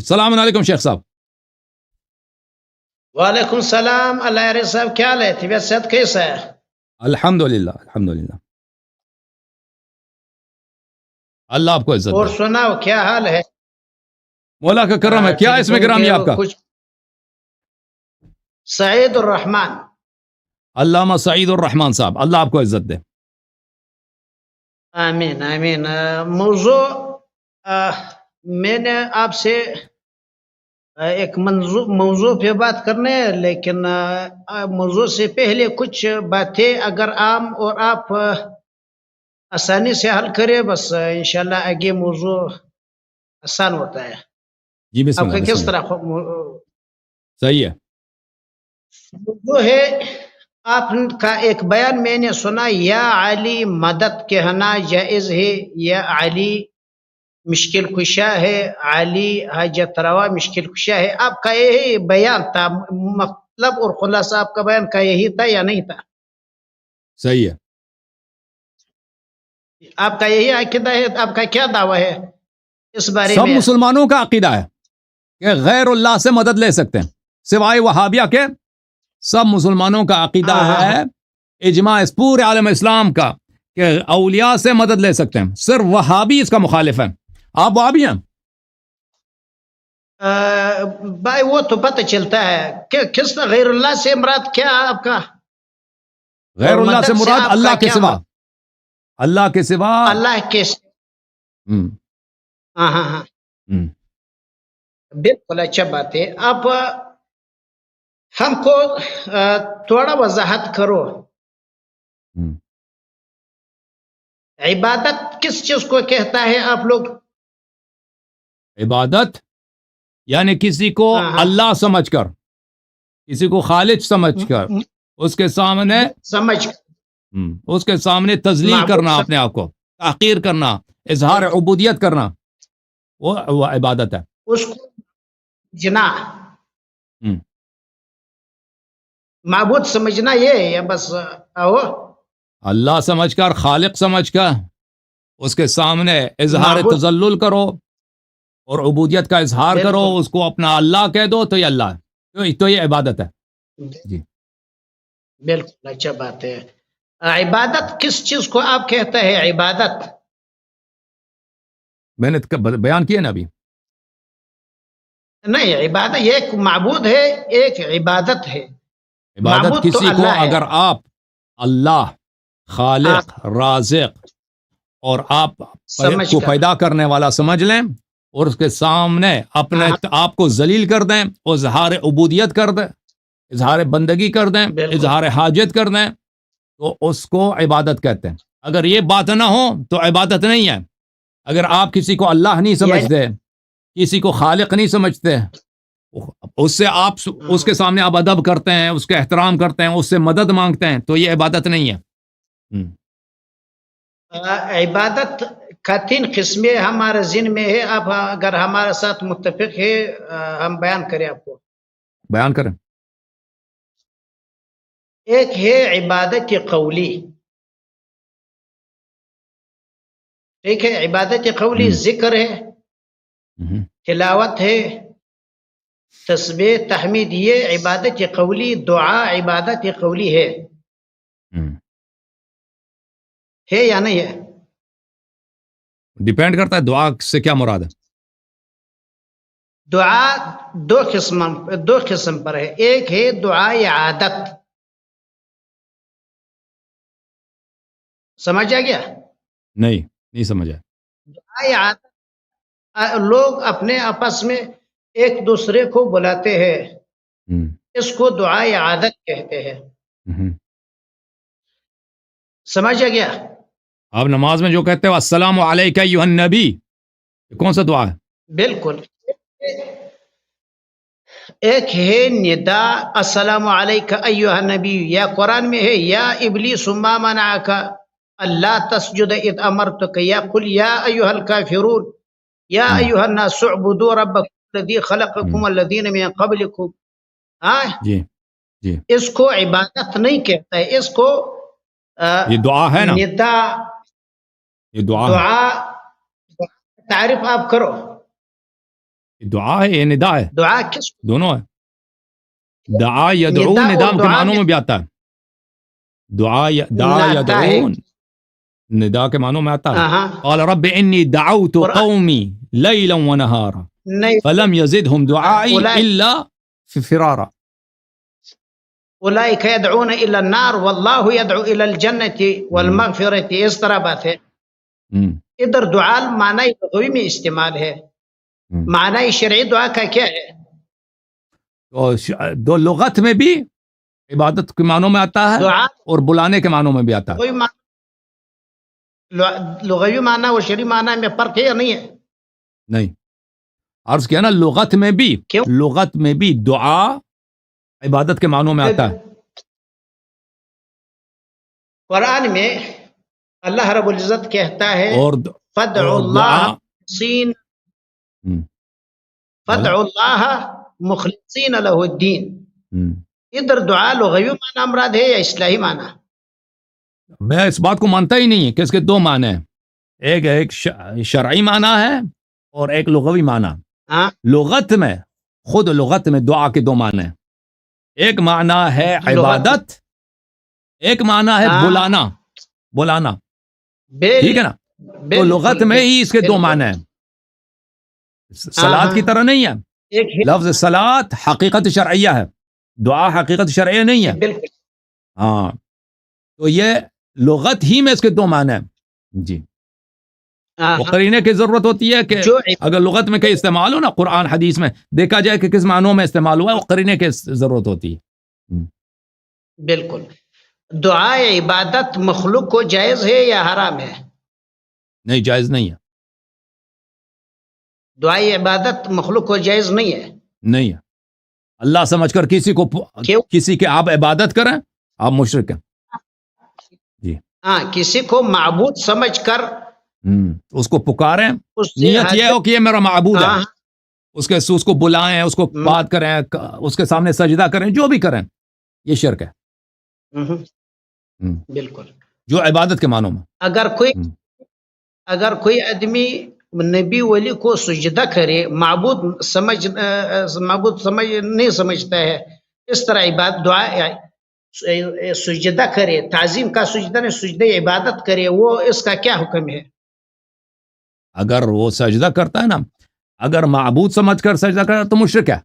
السلام علیکم شیخ صاحب. وعلیکم السلام. اللہ عارف صاحب کیا حال ہے؟ طبیعت صحت کیسا ہے؟ الحمد للہ الحمد للہ. اللہ آپ کو عزت اور دے. سناؤ کیا حال ہے؟ مولا کا کرم ہے. کیا اس میں گرامی آپ کا؟ کچھ سعید الرحمان. علامہ سعید الرحمان صاحب. اللہ آپ کو عزت دے. آمین آمین. موضوع میں نے آپ سے ایک موضوع پہ بات کرنے ہے، لیکن موضوع سے پہلے کچھ باتیں اگر عام اور آپ آسانی سے حل کرے بس انشاءاللہ آگے موضوع آسان ہوتا ہے. جی بسم آپ کا اللہ کس بسم اللہ. طرح صحیح ہے. موضوع ہے؟ آپ کا ایک بیان میں نے سنا، یا علی مدد کہنا جائز ہے، یا علی مشکل کشا ہے، علی حاجت روا مشکل کشا ہے. آپ کا یہی بیان تھا، مطلب اور خلاصہ آپ کا بیان کا یہی تھا یا نہیں تھا؟ صحیح ہے. آپ کا یہی عقیدہ ہے؟ آپ کا کیا دعویٰ ہے اس بارے سب میں؟ مسلمانوں کا عقیدہ ہے کہ غیر اللہ سے مدد لے سکتے ہیں سوائے وہابیہ کے. سب مسلمانوں کا عقیدہ ہے، اجماع اس پورے عالم اسلام کا، کہ اولیاء سے مدد لے سکتے ہیں. صرف وہابی اس کا مخالف ہے. آپ وہابی ہیں؟ بھائی وہ تو پتہ چلتا ہے کہ کس غیر اللہ سے مراد کیا آپ کا؟ غیر اللہ سے مراد اللہ کے سوا. اللہ کے سوا. اللہ کے ہاں ہاں ہاں بالکل اچھا بات ہے. اب ہم کو تھوڑا وضاحت کرو، عبادت کس چیز کو کہتا ہے آپ لوگ؟ عبادت یعنی کسی کو اللہ سمجھ کر، کسی کو خالق سمجھ کر اس کے سامنے اس کے سامنے تذلیل کرنا، اپنے آپ کو تحقیر کرنا، اظہار عبودیت کرنا، وہ عبادت ہے. اس کو جنا معبود سمجھنا یہ ہے، یا بس اللہ سمجھ کر، خالق سمجھ کر اس کے سامنے اظہار تذلل کرو اور عبودیت کا اظہار کرو، اس کو اپنا اللہ کہہ دو، تو یہ اللہ ہے، تو یہ عبادت ہے. جی بالکل اچھا بات ہے. عبادت کس چیز کو آپ کہتا ہے عبادت؟ میں نے بیان کیا نا ابھی. نہیں، عبادت ایک معبود ہے، ایک عبادت ہے. عبادت کسی کو اگر آپ اللہ خالق رازق اور آپ کو پیدا کرنے والا سمجھ لیں اور اس کے سامنے اپنے آپ کو ذلیل کر دیں، اور اظہار عبودیت کر دیں، اظہار بندگی کر دیں، اظہار حاجت کر دیں، تو اس کو عبادت کہتے ہیں. اگر یہ بات نہ ہو تو عبادت نہیں ہے. اگر آپ کسی کو اللہ نہیں سمجھتے، کسی کو خالق نہیں سمجھتے، اس سے آپ اس کے سامنے آپ ادب کرتے ہیں، اس کا احترام کرتے ہیں، اس سے مدد مانگتے ہیں، تو یہ عبادت نہیں ہے. عبادت کا 3 قسمیں ہمارے ذہن میں ہے. آپ اگر ہمارے ساتھ متفق ہے ہم بیان کریں آپ کو. بیان کریں. ایک ہے عبادت قولی، ٹھیک ہے؟ عبادت قولی ذکر ہے، تلاوت ہے، تسبیح تحمید، یہ عبادت قولی. دعا عبادت قولی ہے یا نہیں ہے؟ ڈیپینڈ کرتا ہے دعا سے کیا مراد ہے. دعا دو قسم پر ہے. ایک ہے دعائے عادت، سمجھا گیا؟ نہیں سمجھا. دعائے عادت لوگ اپنے آپس میں ایک دوسرے کو بلاتے ہیں، اس کو دعائے عادت کہتے ہیں. سمجھا گیا؟ آپ نماز میں جو کہتے ہو السلام علیک ایھا النبی، کون سا دعا ہے؟ بالکل. ایک ہے ندا السلام علیک ایھا النبی، یا قرآن میں ہے یا ابلیس ما منعک اللہ تسجد اذ امرتک، یا قل یا ایھا الکافرون یا ایھا الناس اعبدوا ربکم الذی خلقکم والذین من قبلکم. جی اس کو عبادت نہیں کہتا ہے، اس کو یہ دعا ہے نا، ندا یہ دعا تعریف آپ کرو. دعا ہے یہ ندا ہے دعا کس دونوں ہے دعا یدعو ندا اور ندا کے دعا معنوں میں بھی آتا ہے دعا دعا آتا ہے یدعون ندا کے معنوں میں آتا ہے ہاں قال رب انی دعوت اور قومی لیلا ونہارا نہیں فلم یزدهم دعائی اولئک الا فرارا اولئک يدعون الى النار واللہ يدعو الى الجنة والمغفرة، اس طرح بات ہے. ادھر دعا معنی لغوی میں استعمال ہے، معنی شرعی دعا کا کیا ہے؟ دو لغت میں بھی عبادت کے معنوں میں آتا ہے دعا اور بلانے کے معنوں میں بھی آتا ہے لغوی معنی اور شرعی معنی میں فرق ہے یا نہیں ہے؟ نہیں عرض کیا نا لغت میں بھی کیوں؟ لغت میں بھی دعا عبادت کے معنوں میں آتا ہے قرآن میں اللہ رب العزت کہتا ہے اور فدعوا اللہ مخلصین فدعوا اللہ مخلصین لہ الدین. ادھر دعا لغوی معنی مراد ہے یا اصطلاحی معنی؟ میں اس بات کو مانتا ہی نہیں کہ اس کے دو معنی ہیں ایک شرعی معنی ہے اور ایک لغوی معنی. لغت میں خود لغت میں دعا کے دو معنی ہیں ایک معنی ہے عبادت ایک معنی ہے بلانا بلانا ٹھیک ہے نا تو لغت میں ہی اس کے دو معنی ہیں صلاۃ کی طرح نہیں ہے لفظ صلاۃ حقیقت شرعیہ ہے دعا حقیقت شرعیہ نہیں ہے ہاں تو یہ لغت ہی میں اس کے دو معنی ہیں جی وہ قرینے کی ضرورت ہوتی ہے کہ اگر لغت میں کہیں استعمال ہو نا قرآن حدیث میں دیکھا جائے کہ کس معنوں میں استعمال ہوا ہے وہ قرینے کی ضرورت ہوتی ہے بالکل. دعا عبادت مخلوق کو جائز ہے یا حرام ہے؟ نہیں جائز نہیں ہے دعا عبادت مخلوق کو جائز نہیں ہے نہیں ہے اللہ سمجھ کر کسی کو کسی کے آپ عبادت کریں آپ مشرک ہیں جی کسی کو معبود سمجھ کر اس کو پکاریں نیت یہ ہو کہ یہ میرا معبود ہے اس کو بلائیں اس کو بات کریں اس کے سامنے سجدہ کریں جو بھی کریں یہ شرک ہے بالکل جو عبادت کے معنوں میں اگر کوئی آدمی نبی ولی کو سجدہ کرے معبود نہیں سمجھتا ہے اس طرح عبادت دعا سجدہ کرے تعظیم کا سجدہ نہیں سجدہ عبادت کرے وہ اس کا کیا حکم ہے؟ اگر وہ سجدہ کرتا ہے نا اگر معبود سمجھ کر سجدہ کرتا تو مشرک ہے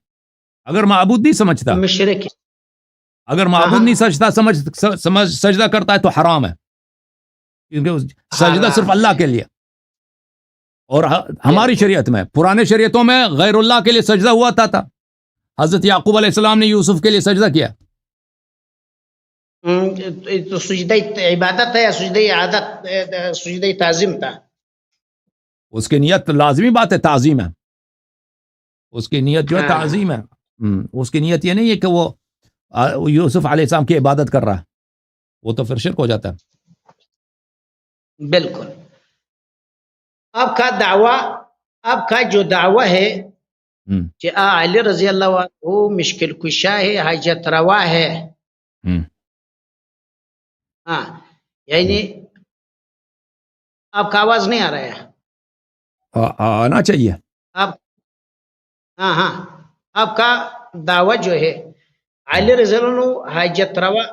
اگر معبود نہیں سمجھتا مشرک ہے اگر معبود نہیں سجدہ سجدہ کرتا ہے تو حرام ہے کیونکہ سجدہ صرف اللہ کے لیے اور ہماری شریعت میں پرانے شریعتوں میں غیر اللہ کے لیے سجدہ ہوا تھا حضرت یعقوب علیہ السلام نے یوسف کے لیے سجدہ کیا تو سجدہ عبادت ہے یا سجدہ عادت سجدہ تعظیم تھا اس کی نیت لازمی بات ہے تعظیم ہے اس کی نیت جو ہے تعظیم ہے اس کی نیت یہ نہیں ہے کہ وہ یوسف علیہ السلام کی عبادت کر رہا ہے وہ تو پھر شرک ہو جاتا ہے بالکل. آپ کا جو دعویٰ ہے کہ علی رضی اللہ عنہ مشکل کشا ہے حاجت روا ہے یعنی آپ کا آواز نہیں آ رہا ہے آنا چاہیے آپ کا دعویٰ جو ہے علی رضی اللہ عنہ حاجت روا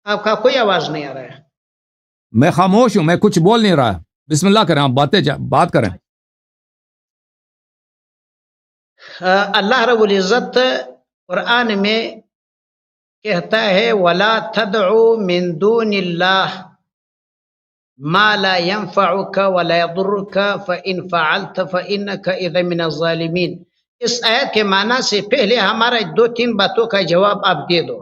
آپ کا کوئی آواز نہیں آ رہا ہے میں خاموش ہوں میں کچھ بول نہیں رہا بسم اللہ کریں آپ بات کریں اللہ رب العزت قرآن میں کہتا ہے وَلَا تَدْعُوا مِن دُونِ اللَّهِ مَا لَا يَنفَعُكَ وَلَا يَضُرُّكَ فَإِن فَعَلْتَ فَإِنَّكَ إِذًا مِنَ الظَّالِمِينَ. اس آیت کے معنی سے پہلے ہمارا 2-3 باتوں کا جواب آپ دے دو.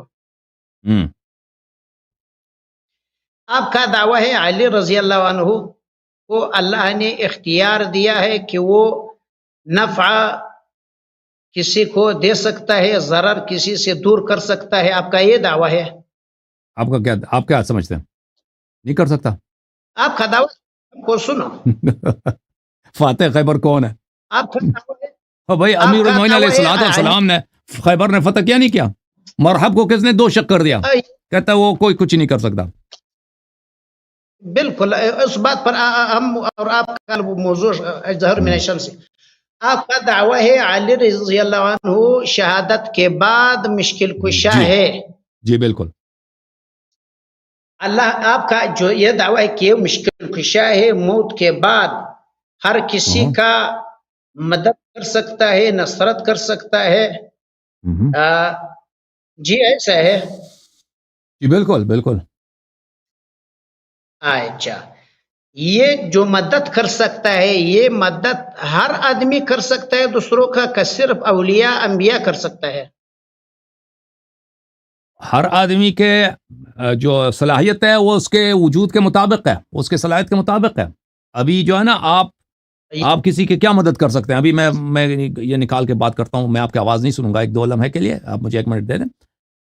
آپ کا دعویٰ ہے علی رضی اللہ عنہ کو اللہ نے اختیار دیا ہے کہ وہ نفع کسی کو دے سکتا ہے ضرر کسی سے دور کر سکتا ہے آپ کا یہ دعویٰ ہے آپ کیا سمجھتے ہیں نہیں کر سکتا آپ کا دعویٰ کو سنو فاتح خیبر کون ہے آپ کا دعویٰ ہے بھائی امیر المومنین علیہ السلام نے خیبر نے فتح کیا نہیں کیا مرحب کو کس نے 2 شق کر دیا کہتا ہے وہ کوئی کچھ نہیں کر سکتا بالکل اس بات پر ہم اور آپ کا موضوع ظہر من الشمس، آپ کا دعویٰ ہے علی رضی اللہ عنہ شہادت کے بعد مشکل کشا جی ہے. جی بالکل. اللہ آپ کا جو یہ دعویٰ ہے کہ مشکل کشا ہے، موت کے بعد ہر کسی ہاں کا مدد کر سکتا ہے، نصرت کر سکتا ہے. ہوں. جی ایسا ہے. جی بالکل بالکل. اچھا، یہ جو مدد کر سکتا ہے یہ مدد ہر آدمی کر سکتا ہے دوسروں کا صرف اولیاء انبیاء کر سکتا ہے؟ ہر آدمی کے جو صلاحیت ہے وہ اس کے وجود کے مطابق ہے، اس کے صلاحیت کے مطابق ہے. ابھی جو ہے نا آپ کسی کی کیا مدد کر سکتے ہیں؟ ابھی میں یہ نکال کے بات کرتا ہوں، میں آپ کی آواز نہیں سنوں گا 1-2 لمحے کے لیے، آپ مجھے 1 منٹ دے دیں.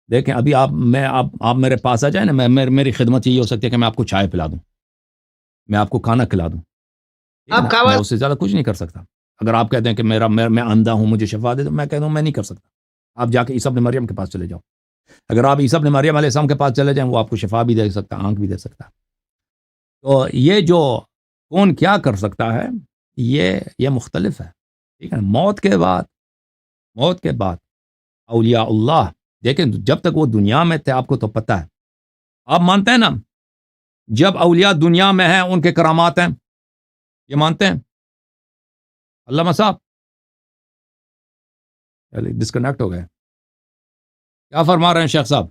دیکھیں ابھی آپ میرے پاس آ جائیں نا، میری خدمت یہ ہو سکتی ہے کہ میں آپ کو چائے پلا دوں، میں آپ کو کھانا کھلا دوں، ٹھیک ہے آپ نا؟ کا میں آواز اس سے زیادہ کچھ نہیں کر سکتا. اگر آپ کہتے ہیں کہ میں اندھا ہوں مجھے شفا دے دو، میں کہتا ہوں میں نہیں کر سکتا. آپ جا کے عیسی ابن مریم کے پاس چلے جاؤ. اگر آپ عیسی ابن مریم علیہ السلام کے پاس چلے جائیں وہ آپ کو شفا بھی دے سکتا، آنکھ بھی دے سکتا. تو یہ جو کون کیا کر سکتا ہے یہ مختلف ہے، ٹھیک ہے. موت کے بعد اولیاء اللہ، دیکھیں جب تک وہ دنیا میں تھے آپ کو تو پتہ ہے، آپ مانتے ہیں نا جب اولیاء دنیا میں ہیں ان کے کرامات ہیں، یہ مانتے ہیں؟ علامہ صاحب ڈسکنیکٹ ہو گئے، کیا فرما رہے ہیں شیخ صاحب؟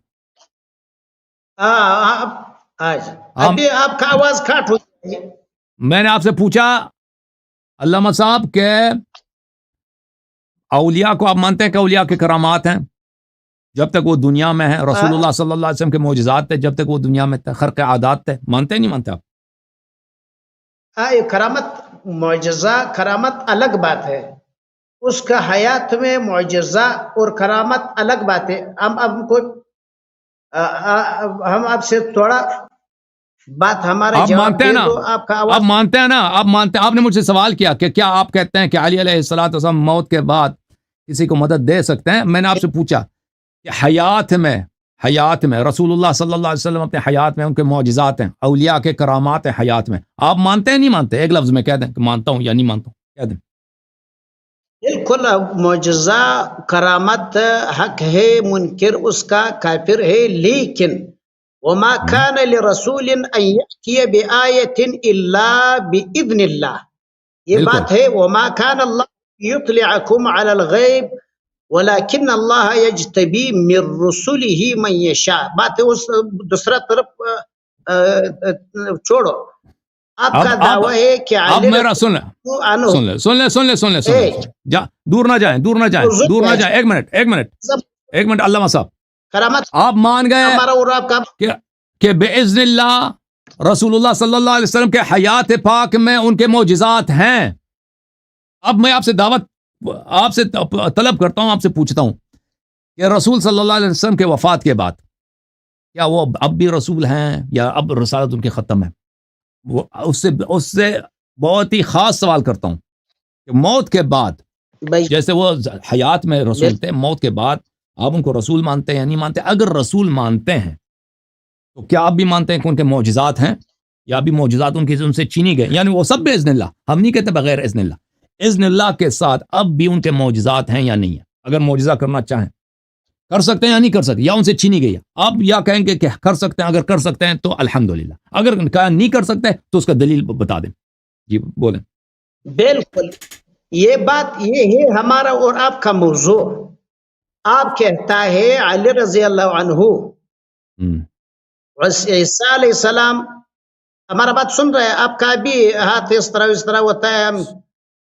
ابھی آپ کا آواز کاٹ ہو گئی. میں نے آپ سے پوچھا علامہ صاحب کہ اولیاء کو آپ مانتے ہیں کہ اولیاء کے کرامات ہیں جب تک وہ دنیا میں ہیں؟ رسول اللہ صلی اللہ علیہ وسلم کے معجزات تھے جب تک وہ دنیا میں تھے، خرق عادات تھے، مانتے ہیں نہیں مانتے آپ؟ کرامت معجزہ کرامت الگ بات ہے، اس کا حیات میں معجزہ اور کرامت الگ بات ہے. ہم آپ سے تھوڑا بات ہمارا آپ جواب مانتے ہیں دے نا؟ دو. آپ کا آپ آواز مانتے ہیں نا؟ آپ نے مجھ سے سوال کیا کہ کیا آپ کہتے ہیں کہ علی علیہ السلام موت کے بعد کسی کو مدد دے سکتے ہیں؟ میں نے آپ سے پوچھا کہ حیات میں رسول اللہ صلی اللہ علیہ وسلم اپنے حیات میں ان کے معجزات ہیں، اولیاء کے کرامات ہیں حیات میں، آپ مانتے ہیں نہیں مانتے؟ ایک لفظ میں کہہ دیں کہ مانتا ہوں یا نہیں مانتا ہوں، کہہ دیں. بالکل معجزہ کرامت حق ہے، منکر اس کا کافر ہے. لیکن وما كان لرسول ان يأتي بآية الا بإذن اللہ، یہ بالکل بات ہے. وما كان اللہ يطلعكم على الغیب ولكن اللہ يجتبی من رسله من يشاء. بات ہے اس دوسرا طرف چھوڑو. آپ کا دعویٰ ہے کہ اب میرا سن لیں دور نہ جائیں. ایک منٹ علامہ صاحب، کرامت آپ مان گئے ہمارا اور آپ کا کہ بِإِذْنِ اللہ رسول اللہ صلی اللہ علیہ وسلم کے حیات پاک میں ان کے معجزات ہیں. اب میں آپ سے طلب کرتا ہوں، آپ سے پوچھتا ہوں کہ رسول صلی اللہ علیہ وسلم کے وفات کے بعد کیا وہ اب بھی رسول ہیں یا اب رسالت ان کی ختم ہے؟ اس سے بہت ہی خاص سوال کرتا ہوں کہ موت کے بعد، جیسے وہ حیات میں رسول تھے، موت کے بعد آپ ان کو رسول مانتے ہیں یا نہیں مانتے؟ اگر رسول مانتے ہیں تو کیا آپ بھی مانتے ہیں کہ ان کے معجزات ہیں یا بھی معجزات ان سے چینی گئے؟ یعنی وہ سب باذن اللہ، ہم نہیں کہتے بغیر اذن اللہ، اذن اللہ کے ساتھ اب بھی ان کے معجزات ہیں یا نہیں ہیں؟ اگر معجزہ کرنا چاہیں کر سکتے ہیں یا نہیں کر سکتے، یا ان سے چینی گئی ہے؟ آپ یا کہیں گے کہ کر سکتے ہیں، اگر کر سکتے ہیں تو الحمدللہ، اگر کہا نہیں کر سکتے تو اس کا دلیل بتا دیں. جی بولیں. بالکل یہ بات یہ ہے ہمارا اور آپ کا موضوع. آپ کہتا ہے علی رضی اللہ عنہ عیسیٰ علیہ السلام، ہمارا بات سن رہے ہیں؟ آپ کا بھی ہاتھ اس طرح ہوتا ہے،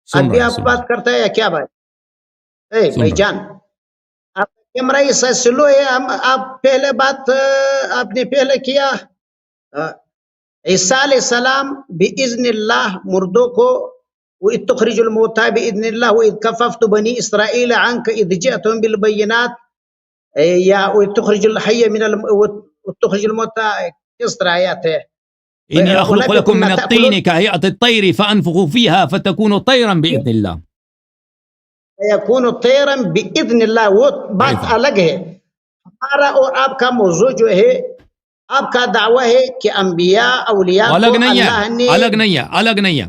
ابھی آپ بات کرتے ہیں یا کیا بات؟ بھائی جان آپ کیمرہ ایسا سلو ہے. آپ پہلے بات آپ نے پہلے کیا عیسیٰ علیہ السلام بِإِذْنِ اللہ مردوں کو، وَإِذْ تُخْرِجُ الْمَوْتَىٰ بِإِذْنِ اللَّهِ وَإِذْ كَفَّفْتُ بَنِي إِسْرَائِيلَ عَنْكَ إِذْ جِئْتُهُم بِالْبَيِّنَاتِ، یا وَإِذْ تُخْرِجُ الْحَيَّ وَتُخْرِجُ الْمَوْتَىٰ، کس طرح آیات ہے؟ إني أخلق لكم من الطين كهيئة الطير فأنفخ فيها فتكون طيرا بإذن الله. فيكون طيرا بإذن اللہ، وہ بات الگ ہے. ہمارا اور آپ کا موضوع جو ہے آپ کا دعویٰ ہے کہ انبیاء اولیاء کو الگ نہیں اللہ ہے، نے الگ نہیں ہے.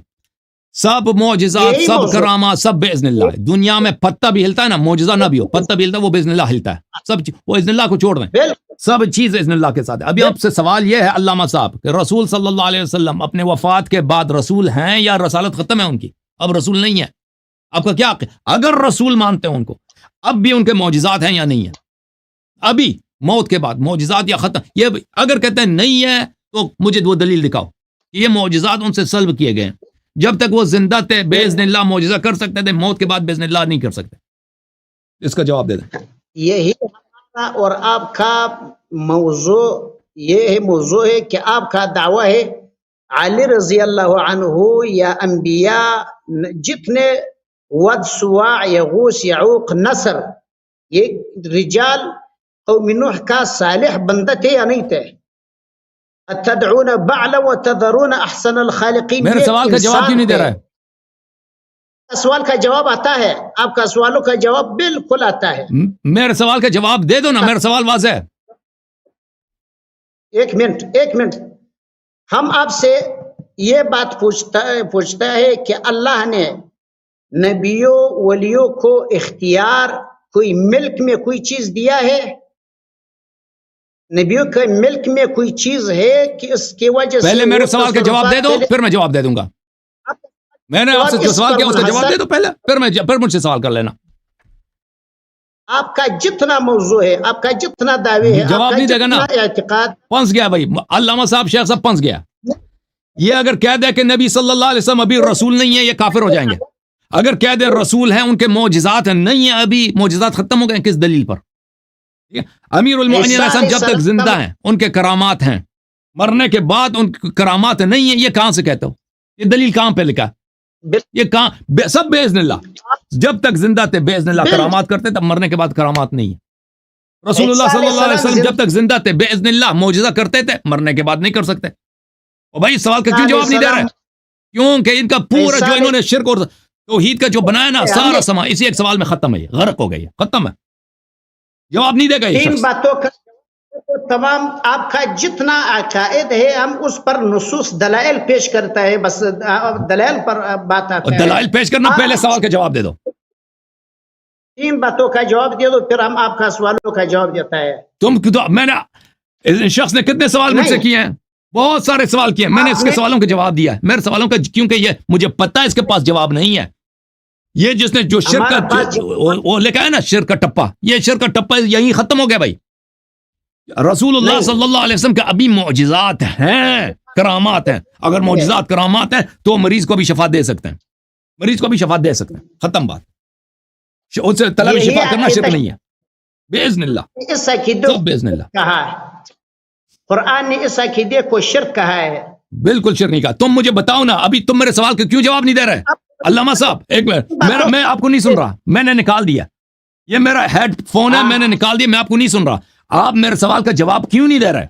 سب معجزات، یہی سب موضوع کرامات، سب باذن اللہ ہے. دنیا میں پتہ بھی ہلتا ہے نا، معجزہ نہ بھی ہو، پتہ بھی ہلتا ہے، وہ باذن اللہ ہلتا ہے. سب وہ باذن اللہ کو چھوڑ دیں، بالکل سب چیز باذن اللہ کے ساتھ ہے. ابھی آپ سے سوال یہ ہے علامہ صاحب کہ رسول صلی اللہ علیہ وسلم اپنے وفات کے بعد رسول ہیں یا رسالت ختم ہے ان کی؟ اب رسول نہیں ہے. آپ کا کیا اگر رسول مانتے ہیں ان کو، اب بھی ان کے معجزات ہیں یا نہیں ہیں؟ ابھی موت کے بعد معجزات یا ختم؟ یہ اگر کہتے ہیں نہیں ہے تو مجھے وہ دلیل دکھاؤ کہ یہ معجزات ان سے سلب کیے گئے ہیں. جب تک وہ زندہ تھے باذن اللہ معجزہ کر سکتے تھے، موت کے بعد باذن اللہ نہیں کر سکتے. اس کا جواب دے دیں. یہی ہمارا اور آپ کا موضوع یہ موضوع ہے کہ آپ کا دعویٰ ہے علی رضی اللہ عنہ یا انبیاء جتنے ود، سواع، یغوث، یعوق، نصر، یہ رجال قوم نوح کا صالح بندہ تھے یا نہیں تھے؟ اتدعون بعلا وتذرون احسن الخالقین. میرے سوال کا جواب کیوں نہیں دے رہا ہے؟ سوال کا جواب آتا ہے، آپ کا سوالوں کا جواب بالکل آتا ہے. میرے سوال کا جواب دے دو نا، میرا سوال واضح ہے. ایک منٹ ہم آپ سے یہ بات پوچھتا ہے کہ اللہ نے نبیوں ولیوں کو اختیار، کوئی ملک میں کوئی چیز دیا ہے؟ نبیوں کے ملک میں کوئی چیز ہے کہ اس کی وجہ سے پہلے میرے سوال کا جواب دے دو، پھر میں جواب دے دوں گا. میں نے آپ سے جو سوال کیا اس کا جواب دے دو پہلے، پھر مجھ سے سوال کر لینا. آپ کا جتنا موضوع ہے، آپ کا جتنا دعوی ہے، جواب نہیں دے گا نا، اعتقاد پنس گیا بھائی. علامہ صاحب، شیخ صاحب پنس گیا. یہ اگر کہہ دے کہ نبی صلی اللہ علیہ وسلم ابھی رسول نہیں ہے، یہ کافر ہو جائیں گے. اگر کہہ دے رسول ہیں، ان کے معجزات ہیں، نہیں ہیں ابھی، معجزات ختم ہو گئے، کس دلیل پر؟ امیر المؤمنین حسن جب تک زندہ ہیں ان کے کرامات ہیں، مرنے کے بعد ان کے کرامات نہیں ہیں، یہ کہاں سے کہتے ہو؟ یہ دلیل کہاں پہ لکھا؟ یہ کہاں؟ سب باذن اللہ، جب تک زندہ تھے باذن اللہ کرامات کرتے، تب مرنے کے بعد کرامات نہیں ہیں. رسول اللہ صلی اللہ علیہ وسلم جب تک زندہ تھے باذن اللہ معجزہ کرتے تھے، مرنے کے بعد نہیں کر سکتے. اور بھائی سوال کا کیوں جواب نہیں دے رہے؟ کیونکہ ان کا پورا جو انہوں نے شرک اور توحید کا جو بنایا نا، سارا سما اسی ایک سوال میں ختم ہے، غرق ہو گئی ہے، ختم ہے. جواب نہیں دے گا یہ تین شخص. باتوں کا تمام آپ کا جتنا عقائد ہے، ہم اس پر نصوص دلائل پیش کرتا ہے، بس دلائل پر بات آتا ہے. دلائل پیش کرنا، پہلے سوال کا جواب دے دو. تین باتوں کا جواب دے دو، پھر ہم آپ کا سوالوں کا جواب دیتا ہے. میں نے اس شخص نے کتنے سوال مجھ سے کیے ہیں؟ بہت سارے سوال کیے ہیں. میں نے اس کے سوالوں کا جواب دیا ہے. میرے سوالوں کا، کیونکہ یہ مجھے پتا ہے اس کے پاس جواب نہیں ہے. یہ جس نے جو شرک کا وہ لکھا ہے نا، شرک کا ٹپا، یہ شرک کا ٹپا یہیں ختم ہو گیا بھائی. رسول اللہ صلی اللہ علیہ وسلم کے ابھی معجزات ہیں، کرامات ہیں. اگر معجزات کرامات ہیں تو مریض کو بھی شفا دے سکتے ہیں، مریض کو بھی شفا دے سکتے ہیں. ختم بات. ان سے طلب شفا کرنا شرک نہیں ہے. باذن اللہ اس عقیدے سب باذن اللہ کہا ہے، قرآن نے اس عقیدے کو شرک کہا ہے. بالکل شرک نہیں کہا. تم مجھے بتاؤ نا، ابھی تم میرے سوال کا کیوں جواب نہیں دے رہے؟ علامہ صاحب ایک منٹ، میں آپ کو نہیں سن رہا، میں نے نکال دیا. یہ میرا ہیڈ فون ہے، میں نے نکال دیا، میں آپ کو نہیں سن رہا. آپ میرے سوال کا جواب کیوں نہیں دے رہے؟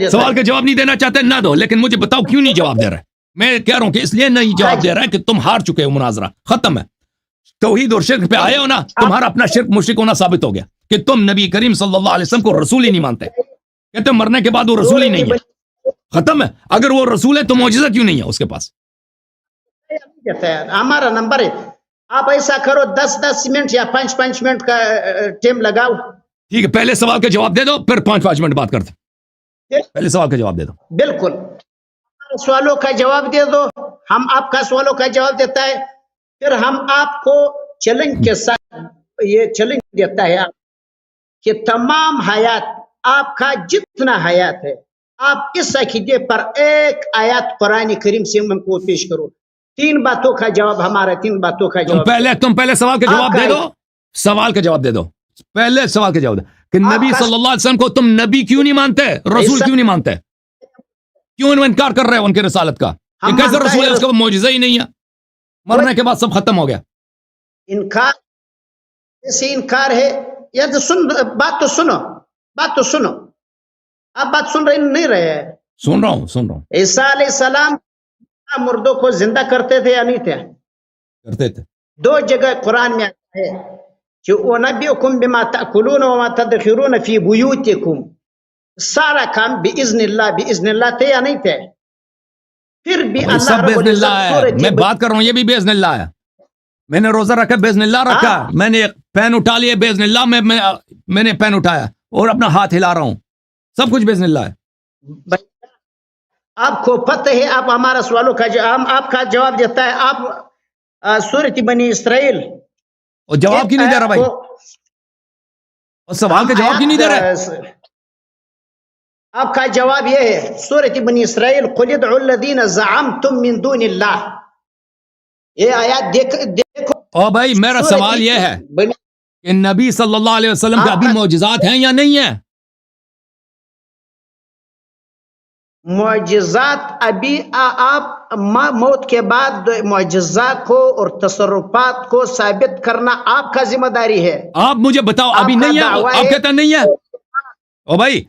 سوال کا جواب نہیں دینا چاہتے نہ دو، لیکن مجھے بتاؤ کیوں نہیں جواب دے رہے؟ میں کہہ رہا ہوں کہ اس لیے نہیں جواب دے رہا ہے کہ تم ہار چکے ہو، مناظرہ ختم ہے. توحید اور شرک پہ آئے ہو نا، تمہارا اپنا شرک مشرک ہونا ثابت ہو گیا کہ تم نبی کریم صلی اللہ علیہ وسلم کو رسول ہی نہیں مانتے. کہتے مرنے کے بعد وہ رسول ہی نہیں ہے. ختم ہے. اگر وہ رسول ہے تو معجزہ کیوں نہیں ہے اس کے پاس؟ ہمارا نمبر ہے، آپ ایسا کرو 10 منٹ یا 5 منٹ کا ٹائم لگاؤ. ٹھیک ہے، پہلے سوال کا جواب دے دو، پھر 5 منٹ بات کرتے. پہلے سوال کا جواب دے دو. بالکل، سوالوں کا جواب دے دو، ہم آپ کا سوالوں کا جواب دیتا ہے. پھر ہم آپ کو چیلنج کے ساتھ یہ چیلنج دیتا ہے کہ تمام حیات، آپ کا جتنا حیات ہے، آپ اس عقیدے پر ایک آیات قرآن کریم سے ہم کو پیش کرو. 3 باتوں کا جواب ہمارا، 3 باتوں کا جواب. تم پہلے سوال کا جواب دے دو. سوال کا جواب دے دو. پہلے سوال کا جواب دے کہ نبی صلی اللہ علیہ وسلم کو تم نبی کیوں نہیں مانتے، رسول کیوں نہیں مانتے؟ کیوں انکار کر رہے ہو ان کے رسالت کا؟ کہ کیسے رسول ہے، اس کا معجزہ ہی نہیں ہے، مرنے کے بعد سب ختم ہو گیا. انکار ایسے انکار ہے. یا تو بات تو سنو، بات تو سنو. آپ بات سن رہے نہیں رہے ہیں؟ سن رہا ہوں. عیسیٰ علیہ السلام مردوں کو زندہ کرتے تھے یا نہیں تھے؟ کرتے تھے. 2 جگہ قرآن میں آتا ہے کہ وَنَبِّئُكُم بِمَا تَأْكُلُونَ وَمَا تَدْخِرُونَ فِي بُيُوتِكُم. سارا کام باذن اللہ تھے یا نہیں تھے؟ پھر بھی بھائی اللہ سب رب باذن العزت اللہ ہے، سورۃ میں بات کر رہا ہوں یہ بھی باذن اللہ ہے. میں نے روزہ رکھا باذن اللہ رکھا، میں نے ایک پین اٹھا لیا باذن اللہ، میں نے پین اٹھایا اور اپنا ہاتھ ہلا رہا ہوں، سب کچھ باذن اللہ ہے. آپ کو پتہ ہے، آپ ہمارا سوالوں کا آپ کا جواب دیتا ہے. آپ سورۃ بنی اسرائیل اور جواب کیوں نہیں دے رہا بھائی؟ اور سوال کا جواب کیوں نہیں دے رہا؟ آپ کا جواب یہ ہے سورۃ بنی اسرائیل قل ادعوا الذین زعمتم من دون اللہ. یہ آیات دیکھو. اور بھائی میرا سوال یہ ہے کہ نبی صلی اللہ علیہ وسلم کے ابھی معجزات ہیں یا نہیں ہیں؟ معجزات ابھی آپ موت کے بعد معجزات کو اور تصرفات کو ثابت کرنا آپ کا ذمہ داری ہے. آپ مجھے بتاؤ ابھی نہیں ہے؟ آپ کہتے ہیں نہیں ہے. او بھائی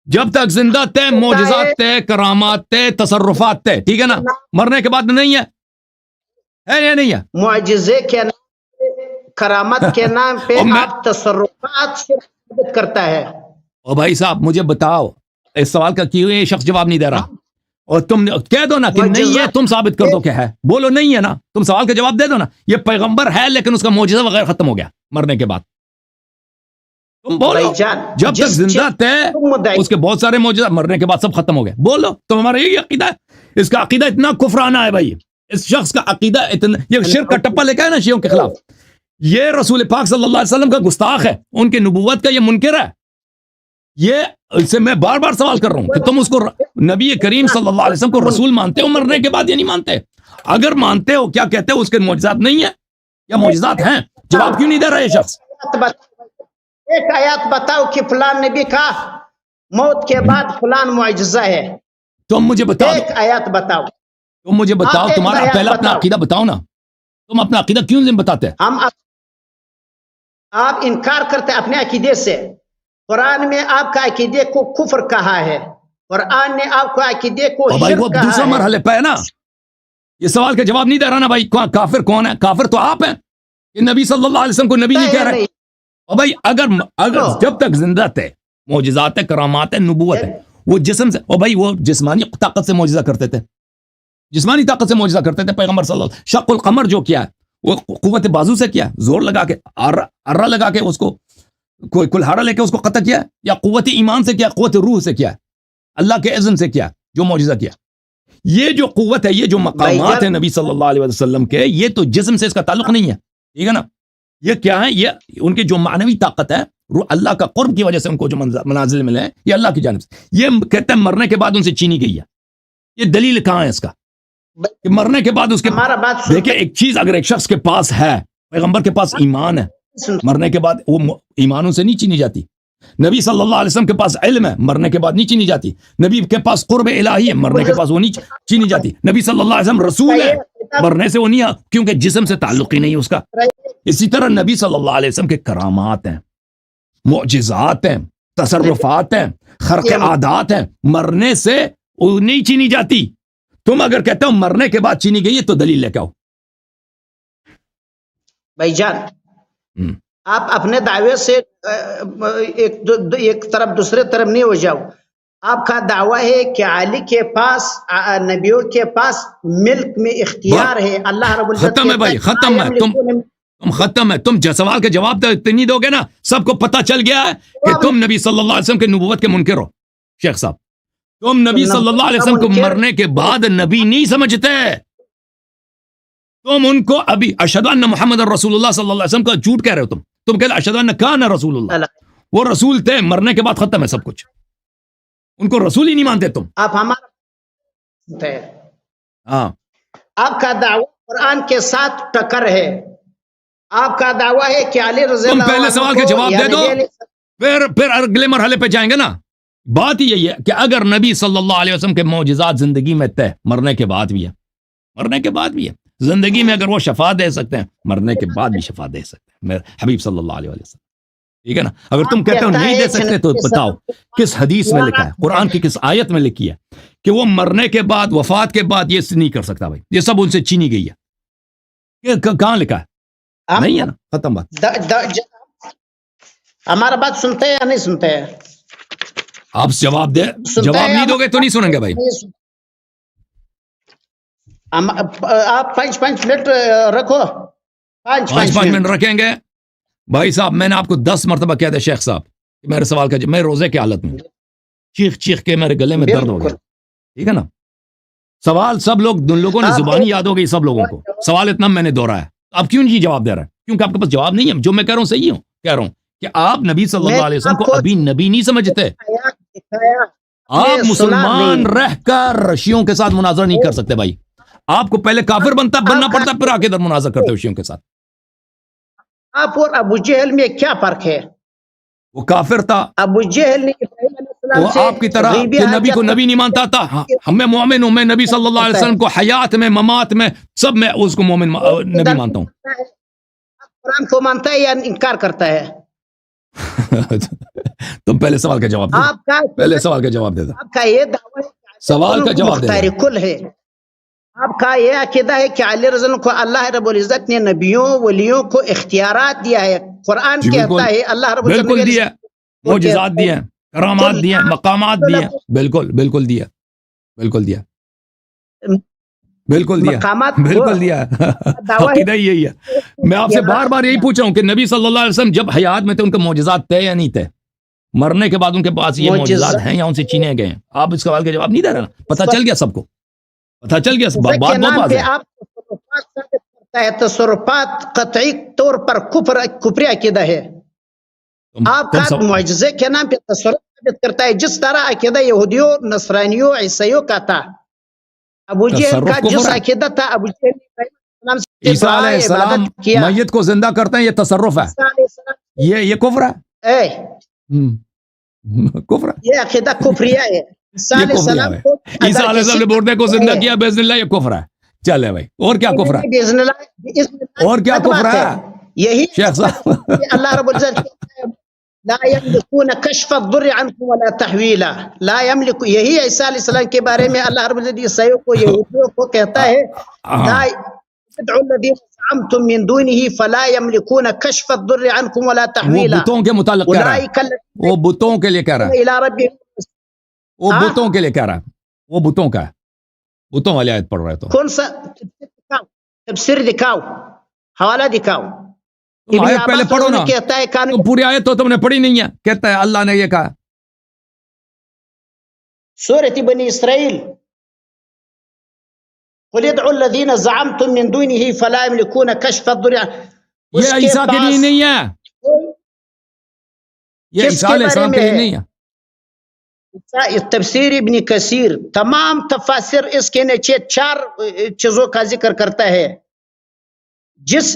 جب تک زندہ تھے معجزات تھے، کرامات تھے، تصرفات تھے، ٹھیک ہے نا؟ مرنے کے بعد نہیں ہے یا نہیں ہے؟ معجزے کے نام کرامت کے نام پہ آپ تصرفات سے ثابت کرتا ہے. او بھائی صاحب مجھے بتاؤ اس سوال کا کیوں یہ شخص جواب نہیں دے رہا؟ اور تم کہہ دو نا کہ نہیں ہے، تم ثابت کر دو کہ ہے. بولو نہیں ہے نا، تم سوال کا جواب دے دو نا. یہ پیغمبر ہے لیکن اس کا معجزہ وغیرہ ختم ہو گیا مرنے کے بعد. تم بولو جب تک زندہ تھے اس کے بہت سارے معجزات، مرنے کے بعد سب ختم ہو گئے. بولو تم، ہمارا یہی عقیدہ ہے. اس کا عقیدہ اتنا کفرانہ ہے بھائی، اس شخص کا عقیدہ اتنا، یہ شرک کا ٹپا لے کے ہے نا شیعوں کے خلاف. یہ رسول پاک صلی اللہ علیہ وسلم کا گستاخ ہے، ان کی نبوت کا یہ منکر ہے. یہ اس سے میں بار بار سوال کر رہا ہوں کہ تم اس کو نبی کریم صلی اللہ علیہ وسلم کو رسول مانتے ہو مرنے کے بعد یا نہیں مانتے؟ اگر مانتے ہو کیا کہتے ہو اس کے معجزات نہیں ہیں یا معجزات ہیں؟ جواب کیوں نہیں دے رہا یہ شخص؟ ایک آیات بتاؤ کہ فلان نبی کا موت کے بعد فلان معجزہ ہے. تم مجھے بتاؤ، ایک آیات بتاؤ. تم مجھے بتاؤ، تمہارا پہلا اپنا عقیدہ بتاؤ نا. تم اپنا عقیدہ کیوں نہیں بتاتے؟ آپ انکار کرتے اپنے عقیدے سے. قرآن میں آپ کا عقیدے کو کفر کہا ہے، قرآن نے آپ کو عقیدے کو بھائی وہ دوسرا مرحلے پہ ہے نا. یہ سوال کا جواب نہیں دے رہا نا بھائی. کافر کون ہے؟ کافر تو آپ ہیں کہ نبی صلی اللہ علیہ وسلم کو نبی نہیں کہہ رہے. اور بھائی اگر جب تک زندہ تھے معجزات کرامات نبوت ہے، وہ جسم سے، اور بھائی وہ جسمانی طاقت سے معجزہ کرتے تھے، جسمانی طاقت سے معجزہ کرتے تھے پیغمبر صلی اللہ علیہ وسلم. شق القمر جو کیا ہے وہ قوت بازو سے کیا، زور لگا کے ارہ لگا کے اس کو کوئی کلہارا لے کے اس کو قطع کیا، یا قوت ایمان سے کیا، قوت روح سے کیا، اللہ کے اذن سے کیا جو معجزہ کیا. یہ جو قوت ہے، یہ جو مقامات ہیں نبی صلی اللہ علیہ وسلم کے، یہ تو جسم سے اس کا تعلق نہیں ہے، ٹھیک ہے نا؟ یہ کیا ہے؟ یہ ان کی جو معنوی طاقت ہے، اللہ کا قرب کی وجہ سے ان کو جو منازل ملے ہیں، یہ اللہ کی جانب سے. یہ کہتے ہیں مرنے کے بعد ان سے چینی گئی ہے. یہ دلیل کہاں ہے اس کا کہ مرنے کے بعد اس کے؟ دیکھیں ایک چیز اگر ایک شخص کے پاس ہے، پیغمبر کے پاس ایمان ہے، مرنے کے بعد وہ ایمان ان سے نہیں چینی جاتی. نبی صلی اللہ علیہ وسلم کے پاس علم ہے، مرنے کے بعد نہیں چینی جاتی. نبی کے پاس قرب الہی ہے، مرنے کے پاس وہ نہیں چینی جاتی. نبی صلی اللہ علیہ وسلم رسول ہے، مرنے سے وہ نہیں، کیونکہ جسم سے تعلق ہی نہیں اس کا. اسی طرح نبی صلی اللہ علیہ وسلم کے کرامات ہیں، معجزات ہیں، تصرفات ہیں، خرق عادات ہیں، مرنے سے وہ نہیں چینی جاتی. تم اگر کہتے ہو مرنے کے بعد چینی گئی ہے تو دلیل لے کے آؤ. بھائی جان آپ اپنے دعوے سے ایک طرف دوسرے طرف نہیں ہو جاؤ. آپ کا دعویٰ ہے کہ علی کے پاس، نبیوں کے پاس ملک میں اختیار ہے. اللہ رب العزت ختم ہے بھائی، ختم ہے. تم ختم ہے. تم سوال کے جواب نہیں دو گے نا، سب کو پتہ چل گیا ہے کہ تم نبی صلی اللہ علیہ وسلم کے نبوت کے منکر ہو. شیخ صاحب تم نبی صلی اللہ علیہ وسلم کو مرنے کے بعد نبی نہیں سمجھتے. تم ان کو ابھی اشہدو ان محمد رسول اللہ صلی اللہ علیہ وسلم کا جھوٹ کہہ رہے ہو. تم کہہ رہے اشہدو ان کان رسول اللہ. وہ رسول تھے، مرنے کے بعد ختم ہے سب کچھ. ان کو رسول ہی نہیں مانتے تم. آپ ہمارا ہاں، آپ کا دعویٰ قرآن کے ساتھ ٹکر ہے. آپ کا دعویٰ ہے کہ علی رضی اللہ عنہ، تم پہلے سوال کے جواب دے دو، پھر اگلے مرحلے پہ جائیں گے نا. بات ہی یہی ہے کہ اگر نبی صلی اللہ علیہ وسلم کے معجزات زندگی میں تھے، مرنے کے بعد بھی ہے، مرنے کے بعد بھی ہے. زندگی میں اگر وہ شفا دے سکتے ہیں، مرنے کے بعد بھی شفا دے سکتے ہیں میرے حبیب صلی اللہ علیہ وسلم. ٹھیک ہے نا؟ اگر تم کہتے ہو نہیں دے سکتے تو بتاؤ کس حدیث میں لکھا ہے، قرآن کی کس آیت میں لکھی ہے کہ وہ مرنے کے بعد، وفات کے بعد یہ نہیں کر سکتا. بھائی یہ سب ان سے چینی گئی ہے. کہاں لکھا ہے؟ نہیں ہے نا، ختم بات. ہمارا بات سنتے ہیں یا نہیں سنتے ہیں؟ آپ جواب دے, جواب نہیں دو گے تو نہیں سنیں گے بھائی. آپ 5 منٹ رکھو, 5 منٹ رکھیں گے. بھائی صاحب میں نے آپ کو 10 مرتبہ کہہ دیا شیخ صاحب کہ میرے سوال کا میں روزے کی حالت میں چیخ چیخ کے میرے گلے میں درد ہو گیا, ٹھیک ہے نا. سوال سب لوگوں نے زبانی یاد ہو گئی سب لوگوں کو, سوال اتنا میں نے دوہرایا. آپ کیوں نہیں جواب دے رہے؟ کیونکہ آپ کے پاس جواب نہیں ہے. جو میں کہہ رہا ہوں صحیح ہوں, کہہ رہا ہوں کہ آپ نبی صلی اللہ علیہ وسلم کو ابھی نبی نہیں سمجھتے. آپ مسلمان رہ کر شیعوں کے ساتھ مناظرہ نہیں کر سکتے بھائی. آپ کو پہلے کافر بننا پڑتا پھر آ کے ادھر مناظرہ کرتے ہو شیعوں کے ساتھ. آپ اور ابو جہل میں کیا فرق ہے؟ وہ کافر تھا, ابو جہل نے وہ آپ کی طرح کہ نبی کو نبی نہیں مانتا تھا. میں مومن ہوں, میں نبی صلی اللہ علیہ وسلم کو حیات میں ممات میں سب میں اس کو مومن نبی مانتا ہوں. قرآن کو مانتا ہے یا انکار کرتا ہے؟ تم پہلے سوال کا جواب دے, پہلے سوال کا جواب دے دو. آپ کا یہ دعویٰ سوال کا جواب دے مختار کل ہے. آپ کا یہ عقیدہ ہے کہ علی رضی اللہ کو اللہ رب العزت نے نبیوں ولیوں کو اختیارات دیا ہے. قرآن کہتا ہے اللہ رب العزت بالکل دیا, معجزات دیے, کرامات دیے, مقامات دیے, بالکل بالکل دیا, بالکل دیا, بالکل دیا, بالکل دیا. عقیدہ یہی ہے. میں آپ سے بار بار یہی پوچھا ہوں کہ نبی صلی اللہ علیہ وسلم جب حیات میں تھے ان کے معجزات تھے یا نہیں تھے؟ مرنے کے بعد ان کے پاس یہ معجزات ہیں یا ان سے چینے گئے ہیں؟ آپ اس سوال کا جواب نہیں دے رہے نا. پتہ چل گیا سب کو, پتہ چل گیا, بات بہت واضح ہے. تصرفات قطعی طور پر کفر عقیدہ ہے. آپ کا معجزے کے نام پہ تصرف ثابت کرتا ہے, جس طرح عقیدہ یہودیوں نصرانیوں عیسائیوں کا تھا. ابو جہل کا جس عقیدہ تھا, ابو جہل عیسیٰ علیہ السلام میت کو زندہ کرتے ہیں, یہ تصرف ہے, یہ کفر ہے, کفر ہے, یہ عقیدہ کفریہ ہے. عیسیٰ علیہ السلام نے مردے کو زندہ کیا باذن اللہ, یہ کفر ہے. چلے بھائی, اور کیا کفر ہے؟ اور کیا کفر ہے؟ یہی شیخ صاحب اللہ رب العزت لا يملكون كشف الضر عنكم ولا تحویلا. لا يملك, یہی عیسیٰ علیہ السلام کے بارے میں اللہ رب العزت عیسائیوں کو یہودیوں کو کہتا ہے, لا تدعوا الذين زعمتم من دونه فلا يملكون كشف الضر عنكم ولا تحویلا. وہ بتوں کے متعلق کہہ رہا ہے, وہ بتوں کے لیے کہہ رہا ہے, الى ربهم, وہ بتوں کے لیے کہہ رہا ہے, وہ بتوں کا ہے, بتوں والی آیت پڑھ رہے تو کون سا تفسیر دکھاؤ, حوالہ دکھاؤ. تم آیت پہلے پڑھو نا, کہتا ہے تم پوری آیت تو تم نے پڑھی نہیں ہے. کہتا ہے اللہ نے یہ کہا سورۃ بنی اسرائیل, قل ادعوا الذین زعمتم من دونه فلا يملكون كشف الضر. یہ عیسیٰ کے لیے نہیں ہے, یہ عیسیٰ علیہ السلام کے لیے نہیں ہے. تفسیر ابن کثیر تمام تفاسیر اس کے نیچے 4 چیزوں کا ذکر کرتا ہے. جس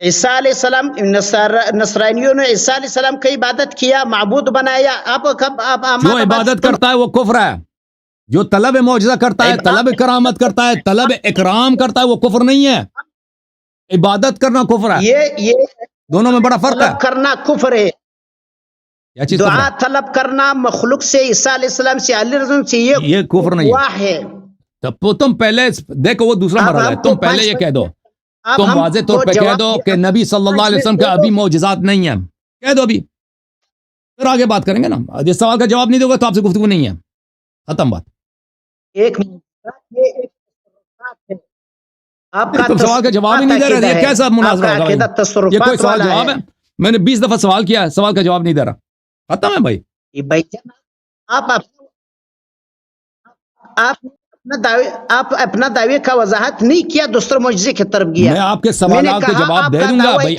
عیسیٰ علیہ السلام, نصرانیوں نے عیسیٰ علیہ السلام کی عبادت کیا, معبود بنایا. جو عبادت کرتا ہے وہ کفر ہے. جو طلب معجزہ کرتا ہے, طلب کرامت کرتا ہے, طلب اکرام کرتا ہے, وہ کفر نہیں ہے. عبادت کرنا کفر ہے. یہ دونوں میں بڑا فرق ہے. طلب کرنا کفر ہے. دعا طلب کرنا مخلوق سے, عیسیٰ علیہ السلام سے, علی رضی اللہ سے, یہ کفر نہیں ہے. تم پہلے دیکھو, وہ دوسرا مرحلہ ہے. تم پہلے یہ کہہ دو, تم واضح طور پہ کہہ دو کہ نبی صلی اللہ علیہ وسلم کا ابھی معجزات نہیں ہیں, کہہ دو ابھی, پھر آگے بات کریں گے نا. جس سوال کا جواب نہیں دو گے تو آپ سے گفتگو نہیں ہے, ختم بات. تم سوال کا جواب ہی نہیں دے رہے, یہ کیسا مناظرہ ہوگا؟ یہ کوئی سوال جواب ہے؟ میں نے 20 دفعہ سوال کیا ہے, سوال کا جواب نہیں دے رہا. ختم ہے بھائی. آپ اپنا دعوے کا وضاحت نہیں کیا, دوسرے معجزے کی طرف گیا. میں آپ کے سوالات کے جواب دے دوں گا بھائی.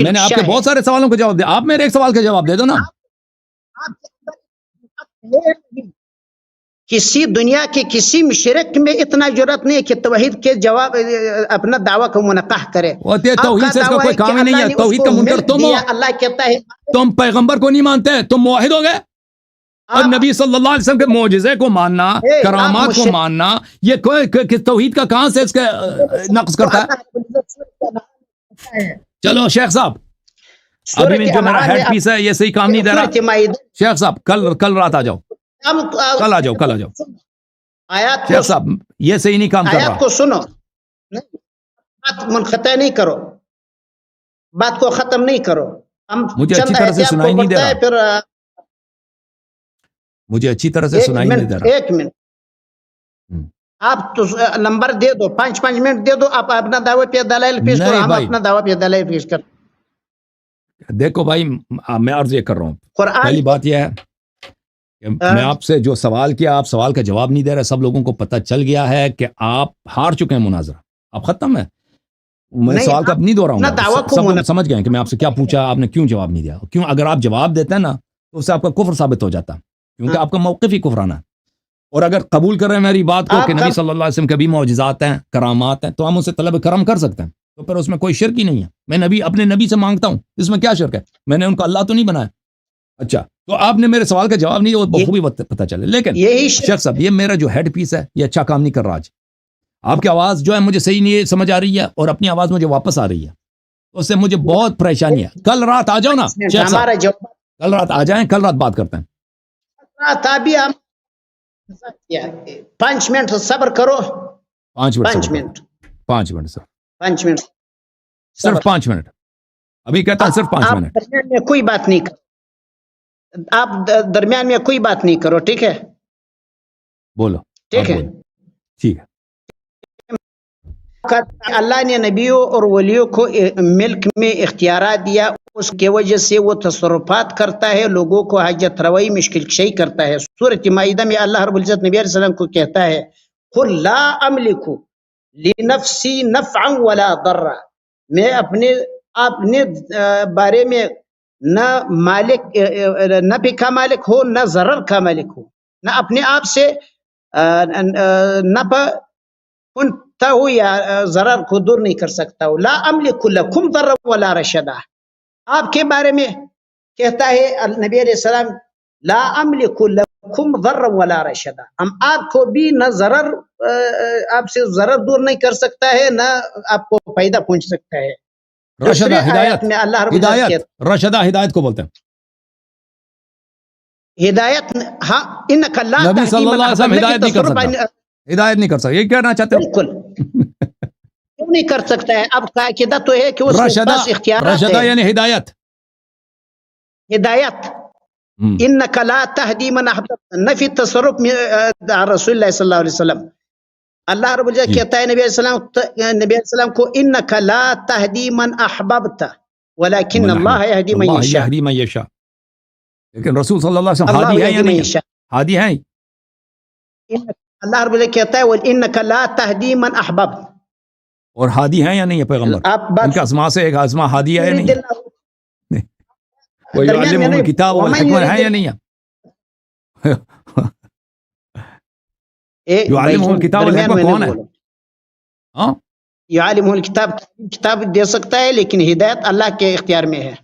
میں نے آپ کے بہت سارے سوالوں کے جواب دیا, آپ میرے ایک سوال کا جواب دے دو نا. کسی دنیا کے کسی مشرک میں اتنا جرأت نہیں کہ توحید کے جواب اپنا دعویٰ کو منقح کرے. توحید سے اس کا کوئی کام ہی نہیں ہے. توحید کا منکر تم ہو. اللہ کہتا ہے تم پیغمبر کو نہیں مانتے, تم موحد ہو گئے. اور نبی صلی اللہ علیہ وسلم کے معجزے کو ماننا, کرامات کو ماننا, یہ کوئی توحید کا کہاں سے اس کے نقص کرتا ہے؟ چلو شیخ صاحب, ابھی جو میرا ہیڈ پیس ہے یہ صحیح کام نہیں دے رہا. شیخ صاحب کل رات آ جاؤ, کل آ جاؤ. شیخ صاحب یہ صحیح نہیں کام کر رہا. آیات کو سنو, بات منقطع نہیں کرو, بات کو ختم نہیں کرو. مجھے اچھی طرح سے سنائی نہیں دے رہا. پھر مجھے اچھی طرح سے سنائی نہیں دے رہا. ایک منٹ آپ تو نمبر دے دو, 5 منٹ دے دو, آپ اپنا دعوی پہ دلائل پیش کرو, ہم اپنا دعوی پہ دلائل پیش کر. دیکھو بھائی میں عرض یہ کر رہا ہوں, قرآن پہلی بات یہ ہے کہ میں آپ سے جو سوال کیا آپ سوال کا جواب نہیں دے رہے. سب لوگوں کو پتہ چل گیا ہے کہ آپ ہار چکے ہیں مناظرہ, آپ ختم ہے. میں سوال کا نہیں دوہراؤں گا, سب سمجھ گئے کہ میں آپ سے کیا پوچھا, آپ نے کیوں جواب نہیں دیا. کیوں اگر آپ جواب دیتے ہیں نا تو اس سے آپ کا کفر ثابت ہو جاتا, کیونکہ آپ کا موقف ہی کفرانہ ہے. اور اگر قبول کر رہے ہیں میری بات کو کہ نبی صلی اللہ علیہ وسلم کے بھی معجزات ہیں, کرامات ہیں, تو ہم اسے طلب کرم کر سکتے ہیں, تو پھر اس میں کوئی شرک ہی نہیں ہے. میں نبی اپنے نبی سے مانگتا ہوں, اس میں کیا شرک ہے؟ میں نے ان کو اللہ تو نہیں بنایا. اچھا تو آپ نے میرے سوال کا جواب نہیں, وہ بخوبی پتہ چلے. لیکن شیخ صاحب یہ میرا جو ہیڈ پیس ہے یہ اچھا کام نہیں کر رہا آج. آپ کی آواز جو ہے مجھے صحیح نہیں سمجھ آ رہی ہے, اور اپنی آواز مجھے واپس آ رہی ہے, اس سے مجھے بہت پریشانی ہے. کل رات آ جاؤ نا شیخ صاحب, کل رات آ جائیں, کل رات بات کرتے ہیں. 5 منٹ صبر کرو, 5 منٹ 5 منٹ سر, 5 منٹ صرف 5 منٹ, ابھی کہتا ہوں صرف 5 منٹ. درمیان میں کوئی بات نہیں کرو, آپ درمیان میں کوئی بات نہیں کرو, ٹھیک ہے؟ بولو, ٹھیک ہے, ٹھیک ہے. اللہ نے نبیوں اور ولیوں کو ملک میں اختیارات دیا, اس کی وجہ سے وہ تصرفات کرتا ہے, لوگوں کو حاجت روائی مشکل کشی کرتا ہے. سورۃ مائدہ میں اللہ رب العزت نبی علیہ السلام کو کہتا ہے قل لا املک لنفسی نفعا ولا ضرا, میں اپنے بارے میں نہ مالک نفع کا مالک ہو نہ ضرر کا مالک ہو, نہ اپنے آپ سے نفع پہنچتا ہوں یا ضرر کو دور نہیں کر سکتا ہوں. لا املک لکم ضرا ولا رشدا, آپ کے بارے میں کہتا ہے نبی علیہ السلام لا املک لکم ضرا ولا رشدا, ہم آپ کو بھی نہ ضرر, آپ سے ضرر دور نہیں کر سکتا ہے, نہ آپ کو فائدہ پہنچ سکتا ہے. رشدہ ہدایت, میں اللہ رب ہدایت رشدہ ہدایت کو بولتے ہیں. ہدایت, ہاں, انک لا نبی صلی اللہ علیہ وسلم ہدایت نہیں کر سکتا, ہدایت نہیں کر سکتا, یہ کہنا چاہتے ہو؟ بالکل کیوں نہیں کر سکتا ہے؟ اب کا عقیدہ تو ہے کہ اس کے پاس اختیارات رشدہ ہے. یعنی ہدایت, ہدایت انک لا تہدی من احببت, نفی تصرف رسول اللہ صلی اللہ علیہ وسلم. اللہ رب العزت کہتا ہے نبی علیہ السلام کو انک لا تہدی من احببت ولکن اللہ یہدی من یشاء. لیکن رسول صلی اللہ علیہ وسلم ہادی ہے یا نہیں ہے؟ ہادی ہیں. اللہ رب العزت کہتا ہے وَإِنَّكَ لَا تَهْدِي مَنْ أَحْبَبْتَ, اور ہادی ہیں یا نہیں ہے پیغمبر؟ ان کا اسماء سے ایک اسماء ہادی ہے یا نہیں ہے؟ وَيُعَلِّمُهُ الْكِتَابَ وَالْحِكْمَةَ ہے یا نہیں ہے؟ يُعَلِّمُهُ الْكِتَابَ وَالْحِكْمَةَ کون ہے؟ ہاں, يُعَلِّمُهُ الْكِتَابَ کتاب دے سکتا ہے, لیکن ہدایت اللہ کے اختیار میں ہے.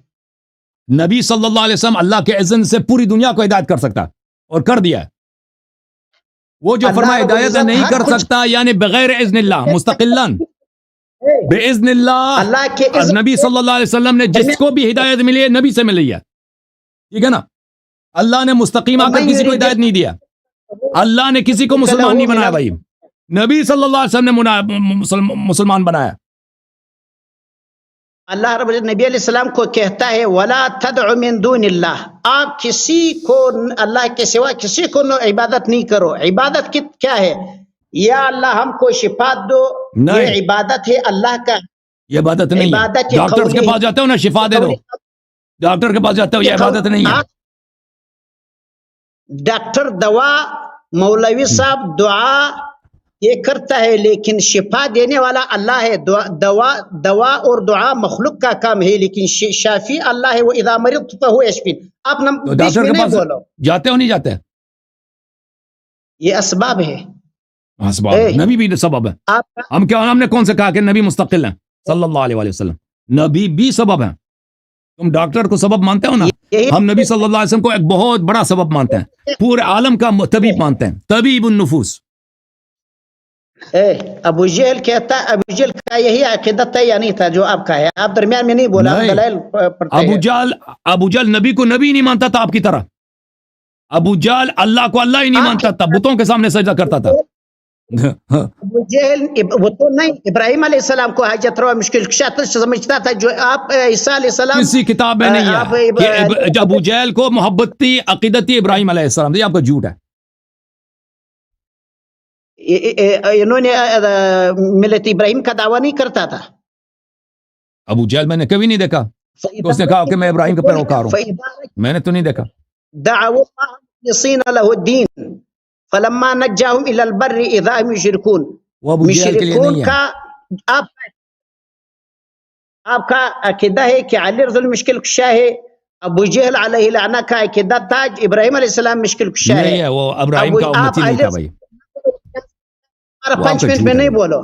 نبی صلی اللہ علیہ وسلم اللہ کے اذن سے پوری دنیا کو ہدایت کر سکتا اور کر دیا ہے. وہ جو فرمایا ہدایت نہیں کر سکتا یعنی بغیر اذن اللہ مستقلاً باذن اللہ. نبی صلی اللہ علیہ وسلم نے جس کو بھی ہدایت ملی ہے نبی سے ملی ہے, ٹھیک ہے نا. اللہ نے مستقیم آ کر کسی کو ہدایت نہیں دیا, اللہ نے کسی کو مسلمان نہیں بنایا بھائی, نبی صلی اللہ علیہ وسلم نے مسلمان بنایا. اللہ رب العزت نبی علیہ السلام کو کہتا ہے وَلَا تَدْعُ مِن دُونِ اللَّهِ, آپ کسی کو اللہ کے سوا کسی کو عبادت نہیں کرو. عبادت کیا ہے؟ یا اللہ ہم کو شفاعت دو, یہ عبادت ہے اللہ کا, یہ عبادت نہیں ہے. ڈاکٹر کے پاس جاتے ہو نا, شفا دے دو, ڈاکٹر کے پاس جاتے ہو, یہ عبادت نہیں ہے. ڈاکٹر دوا, مولوی صاحب دعا یہ کرتا ہے, لیکن شفا دینے والا اللہ ہے. دوا اور دعا مخلوق کا کام ہے, لیکن شافی اللہ ہے. وَإِذَا مَرِضْتُ فَهُوَ يَشْفِينِ. آپ ڈاکٹر کے پاس جاتے ہو نہیں جاتے؟ یہ اسباب ہے, اسباب, نبی بھی سبب ہے. ہم نے کون سے کہا کہ نبی مستقل ہیں صلی اللہ علیہ وسلم؟ نبی بھی سبب ہیں. تم ڈاکٹر کو سبب مانتے ہو نا, ہم نبی صلی اللہ علیہ وسلم کو ایک بہت بڑا سبب مانتے ہیں, پورے عالم کا طبیب مانتے ہیں, طبیب النفوس. ابو جہل کہتا ہے, ابو جہل کا یہی عقیدت ہے یا نہیں تھا جو آپ کا ہے؟ آپ درمیان میں نہیں بولا, دلائل پڑھتے ہیں. ابو جہل نبی کو نبی نہیں مانتا تھا آپ کی طرح. ابو جہل اللہ کو اللہ ہی نہیں مانتا تھا, بتوں کے سامنے سجدہ کرتا تھا. ابو جہل وہ تو نہیں ابراہیم علیہ السلام کو حاجت روا مشکل کشا سمجھتا تھا، جو آپ عیسیٰ علیہ السلام کسی کتاب میں نہیں ہے کہ ابو جہل کو محبت تھی، عقیدت تھی ابراہیم علیہ السلام، یہ آپ کا جھوٹ ہے. انہوں نے ملت ابراہیم کا دعویٰ نہیں کرتا تھا. ابو جہل میں نے کبھی نہیں دیکھا کہ اس نے کہا کہ میں ابراہیم کا پیروکار ہوں، میں نے تو نہیں دیکھا. دعوا مخلصین له الدین فلما نجاهم الى البر اذا هم يشركون. وہ ابو جہل کے لیے مشرکون نہیں ہے. کا آپ کا عقیدہ ہے کہ علی رضی اللہ مشکل کشا ہے، ابو جہل علیہ لعنہ کا عقیدہ تھا ابراہیم علیہ السلام مشکل کشا نہیں ہے، وہ ابراہیم کا امتی نہیں تھا بھائی. 5 منٹ میں نہیں بولو،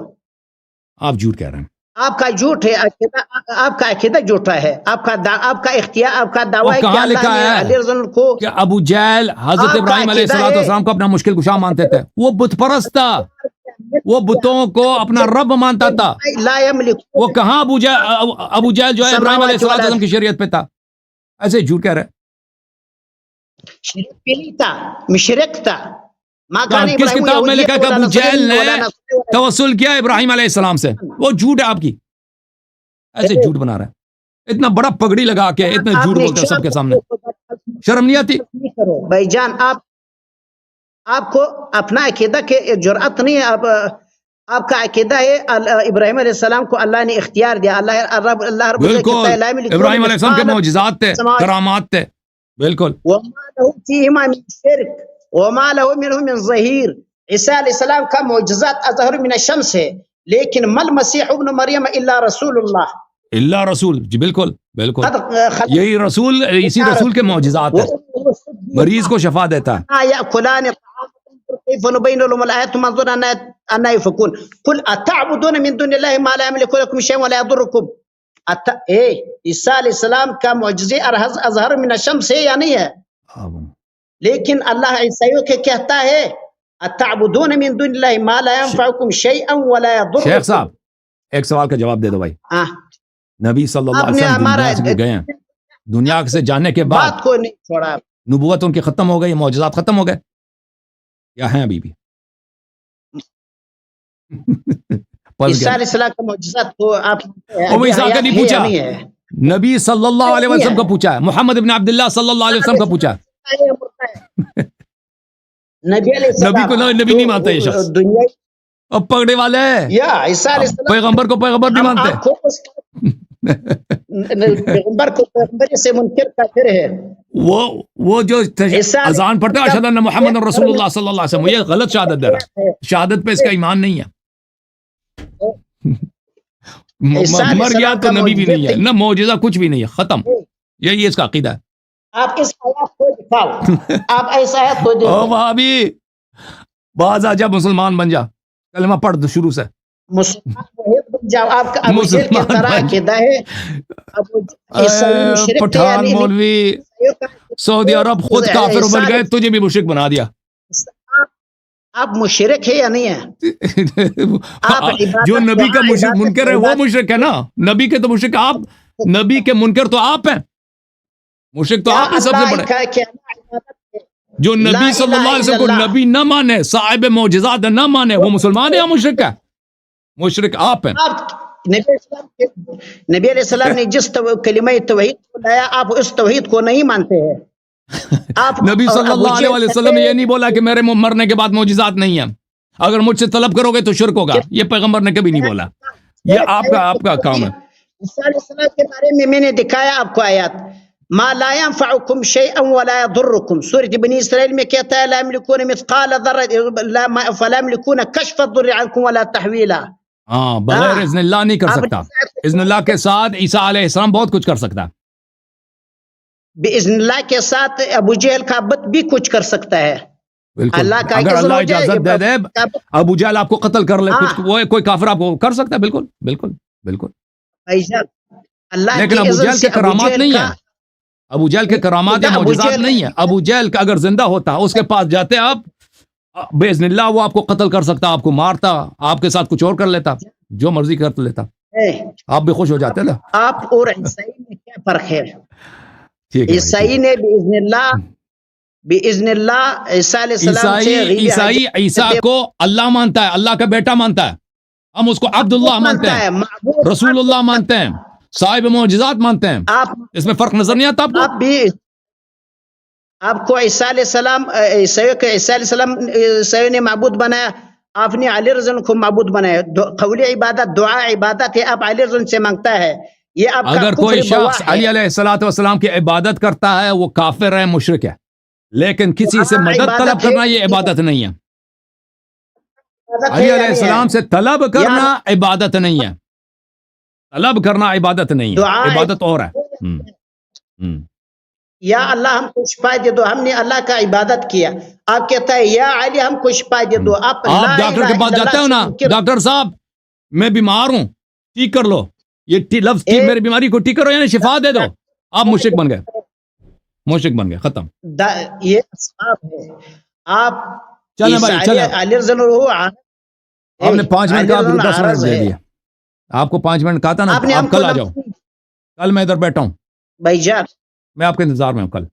آپ جھوٹ کہہ رہے ہیں. آپ کا جھوٹ ہے عقیدہ، آپ کا عقیدہ جھوٹا ہے، آپ کا اختیار، آپ کا دعویٰ ہے کہ کہاں اللہ لکھا نے ہے علی رضی اللہ کو کہ ابو جہل حضرت آپ کا ابراہیم علیہ عقیدہ ہے السلام کو اپنا مشکل کشا مانتے تھے؟ وہ بت پرست تھا، وہ بتوں کو اپنا رب مانتا تھا. لا یملک. وہ کہاں ابو جہل جو ہے ابراہیم علیہ السلام کی شریعت پہ تھا؟ ایسے جھوٹ کہہ رہے. شرک بھی نہیں تھا، مشرک تھا. کس کتاب میں لکھا کہ ابو جہل نے توسل کیا ابراہیم علیہ السلام سے؟ وہ جھوٹ ہے آپ کی. ایسے جھوٹ بنا رہے ہیں، اتنا بڑا پگڑی لگا کے اتنا جھوٹ بولتے ہیں سب کے سامنے. شرم نہیں آتی؟ بھائی جان آپ کو اپنا عقیدہ کے جرأت نہیں ہے. آپ کا عقیدہ ہے ابراہیم علیہ السلام کو اللہ نے اختیار دیا. اللہ رب بالکل ابراہیم علیہ السلام کے معجزات تھے، کرامات تھے. بالکل. وما له فيهما من شرك وما له منه من ظهير. عیسیٰ علیہ السلام کا معجزات اظہر من الشمس ہے، لیکن مل مسیح ابن مریم الا رسول اللہ. اللہ رسول، جی بالکل بالکل، یہی رسول، اسی رسول کے معجزات ہیں. مریض کو شفا دیتا ہے. یأکلان الطعام كيف نبين لهم الآيات ثم انظر أن يفكون. قل أتعبدون من دون الله ما لا يملك لكم شيئا ولا يضركم. عیسیٰ علیہ السلام کا معجزے اظہر من الشمس ہے یا نہیں ہے؟ لیکن اللہ عیسائیوں کے کہتا ہے اتعبدون من دون اللہ ما لا ينفعكم شيئا ولا يضركم. شیخ صاحب ایک سوال کا جواب دے دو بھائی. نبی صلی اللہ علیہ وسلم دنیا سے گئے ہیں، دنیا سے جانے کے بعد بات کو نہیں چھوڑا، نبوت ان کی ختم ہو گئی، معجزات ختم ہو گئے یا ہیں ابھی بھی؟ عیسیٰ علیہ السلام کا معجزات کو آپ عیسیٰ کا نہیں پوچھا، نبی صلی اللہ علیہ وسلم کا پوچھا ہے، محمد ابن عبداللہ صلی اللہ علیہ وسلم کا پوچھا ہے. نبی کو نبی نہیں مانتا یہ شخص. اب پگڑے والے پیغمبر کو پیغمبر نہیں مانتے. پیغمبر کو پیغمبر سے منکر کافر ہے. وہ جو اذان پڑھتا ہے اشہد ان محمد رسول اللہ صلی اللہ علیہ وسلم، یہ غلط شہادت دے رہا ہے. شہادت پہ اس کا ایمان نہیں ہے. مر گیا تو نبی بھی نہیں ہے، نہ معجزہ کچھ بھی نہیں ہے، ختم. یہی اس کا عقیدہ ہے. آپ اس آیات کو دکھاؤ، آپ ایسا آیات کو دکھاؤ. بھابی باز آ جا، مسلمان بن جا، کلمہ پڑھ دو شروع سے. مسلمان بن جاؤ. آپ کا ابو جہل کی طرح عقیدہ ہے. پٹھان مولوی سعودی عرب خود کافر بن گئے، تجھے بھی مشرک بنا دیا. آپ مشرک ہے یا نہیں ہے؟ جو نبی کا منکر ہے وہ مشرک ہے نا. نبی کے تو مشرک آپ، نبی کے منکر تو آپ ہیں، مشرک تو آپ ہیں سب سے بڑے. جو نبی صلی اللہ علیہ وسلم کو نبی نہ مانے، صاحب معجزات نہ مانے، وہ مسلمان ہے یا مشرک ہے؟ مشرک آپ ہیں. نبی علیہ السلام نے جس کلمہ توحید کو لایا، آپ اس توحید کو نہیں مانتے ہیں. نبی صلی اللہ علیہ وسلم نے یہ نہیں بولا کہ میرے مرنے کے بعد معجزات نہیں ہیں، اگر مجھ سے طلب کرو گے تو شرک ہوگا. یہ پیغمبر نے کبھی نہیں بولا. یہ آپ کا کام ہے. عیسیٰ علیہ السلام کے بارے میں نے دکھایا آپ کو آیات. ما لا ينفعكم شيئا ولا يضركم. سورة بني اسرائیل میں کہتا ہے لا يملكون مثقال ذرة فلا يملكون كشف الضر عنكم ولا تحويلا. بغیر اذن اللہ نہیں کر سکتا. اذن اللہ کے ساتھ عیسیٰ علیہ السلام بہت کچھ کر سکتا ہے. باذن اللہ کے ساتھ ابو جہل کا بت بھی کچھ کر سکتا ہے. اللہ کا اگر اللہ اجازت دے دے ابو جہل آپ کو قتل کر لے، وہ کوئی کافر آپ کو کر سکتا ہے. بالکل بالکل بالکل. لیکن ابو جہل کے کرامات نہیں ہیں، ابو جہل کے کرامات یا معجزات نہیں ہیں. ابو جہل کا اگر زندہ ہوتا، اس کے پاس جاتے آپ، باذن اللہ وہ آپ کو قتل کر سکتا، آپ کو مارتا، آپ کے ساتھ کچھ اور کر لیتا، جو مرضی کر لیتا، آپ بھی خوش ہو جاتے نا. آپ اور عیسائی میں کیا فرق ہے؟ عیسائی نے باذن اللہ باذن اللہ عیسیٰ علیہ السلام سے عیسائی عیسیٰ کو اللہ مانتا ہے, اللہ کا بیٹا مانتا ہے, ہم اس کو عبداللہ مانتے ہیں, رسول اللہ مانتے ہیں, صاحب معجزات مانتے ہیں. اس میں فرق نظر نہیں آتا آپ کو؟ آپ بھی آپ کو عیسیٰ علیہ السلام عیسیٰ علیہ السلام عیسیٰ نے معبود بنایا, آپ نے علی رضی اللہ کو معبود بنایا. قولی عبادت دعا عبادت ہے, آپ علی رضی سے مانگتا ہے, یہ آپ کا اگر کوئی کفر شخص بواح ہے. علی علیہ السلام کی عبادت کرتا ہے وہ کافر ہے, مشرک ہے, لیکن کسی سے مدد طلب کرنا یہ عبادت نہیں ہے. علی علیہ السلام سے طلب کرنا عبادت نہیں ہے, طلب کرنا عبادت نہیں ہے, عبادت اور ہے. یا اللہ ہم کو شفا دے دو, ہم نے اللہ کا عبادت کیا, آپ کہتا ہے یا علی ہم کو شفا دے دو. آپ ڈاکٹر کے پاس جاتے ہو نا, ڈاکٹر صاحب میں بیمار ہوں, ٹھیک کر لو, یہ لفظ میری بیماری کو ٹھیک کرو یعنی شفا دے دو, آپ مشرک بن گئے, مشرک بن گئے, ختم. یہ اسباب ہے. آپ چلیں بھائی چلیں, علی رضی اللہ آپ نے 5 منٹ کا, آپ 10 منٹ دے دیا, آپ کو 5 منٹ کہا تھا نا, آپ کل آ جاؤ, کل میں ادھر بیٹھا ہوں بھائی جان, میں آپ کے انتظار میں ہوں کل.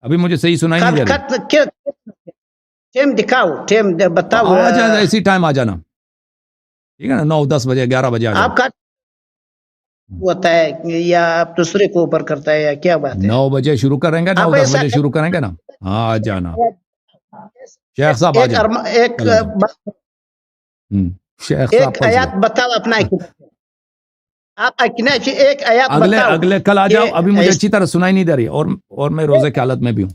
ابھی مجھے صحیح سنائی نہیں دے رہا, ٹائم دکھاؤ, ٹائم بتاؤ, آ جانا اسی ٹائم آ جانا, ٹھیک ہے نا, 9-10 بجے 11 بجے آ جانا. آپ کا ہوتا ہے یا آپ دوسرے کو اوپر کرتا ہے یا کیا بات ہے؟ 9 بجے شروع کریں گے, 9-10 بجے شروع کریں گے نا, ہاں آ جانا. شیخ صاحب آ جانا, شیخ صاحب آیات بتاؤ اپنا, آپ ایک آیات بتاؤ. اگلے کل آ جاؤ, ابھی مجھے اچھی طرح سنائی نہیں دے رہی, اور میں روزے کی حالت میں بھی ہوں,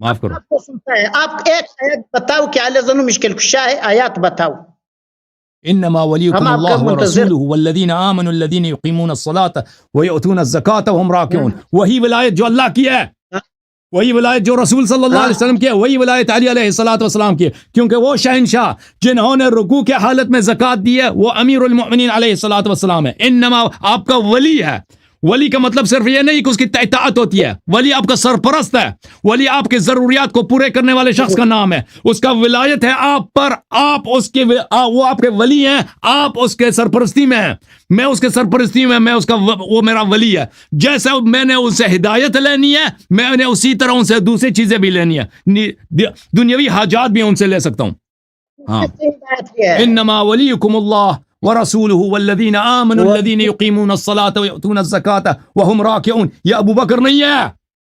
معاف کرو. آپ کو سنتا ہے, آپ ایک آیت بتاؤ کہ علی ذنو مشکل کشا ہے, آیات بتاؤ. انما وليكم الله ورسوله والذين آمنوا الذين يقيمون الصلاة ويؤتون الزكاة وهم راكعون. وہی ولایت جو اللہ کی ہے, وہی ولایت جو رسول صلی اللہ علیہ وسلم کی ہے, وہی ولایت علی علیہ السلام کی ہے, کیونکہ وہ شہنشاہ جنہوں نے رکوع کے حالت میں زکوٰۃ دی ہے وہ امیر المؤمنین علیہ السلام ہے. انما آپ کا ولی ہے. ولی کا مطلب صرف یہ نہیں کہ اس کی اطاعت ہوتی ہے, ولی آپ کا سرپرست ہے, ولی آپ کے ضروریات کو پورے کرنے والے شخص کا نام ہے, اس کا ولایت ہے آپ پر, آپ اس کے وہ آپ کے ولی ہیں, آپ اس کے سرپرستی میں ہیں, میں اس کے سرپرستی میں, میں اس کا وہ میرا ولی ہے. جیسے میں نے ان سے ہدایت لینی ہے, میں نے اسی طرح ان سے دوسری چیزیں بھی لینی ہے, دنیاوی حاجات بھی ان سے لے سکتا ہوں. ہاں, انما ولیکم اللہ ورسوله والذین آمنوا الذین یقیمون الصلاة ویؤتون الزکاة وهم راکعون. یہ ابو بکر نہیں ہے,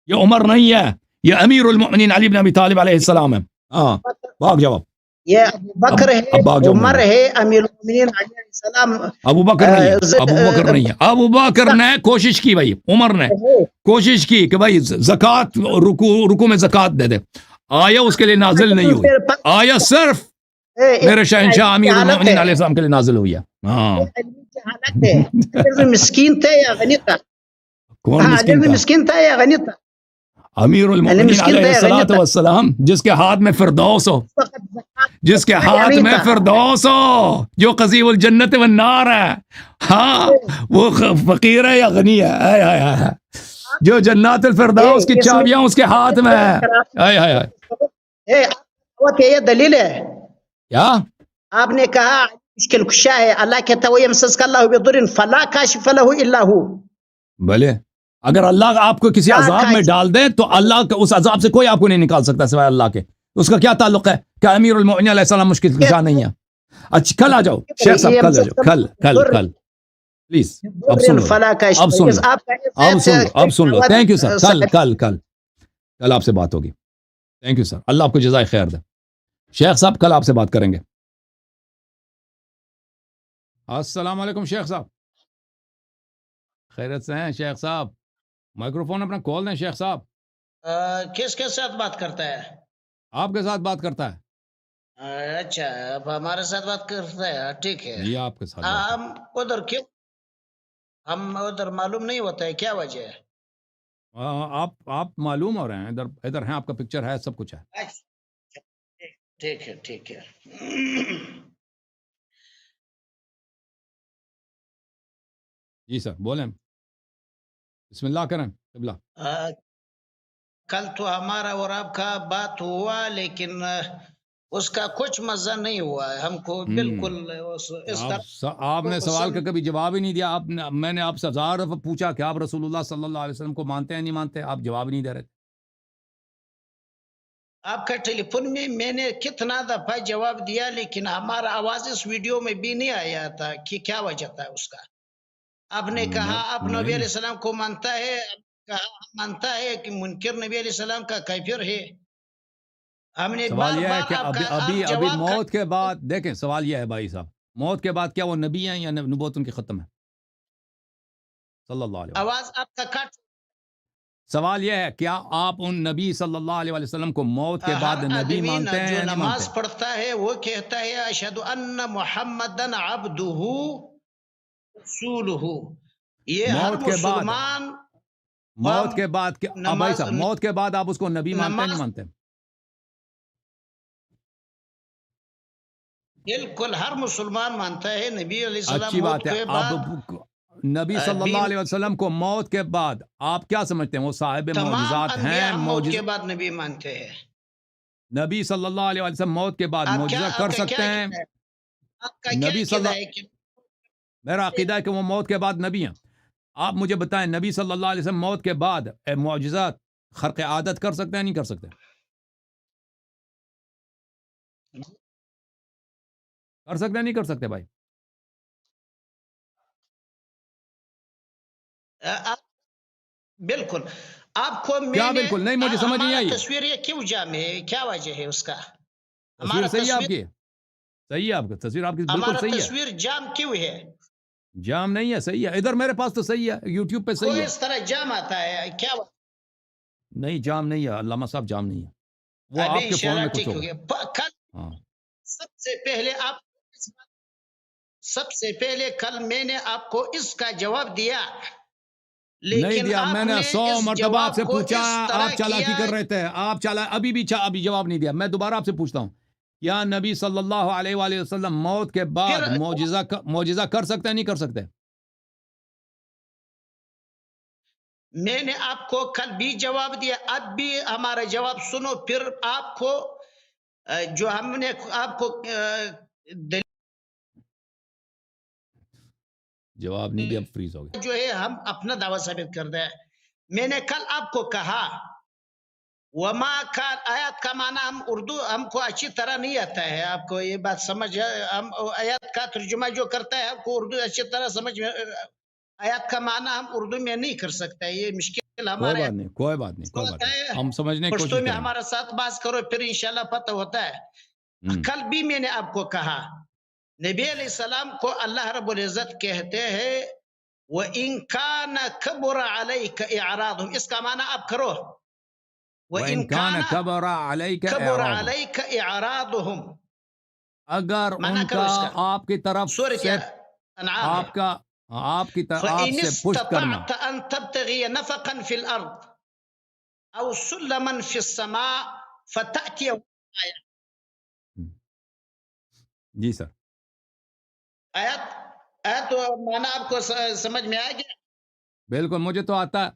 یہ عمر نہیں ہے, یہ امیر المؤمنین علی بن ابی طالب علیہ السلام ہے. ہاں, باق جواب. یہ ابو بکر ہے, عمر ہے, امیر المؤمنین علیہ السلام. ابو بکر نہیں ہے, ابو بکر نہیں ہے. ابو بکر نے کوشش کی بھائی, عمر نے کوشش کی کہ بھائی زکوٰۃ, رکوع میں زکوٰۃ دے دے, آیا اس کے لیے نازل نہیں ہوئی, آیا صرف میرے شہنشاہ امیر المؤمنین علیہ السلام کے لیے نازل ہوئی ہے. ہاں, مسکین تھے یا غنی تھا؟ کون مسکین تھا یا غنی تھا؟ امیر المؤمنین علیہ السلام, جس کے ہاتھ میں فردوس ہو, جس کے ہاتھ میں فردوس ہو, جو قضیب الجنت والنار ہے. ہاں, وہ فقیر ہے یا غنی ہے, جو جنات الفردوس کی چابیاں اس کے ہاتھ میں ہے. یہ دلیل ہے کیا آپ نے کہا مشکل کشا ہے, اللہ کہتا ہے وَيَمْسَسْكَ اللَّهُ بِضُرٍّ فَلَا كَاشِفَ لَهُ إِلَّا هُوَ. بھلے اگر اللہ آپ کو کسی عذاب میں ڈال دے تو اللہ کے اس عذاب سے کوئی آپ کو نہیں نکال سکتا سوائے اللہ کے. اس کا کیا تعلق ہے کہ امیر المؤمنین علیہ السلام مشکل کشا نہیں ہے. اچھا کل آ جاؤ شیخ صاحب, کل آ جاؤ, کل پلیز. اب سن لو, تھینک یو سر, کل آپ سے بات ہوگی. تھینک یو سر, اللہ آپ کو جزائے خیر دے. شیخ صاحب کل آپ سے بات کریں گے. السلام علیکم شیخ صاحب, خیرت سے ہیں شیخ صاحب؟ مائکروفون اپنا کھول دیں شیخ صاحب. کس کے ساتھ بات کرتا ہے؟ آپ کے ساتھ بات کرتا ہے. اچھا, اب ہمارے ساتھ بات کرتا ہے, ٹھیک ہے. جی آپ کے ساتھ. ہم ادھر کیوں, ہم ادھر معلوم نہیں ہوتا ہے, کیا وجہ ہے؟ آپ معلوم ہو رہے ہیں, ادھر ہیں, آپ کا پکچر ہے, سب کچھ ہے. ٹھیک ہے, ٹھیک ہے. جی سر بولیں, بسم اللہ کریں. قبلہ کل تو ہمارا اور آپ کا بات ہوا, لیکن اس کا کچھ مزہ نہیں ہوا ہے ہم کو بالکل. آپ نے سوال کا کبھی جواب ہی نہیں دیا. میں نے آپ سے 1000 دفعہ پوچھا کہ آپ رسول اللہ صلی اللہ علیہ وسلم کو مانتے ہیں نہیں مانتے, آپ جواب نہیں دے رہے. آپ کا ٹیلی فون میں نے کتنا دفعہ جواب دیا، لیکن ہمارا آواز اس ویڈیو میں بھی نہیں آیا تھا کہ کیا وجہ تھا اس کا. آپ نے کہا آپ نبی علیہ السلام کو مانتا ہے، مانتا ہے کہ منکر نبی علیہ السلام کا کافر ہے. ہم نے سوال یہ ہے کہ ابھی جواب موت کے بعد دیکھیں، سوال یہ ہے بھائی صاحب، موت کے بعد کیا وہ نبی ہیں یا نبوت ان کی ختم ہے؟ صلی اللہ علیہ وسلم. آواز آپ کا کٹ. سوال یہ ہے کیا آپ ان نبی صلی اللہ علیہ وسلم کو موت کے بعد ہر نبی آدمی مانتے ہیں جو یا نہیں نماز مانتے؟ پڑھتا ہے وہ کہتا ہے اشہد ان محمدن عبدہ رسولہ. یہ ہر موت کے بعد مسلمان موت کے بعد کیا بھائی صاحب، موت کے بعد آپ اس کو نبی مانتے ہیں نہیں مانتے؟ بالکل ہر مسلمان مانتا ہے نبی علیہ السلام اچھی موت بات ہے. کے اب بعد نبی صلی اللہ علیہ وسلم کو موت کے بعد آپ کیا سمجھتے ہیں؟ وہ صاحب تمام معجزات انبیاء ہیں؟ ہم موت کے بعد نبی مانتے ہیں. نبی صلی اللہ علیہ وسلم موت کے بعد معجزہ کر سکتے ہیں؟ آپ کا کیا نبی صلی عقیدہ اللہ، ہے کہ میرا عقیدہ ہے کہ وہ موت کے بعد نبی ہیں. آپ مجھے بتائیں نبی صلی اللہ علیہ وسلم موت کے بعد معجزات خرق عادت کر سکتے ہیں نہیں کر سکتے؟ کر سکتے ہیں نہیں کر سکتے بھائی؟ بالکل. آپ کو کیا بالکل نہیں؟ مجھے سمجھ نہیں آئی. تصویر یہ کیوں جامع ہے؟ کیا وجہ ہے اس کا؟ تصویر صحیح ہے آپ کی، صحیح ہے آپ کی تصویر، آپ کی بالکل ہمارا صحیح ہے. تصویر جام کیوں ہے؟ جام نہیں ہے، صحیح ہے. ادھر میرے پاس تو صحیح ہے، یوٹیوب پہ صحیح کوئی ہے. اس طرح جام آتا ہے کیا؟ نہیں جام نہیں ہے علامہ صاحب، جام نہیں ہے. وہ آپ کے فون میں کچھ ہوگا. کل ہاں سب سے پہلے کل میں نے آپ کو اس کا جواب دیا، نہیں لیکن دیا. آپ میں نے 100 اس مرتبہ آپ سے جواب کو پوچھا، اس طرح آپ چالاکی کیا. کر رہے تھے. آپ ابھی جواب نہیں دیا. میں دوبارہ آپ سے پوچھتا ہوں، کیا نبی صلی اللہ علیہ وآلہ وسلم موت کے بعد معجزہ کر سکتے ہیں نہیں کر سکتے؟ میں نے آپ کو کل بھی جواب دیا، اب بھی ہمارا جواب سنو، پھر آپ کو جو ہم نے آپ کو جواب نہیں دیا، فریز ہو گیا. جو ہے ہم اپنا دعویٰ ثابت کر دیں. میں نے کل آپ کو کہا وما کان، آیات کا معنی ہم اردو ہم کو اچھی طرح نہیں آتا ہے. آپ کو یہ بات سمجھ ہے؟ ہم آیات کا ترجمہ جو کرتا ہے آپ کو اردو اچھی طرح سمجھ میں، آیات کا معنی ہم اردو میں نہیں کر سکتے. یہ مشکل کوئی ہمارے بات نہیں، کوئی بات نہیں، کوئی بات نہیں، ہم سمجھنے کی پشتو کوشش میں کریں گے. ہمارا ساتھ بات کرو، پھر انشاءاللہ پتہ ہوتا ہے. کل بھی میں نے آپ کو کہا نبی علیہ السلام کو اللہ رب العزت کہتے ہیں وَإِن كَانَ كَبُرَ عَلَيْكَ إِعْرَاضُهُمْ، اس کا معنی آپ کرو. وَإِن كَانَ كَبَرَ عَلَيْكَ كَبُرَ إِعْرَاضُهُمْ، عَلَيْكَ إِعْرَاضُهُمْ، اگر معنی ان کرو کا اس کا. آپ کی طرف سورۃ سے انعام ہے. آپ فَإِنِ سے پشت کرنا، اسْتَطَعْتَ أَن تَبْتَغِيَ نَفَقًا فِي الْأَرْضِ أَوْ سُلَّمًا فِي السَّمَاءِ فَتَأْتِيَهُمْ آیت. جی سر. آیت معنی آپ کو سمجھ میں آئے گا؟ بالکل مجھے تو آتا ہے.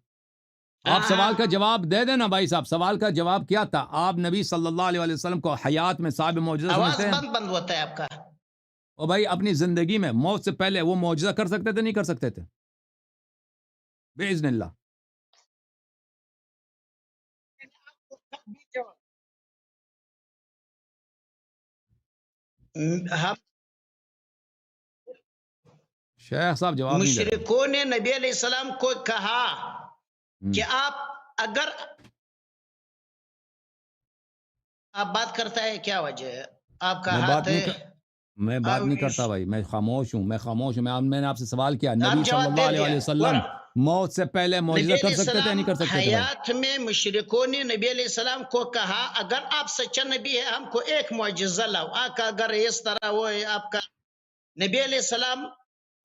آپ سوال کا جواب دے دینا بھائی صاحب. سوال کا جواب کیا تھا؟ آپ نبی صلی اللہ علیہ وسلم کو حیات میں صاحب معجزہ سمجھتے ہیں؟ آواز بند ہوتا ہے آپ کا. اور بھائی اپنی زندگی میں موت سے پہلے وہ معجزہ کر سکتے تھے نہیں کر سکتے تھے؟ باذن اللہ. شیخ صاحب جواب نہیں دے رہے. مشرکوں نے نبی علیہ السلام کو کہا کہ آپ اگر آپ بات کرتا ہے کیا وجہ ہے؟ آپ کا ہاتھ میں بات نہیں کرتا بھائی، میں خاموش ہوں. میں نے آپ سے سوال کیا نبی صلی اللہ علیہ وسلم موت سے پہلے معجزہ کر سکتے تھے نہیں کر سکتے تھے؟ حیات میں مشرکوں نے نبی علیہ السلام کو کہا اگر آپ سچا نبی ہے ہم کو ایک معجزہ لاؤ. اگر اس طرح وہ ہے آپ کا نبی علیہ السلام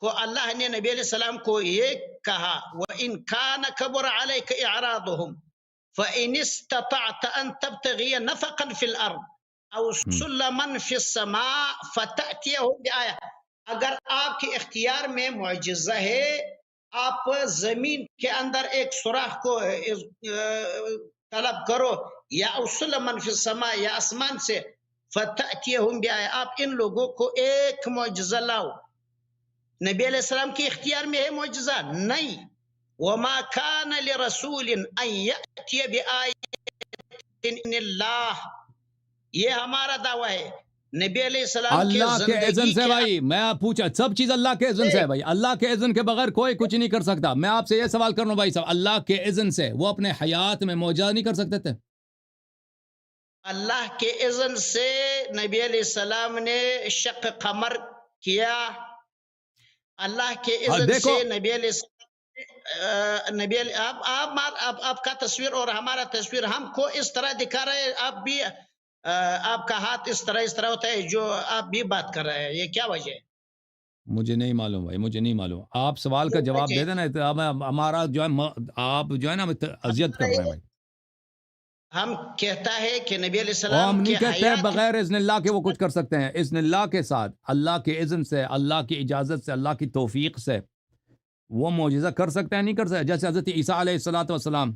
کو اللہ نے نبی علیہ السلام کو یہ کہا وَإِن كَانَ كَبُرَ عَلَيْكَ إِعْرَاضُهُمْ فَإِنِ اسْتَطَعْتَ أَن تَبْتَغِيَ نَفَقًا فِي الْأَرْضِ أَوْ سُلَّمًا فِي السَّمَاءِ فَتَأْتِيَهُمْ بِآیَةٍ. اگر آپ کے اختیار میں معجزہ ہے، آپ زمین کے اندر ایک سوراخ کو طلب کرو، یا سلمًا فی السماء یا آسمان سے، فتأتیہم بآیہ، آپ ان لوگوں کو ایک معجزہ لاؤ. نبی علیہ السلام کی اختیار میں ہے معجزہ؟ نہیں. وما کان لرسول ان یأتی بآیہ اللہ، یہ ہمارا دعویٰ ہے نبی علیہ السلام کی اللہ کے اذن زندگی سے کے بھائی میں آپ پوچھا سب چیز اللہ کے اذن سے ہے بھائی، اللہ کے اذن کے بغیر کوئی کچھ نہیں کر سکتا. میں آپ سے یہ سوال کر رہا ہوں بھائی صاحب، اللہ کے اذن سے وہ اپنے حیات میں معجزہ نہیں کر سکتے تھے؟ اللہ کے اذن سے نبی علیہ السلام نے شق قمر کیا. اللہ کے اذن دیکھو سے نبی علیہ السلام نبی علیہ آپ کا تصویر اور ہمارا تصویر ہم کو اس طرح دکھا رہے ہیں، آپ بھی آپ کا ہاتھ اس طرح ہوتا ہے جو آپ بھی بات کر رہے ہیں، یہ کیا وجہ ہے؟ مجھے نہیں معلوم بھائی، مجھے نہیں معلوم. آپ سوال کا جواب دے دینا. ہمارا جو ہے آپ جو ہے نا اذیت کر رہے ہیں بھائی. ہم کہتا ہے کہ نبی علیہ وہ ہم السلام کی نہیں کہتے حیات بغیر اذن اللہ کے وہ کچھ کر سکتے ہیں. اذن اللہ کے ساتھ، اللہ کے اذن سے، اللہ کی اجازت سے، اللہ کی توفیق سے وہ معجزہ کر سکتے ہیں نہیں کر سکتے. جیسے حضرت عیسیٰ علیہ الصلوۃ والسلام،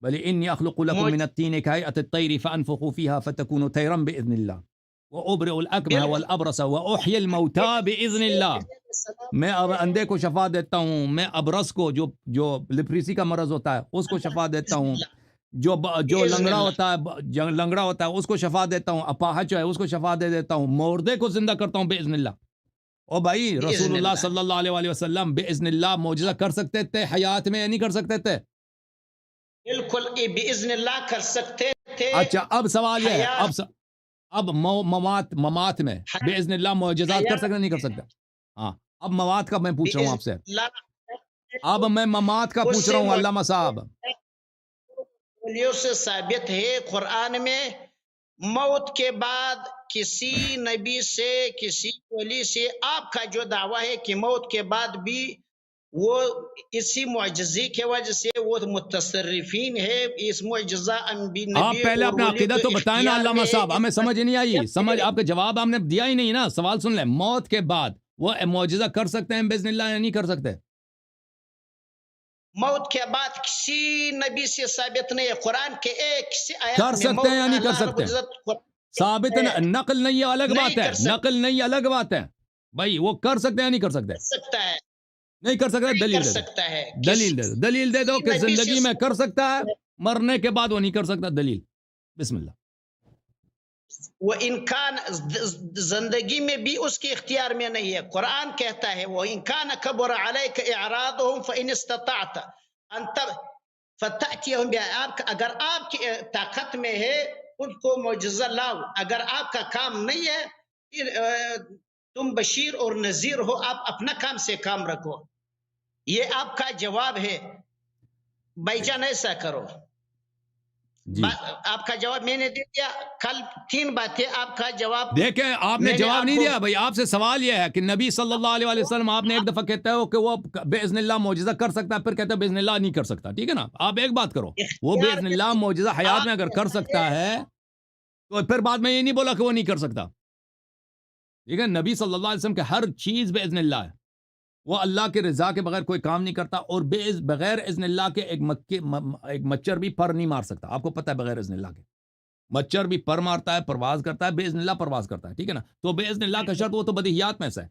بل انی اخلق لكم من الطین کہیئۃ الطیر فانفخ فیها فتکون طیرا باذن اللہ وابرئ الاکمہ والابرص واحیی الموتى باذن اللہ. میں اندھے کو شفا دیتا ہوں، میں ابرص کو جو لیپریسی کا مرض ہوتا ہے اس کو شفا دیتا ہوں، جو لنگڑا ہوتا ہے اس کو شفا دیتا ہوں، اپاہج ہے اس کو شفا دے دیتا ہوں، مردے کو زندہ کرتا ہوں باذن اللہ. او بھائی رسول اللہ صلی اللہ علیہ وسلم باذن اللہ معجزہ کر سکتے تھے حیات میں یا نہیں کر سکتے تھے؟ بالکل باذن اللہ کر سکتے تھے. اچھا اب سوال یہ ہے، اب ممات میں باذن اللہ معجزات کر سکتے نہیں کر سکتے؟ ہاں اب موات کا میں پوچھ رہا ہوں آپ سے، اب میں ممات کا پوچھ رہا ہوں علامہ صاحب. سے ثابت ہے قرآن میں موت کے بعد کسی نبی سے کسی ولی سے آپ کا جو دعویٰ ہے کہ موت کے بعد بھی وہ اسی معجزے کی وجہ سے وہ متصرفین ہے، اس معجزہ آپ پہلے اپنا عقیدہ تو بتائیں نا علامہ صاحب، ہمیں سمجھ نہیں آئی. آپ کا جواب آپ نے دیا ہی نہیں نا. سوال سن لیں، موت کے بعد وہ معجزہ کر سکتے ہیں باذن اللہ یا نہیں کر سکتے؟ موت کے بعد کسی نبی سے ثابت نہیں ہے. قرآن کے ایک سے آیت کر سکتے ہیں یا نہیں کر سکتے؟ ثابت نقل نہیں ہے، الگ بات ہے. نقل نہیں الگ بات ہے بھائی. وہ کر سکتے ہیں یا نہیں کر سکتے؟ سکتا ہے نہیں کر سکتا. دلیل دے دو کہ زندگی میں کر سکتا ہے، مرنے کے بعد وہ نہیں کر سکتا. دلیل بسم اللہ. وہ انکان زندگی میں بھی اس کے اختیار میں نہیں ہے. قرآن کہتا ہے وہ انکان کبر علیک اعراضهم فان استطعت ان فتأتيهم اگر آپ کی طاقت میں ہے ان کو معجزہ لاؤ. اگر آپ کا کام نہیں ہے، تم بشیر اور نذیر ہو، آپ اپنا کام سے کام رکھو. یہ آپ کا جواب ہے. بھائی جان ایسا کرو. جی آپ کا جواب میں نے دے دیا. کل 3 باتیں آپ کا جواب دیکھیں، آپ نے جواب نہیں دیا بھائی. آپ سے سوال یہ ہے کہ نبی صلی اللہ علیہ وسلم آپ نے ایک دفعہ کہتا ہے کہ وہ باذن اللہ معجزہ کر سکتا ہے، پھر کہتا ہے باذن اللہ نہیں کر سکتا. ٹھیک ہے نا؟ آپ ایک بات کرو، وہ باذن اللہ معجزہ حیات میں اگر کر سکتا ہے تو پھر بعد میں یہ نہیں بولا کہ وہ نہیں کر سکتا. ٹھیک ہے، نبی صلی اللہ علیہ وسلم کہ ہر چیز باذن اللہ ہے. وہ اللہ کے رضا کے بغیر کوئی کام نہیں کرتا، اور بغیر اذن اللہ کے ایک مچھر بھی پر نہیں مار سکتا. آپ کو پتہ ہے بغیر اذن اللہ کے مچھر بھی پر مارتا ہے، پرواز کرتا ہے، باذن اللہ پرواز کرتا ہے. ٹھیک ہے نا؟ تو باذن اللہ کا شرط وہ تو بدیہیات میں سے ہے.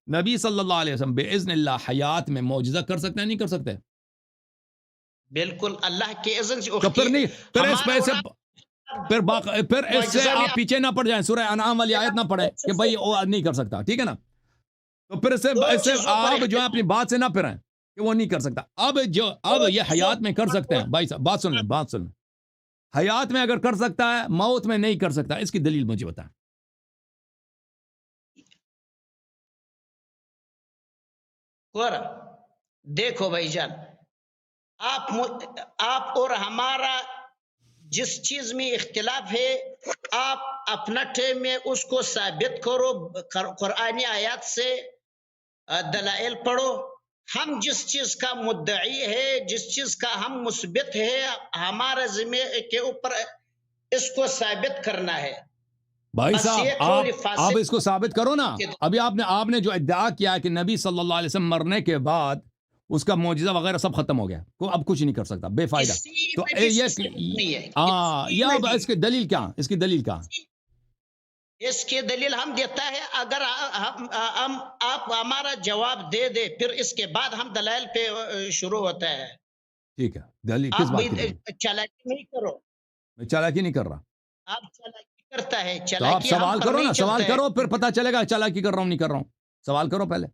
نبی صلی اللہ علیہ وسلم باذن اللہ حیات میں معجزہ کر سکتے ہیں نہیں کر سکتے؟ بالکل اللہ کے اذن سے. تو پھر نہیں، پھر اس سے آپ پیچھے نہ پڑ جائیں، سورہ انعام والی آیت نہ پڑھیں کہ بھائی وہ نہیں کر سکتا. ٹھیک ہے نا؟ تو پھر اس سے آپ جو ہے اپنی بات سے نہ پھریں کہ وہ نہیں کر سکتا. اب یہ حیات میں کر سکتے ہیں. بھائی صاحب بات سن لیں. حیات میں اگر کر سکتا ہے، موت میں نہیں کر سکتا. اس کی دلیل مجھے بتائیں. دیکھو بھائی جان، آپ اور ہمارا جس چیز میں اختلاف ہے، آپ اپنا ٹائم میں اس کو ثابت کرو، قرآنی آیات سے دلائل پڑھو. ہم جس چیز کا مدعی ہے، جس چیز کا ہم مثبت ہے، ہمارا ذمہ کے اوپر اس کو ثابت کرنا ہے. بھائی صاحب آپ اس کو ثابت کرو نا. ابھی آپ نے جو ادعا کیا ہے کہ نبی صلی اللہ علیہ وسلم مرنے کے بعد اس کا معجزہ وغیرہ سب ختم ہو گیا، اب کچھ نہیں کر سکتا، بے فائدہ. تو یہ اس کی دلیل کیا؟ اس کی دلیل کیا؟ اس کی دلیل ہم دیتا ہے. اگر آپ ہمارا جواب دے دے، پھر اس کے بعد ہم دلائل پہ شروع ہوتا ہے. ٹھیک ہے، دلیل کس بات کی؟ چالاکی نہیں کرو. میں چالاکی نہیں کر رہا. آپ چالاکی کرتا ہے, تو آپ چالاکی سوال کرو نا, سوال کرو پھر پتہ چلے گا چالاکی کر رہا ہوں نہیں کر رہا ہوں. سوال کرو پہلے.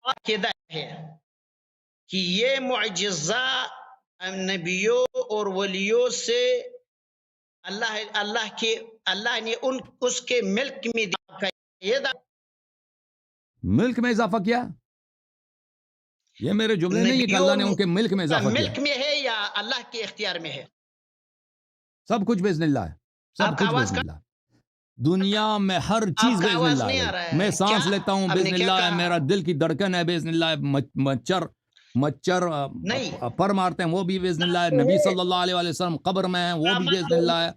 عقیدہ ہے کہ یہ معجزہ نبیوں اور ولیوں سے اللہ نے اس کے ملک میں دیا. یہ ملک میں اضافہ کیا؟ یہ میرے جملے نہیں ہے کہ اللہ نے ان کے ملک میں اضافہ کیا. ملک میں ہے یا اللہ کے اختیار میں ہے؟ سب کچھ باذن اللہ ہے, سب کچھ باذن اللہ. دنیا میں ہر چیز باذن اللہ ہے. میں سانس لیتا ہوں باذن اللہ ہے, میرا دل کی دھڑکن ہے باذن اللہ ہے. مچھر پر مارتے ہیں وہ بھی باذن اللہ ہے. نبی صلی اللہ علیہ وسلم قبر میں ہیں وہ بھی باذن اللہ ہے.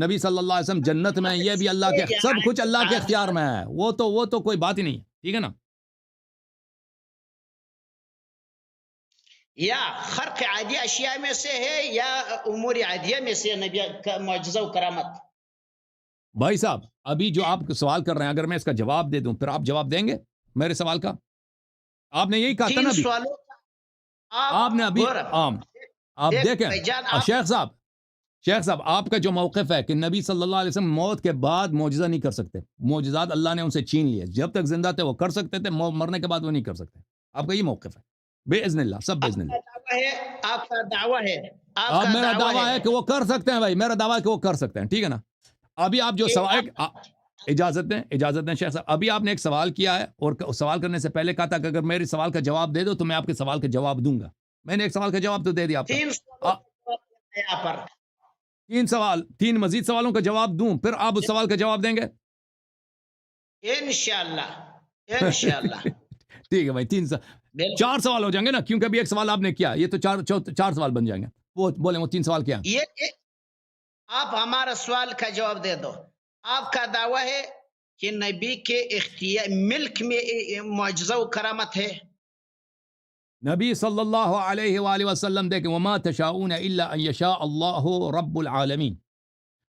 نبی صلی اللہ علیہ وسلم جنت میں ہیں, یہ بھی اللہ کے, سب کچھ اللہ کے اختیار میں ہے. وہ تو کوئی بات ہی نہیں ہے, ٹھیک ہے نا. یا خرق عادی اشیاء میں سے ہے یا امور عادیہ میں سے نبی کا معجزہ و کرامت؟ بھائی صاحب ابھی جو آپ سوال کر رہے ہیں, اگر میں اس کا جواب دے دوں پھر آپ جواب دیں گے میرے سوال کا؟ آپ نے یہی کہا تھا نا ابھی, آپ نے ابھی آپ دیکھیں شیخ صاحب آپ کا جو موقف ہے کہ نبی صلی اللہ علیہ وسلم موت کے بعد معجزہ نہیں کر سکتے, معجزات اللہ نے ان سے چھین لیے, جب تک زندہ تھے وہ کر سکتے تھے, مرنے کے بعد وہ نہیں کر سکتے. آپ کا یہ موقف ہے باذن اللہ, سب باذن اللہ. آپ کا دعویٰ ہے, اب میرا دعویٰ ہے کہ وہ کر سکتے ہیں بھائی, میرا دعویٰ ہے کہ وہ کر سکتے ہیں, ٹھیک ہے نا. ابھی آپ جو سوال, اجازت دیں شیخ صاحب, ابھی آپ نے ایک سوال کیا ہے اور سوال کرنے سے پہلے کہا تھا کہ اگر میری سوال کا جواب دے دو تو میں آپ کے سوال کا جواب دوں گا. میں نے ایک سوال کا جواب تو دے دیا آپ کو. تین مزید سوالوں کا جواب دوں پھر آپ اس سوال کا جواب دیں گے انشاءاللہ. ٹھیک ہے بھائی, 4 سوال ہو جائیں گے نا, کیونکہ ابھی ایک سوال آپ نے کیا, یہ تو 4 سوال بن جائیں گے. وہ بولیں وہ 3 سوال کیا ہیں؟ آپ ہمارا سوال کا جواب دے دو. آپ کا دعویٰ ہے کہ نبی کے اختیار ملک میں معجزہ و کرامت ہے. نبی صلی اللہ علیہ وآلہ وسلم دیکھیں, وما تشاؤون الا ان یشاء اللہ رب العالمین.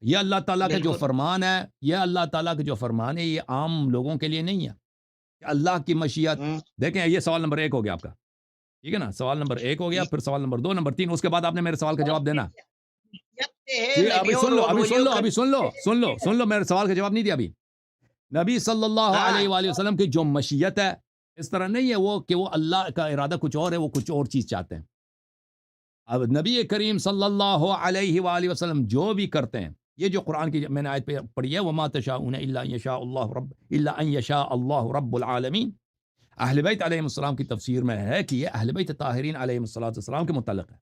یہ اللہ تعالیٰ کا جو فرمان ہے, یہ عام لوگوں کے لیے نہیں ہے. اللہ کی مشیت, دیکھیں یہ سوال نمبر 1 ہو گیا آپ کا, ٹھیک ہے نا. سوال نمبر 1 ہو گیا, پھر سوال نمبر 2, نمبر 3, اس کے بعد آپ نے میرے سوال کا جواب دینا. ابھی سن لو میرے سوال کا جواب نہیں دیا ابھی. نبی صلی اللہ علیہ وآلہ وسلم کی جو مشیت ہے اس طرح نہیں ہے وہ کہ وہ اللہ کا ارادہ کچھ اور ہے, وہ کچھ اور چیز چاہتے ہیں. اب نبی کریم صلی اللہ علیہ وآلہ وسلم جو بھی کرتے ہیں, یہ جو قرآن کی میں نے آیت پہ پڑھی ہے, وما تشاؤون الا ان یشاء اللہ رب العالمین. اہل بیت علیہ السلام کی تفسیر میں ہے کہ یہ اہل بیت طاہرین علیہ السلام کے متعلق ہے,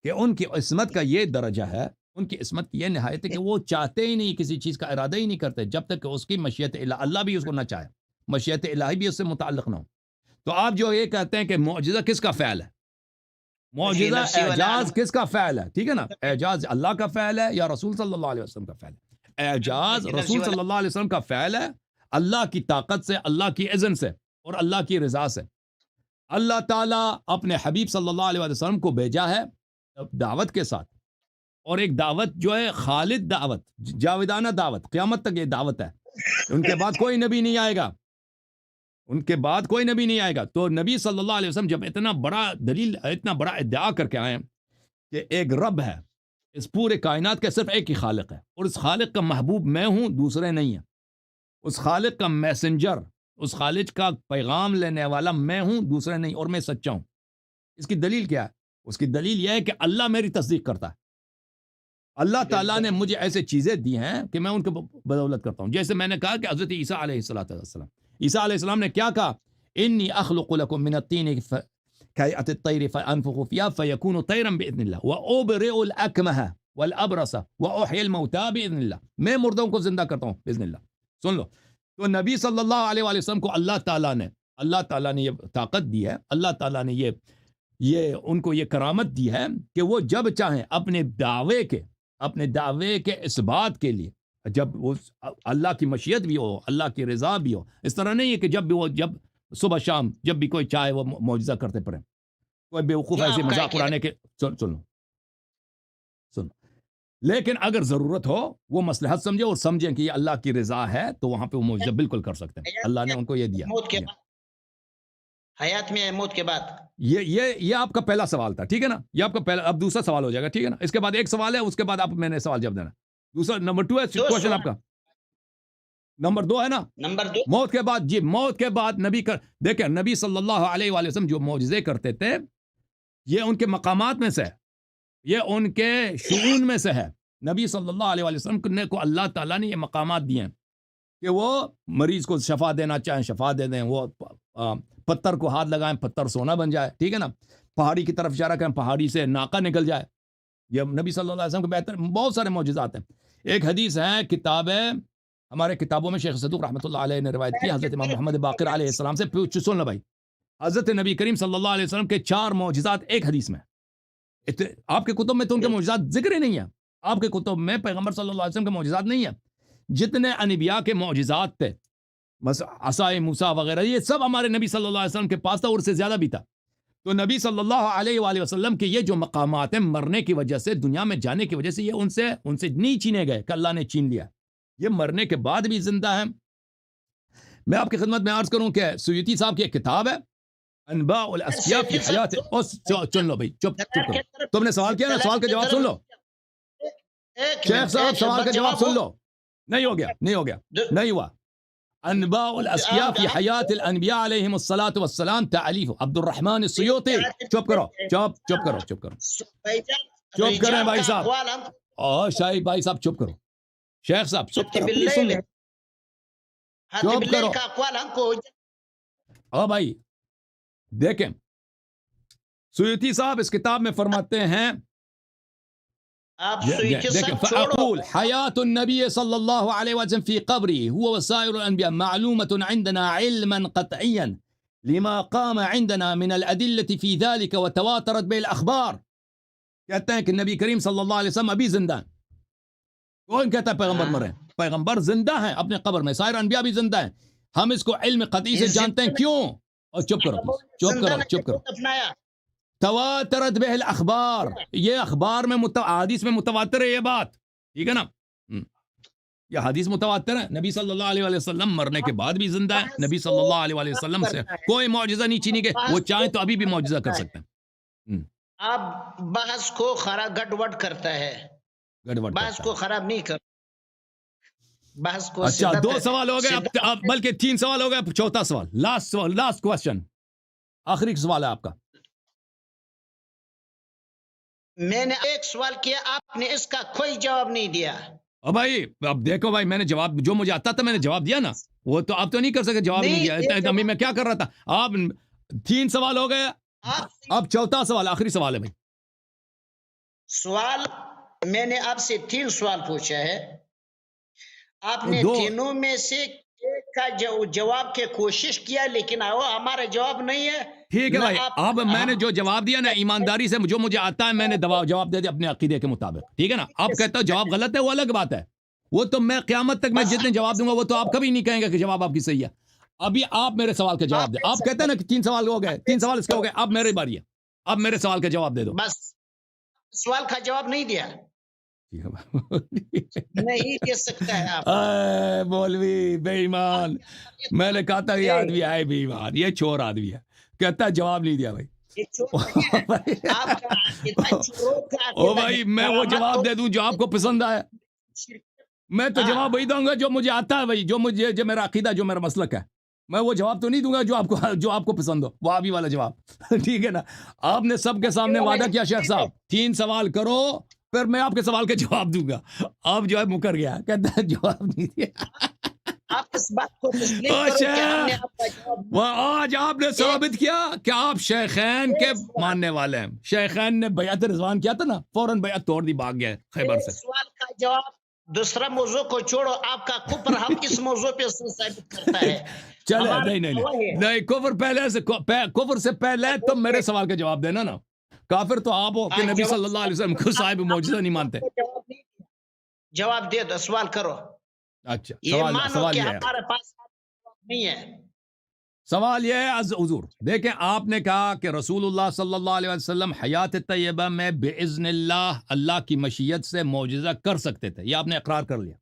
کہ ان کی عصمت کا یہ درجہ ہے, ان کی عصمت کی یہ نہایت ہے کہ وہ چاہتے ہی نہیں, کسی چیز کا ارادہ ہی نہیں کرتے جب تک کہ اس کی مشیت اللہ بھی اس کو نہ چاہے, مشیت الہی بھی اس سے متعلق نہ ہو. تو آپ جو یہ کہتے ہیں کہ معجزہ کس کا فعل ہے, معجزہ اعجاز کس کا فعل ہے, ٹھیک ہے نا, اعجاز اللہ کا فعل ہے یا رسول صلی اللہ علیہ وسلم کا فعل ہے؟ اعجاز رسول صلی اللہ علیہ وسلم کا فعل ہے, اللہ کی طاقت سے, اللہ کی اذن سے اور اللہ کی رضا سے. اللہ تعالیٰ اپنے حبیب صلی اللہ علیہ وسلم کو بھیجا ہے دعوت کے ساتھ, اور ایک دعوت جو ہے خالد دعوت, جاویدانہ دعوت, قیامت تک یہ دعوت ہے. ان کے بعد کوئی نبی نہیں آئے گا, تو نبی صلی اللہ علیہ وسلم جب اتنا بڑا ادعا کر کے آئے کہ ایک رب ہے, اس پورے کائنات کا صرف ایک ہی خالق ہے, اور اس خالق کا محبوب میں ہوں, دوسرے نہیں ہیں. اس خالق کا میسنجر, اس خالق کا پیغام لینے والا میں ہوں, دوسرے نہیں, اور میں سچا ہوں. اس کی دلیل کیا ہے؟ اس کی دلیل یہ ہے کہ اللہ میری تصدیق کرتا ہے. اللہ تعالیٰ نے مجھے ایسے چیزیں دی ہیں کہ میں ان کو بدولت کرتا ہوں. جیسے میں نے کہا کہ حضرت عیسیٰ علیہ السلام, عیسیٰ علیہ السلام نے کیا کہا, انی اخلق لکم من الطین کہیئت الطیر فانفخ فیہا فیکون طیرا باذن اللہ وابرئ الاکمہ والابرص واحیی الموتى باذن اللہ. میں مردوں کو زندہ کرتا ہوں باذن اللہ. سن لو, تو نبی صلی اللہ علیہ وآلہ وسلم کو اللہ تعالیٰ نے یہ طاقت دی ہے, اللہ تعالیٰ نے یہ ان کو یہ کرامت دی ہے کہ وہ جب چاہیں اپنے دعوے کے اس بات کے لیے, جب وہ اللہ کی مشیت بھی ہو, اللہ کی رضا بھی ہو, اس طرح نہیں ہے کہ جب صبح شام جب بھی کوئی چاہے وہ معجزہ کرتے پڑے. کوئی بیوقوف ایسے مذاق اڑانے کے سن لیکن اگر ضرورت ہو وہ مصلحت سمجھے اور سمجھیں کہ یہ اللہ کی رضا ہے, تو وہاں پہ وہ معجزہ بالکل کر سکتے ہیں. اللہ نے ان کو یہ دیا حیات میں موت کے بعد یہ آپ کا پہلا سوال تھا، ٹھیک ہے نا، یہ آپ کا پہلا. اب دوسرا سوال ہو جائے گا، ٹھیک ہے نا. اس کے بعد ایک سوال ہے، اس کے بعد آپ میں نے سوال جواب دینا. دوسرا نمبر 2 ہے کوشچن آپ کا. نمبر 2 ہے نا، نمبر 2 موت کے بعد. جی موت کے بعد دیکھیں نبی صلی اللہ علیہ وآلہ وسلم جو معجزے کرتے تھے یہ ان کے مقامات میں سے ہے، یہ ان کے شؤون میں سے ہے. نبی صلی اللہ علیہ وآلہ وسلم کو اللہ تعالیٰ نے یہ مقامات دیے ہیں کہ وہ مریض کو شفا دینا چاہیں شفا دے دیں، وہ پتھر کو ہاتھ لگائیں پتھر سونا بن جائے، ٹھیک ہے نا، پہاڑی کی طرف اشارہ کریں پہاڑی سے ناقہ نکل جائے. یہ نبی صلی اللہ علیہ وسلم کے بہتر بہت سارے معجزات ہیں. ایک حدیث ہے، کتاب ہے ہمارے کتابوں میں، شیخ صدوق رحمۃ اللہ علیہ نے روایت کی حضرت امام محمد باقر علیہ السلام سے. سن لو بھائی، حضرت نبی کریم صلی اللہ علیہ وسلم کے 4 معجزات ایک حدیث میں. آپ کے کتب میں تو ان کے معجزات ذکر ہی نہیں ہے، آپ کے کتب میں پیغمبر صلی اللہ علیہ وسلم کے معجزات نہیں ہیں. جتنے انبیاء کے معجزات تھے، بس عصائے موسیٰ وغیرہ، یہ سب ہمارے نبی صلی اللہ علیہ وسلم کے پاس تھا اور اس سے زیادہ بھی تھا. تو نبی صلی اللہ علیہ وآلہ وسلم کے یہ جو مقامات ہیں مرنے کی وجہ سے، دنیا میں جانے کی وجہ سے، یہ ان سے نہیں چھینے گئے کہ اللہ نے چھین لیا. یہ مرنے کے بعد بھی زندہ ہے. میں آپ کی خدمت میں عرض کروں کہ سیوطی صاحب کی ایک کتاب ہے انباء الاسفیاء فی حیات. سن لو بھائی، چپ کرو. تم نے سوال کیا نا، سوال کا جواب سن لو. شیخ صاحب سوال کا جواب سن لو. نہیں ہو گیا نہیں ہوا. انباء الاسفیاء فی حیات الانبیاء علیہم الصلاۃ والسلام تالیف عبد الرحمن السیوطی. چپ کرو. چپ کریں بھائی صاحب. شاہی بھائی صاحب چپ کرو. شیخ صاحب چپ کرو، سن لیں. چپ کرو. بھائی دیکھیں، سیوطی صاحب اس کتاب میں فرماتے ہیں، فأقول حياة النبي صلى الله عليه وسلم في قبره هو وسائر الأنبياء معلومة عندنا علما قطعيا لما قام عندنا من الأدلة في ذلك وتواترت به الأخبار. کہتے ہیں کہ نبی کریم صلی اللہ علیہ وسلم ابھی زندہ ہیں. کون کہتا ہے پیغمبر مرے؟ پیغمبر زندہ ہیں اپنے قبر میں، سائر انبیاء بھی زندہ ہیں. ہم اس کو علم قطعی سے جانتے ہیں. کیوں؟ اور چپ کرو. تواترت به الاخبار، یہ اخبار میں حدیث میں متواتر ہے یہ بات، ٹھیک ہے نا. یہ حدیث متواتر ہے. نبی صلی اللہ علیہ وسلم مرنے کے بعد بھی زندہ ہے. نبی صلی اللہ علیہ وسلم سے کوئی معجزہ نہیں چھینی گئے. وہ چاہیں تو ابھی بھی معجزہ کر سکتے ہیں. آپ بحث کو گڑبڑ کرتا ہے، بحث کو خراب نہیں کر. بحث کو اچھا 2 سوال ہو گئے، اب بلکہ 3 سوال ہو گئے. چوتھا سوال، لاسٹ کوسچن، آخری سوال ہے آپ کا. میں نے ایک سوال کیا، آپ نے اس کا کوئی جواب نہیں دیا. بھائی اب دیکھو بھائی، میں نے جواب جو مجھے آتا تھا میں نے جواب دیا نا. وہ تو آپ تو نہیں کر سکے، جواب نہیں دیا. میں کیا کر رہا تھا؟ آپ 3 سوال ہو گئے، اب چوتھا سوال آخری سوال ہے بھائی. سوال میں نے آپ سے 3 سوال پوچھا ہے، آپ نے تینوں میں سے ایک کا جواب کی کوشش کیا، لیکن وہ ہمارا جواب نہیں ہے. ٹھیک ہے بھائی، اب میں نے جو جواب دیا نا ایمانداری سے، جو مجھے آتا ہے میں نے جواب دے دیا اپنے عقیدے کے مطابق، ٹھیک ہے نا. آپ کہتے ہو جواب غلط ہے، وہ الگ بات ہے. وہ تو میں قیامت تک میں جتنے جواب دوں گا وہ تو آپ کبھی نہیں کہیں گے کہ جواب آپ کی صحیح ہے. ابھی آپ میرے سوال کا جواب دیں. آپ کہتے ہیں نا کہ 3 سوال ہو گئے، 3 سوال اس کے ہو گئے. اب میری باری ہے، اب میرے سوال کا جواب دے دو. بس سوال کا جواب نہیں دیا، نہیں دے سکتا ہے آپ. مولوی بے ایمان، میں نے کہا تھا یہ آدمی آئے بے ایمان، یہ چور آدمی ہے، کہتا ہے جواب نہیں دیا. بھائی او بھائی میں وہ جواب دے دوں جو آپ کو پسند آئے. میں تو جواب وہی دوں گا جو مجھے آتا ہے بھائی، جو میرا عقیدہ، جو میرا مسلک ہے. میں وہ جواب تو نہیں دوں گا جو آپ کو پسند ہو، وہ ابھی والا جواب. ٹھیک ہے نا. آپ نے سب کے سامنے وعدہ کیا شیخ صاحب 3 سوال کرو پھر میں آپ کے سوال کا جواب دوں گا. آپ جو ہے مکر گیا، کہتا ہے جواب نہیں دیا. آپ اس بات کو تسلیم کرو کہ ہم نے آپ کا جواب. آج آپ نے ثابت کیا کہ آپ شیخین کے ماننے والے ہیں. شیخین نے بیعت رضوان کیا تھا نا، فوراً بیعت توڑ دی، بھاگ گئے خیبر سے. سوال کا جواب دوسرا موضوع کو چھوڑو، آپ کا کفر ہم اس موضوع پہ ثابت کرتا ہے. چلے نہیں کفر پہلے سے، کفر سے پہلے تم میرے سوال کا جواب دینا نا. کافر تو آپ ہو کہ نبی صلی اللہ علیہ وسلم کو صاحب معجزہ نہیں مانتے. جواب دے دو، سوال کرو. اچھا سوال یہ ہمارے پاس نہیں ہے. سوال یہ ہے حضور دیکھیں، آپ نے کہا کہ رسول اللہ صلی اللہ علیہ وسلم حیات طیبہ میں باذن اللہ کی مشیت سے معجزہ کر سکتے تھے، یہ آپ نے اقرار کر لیا.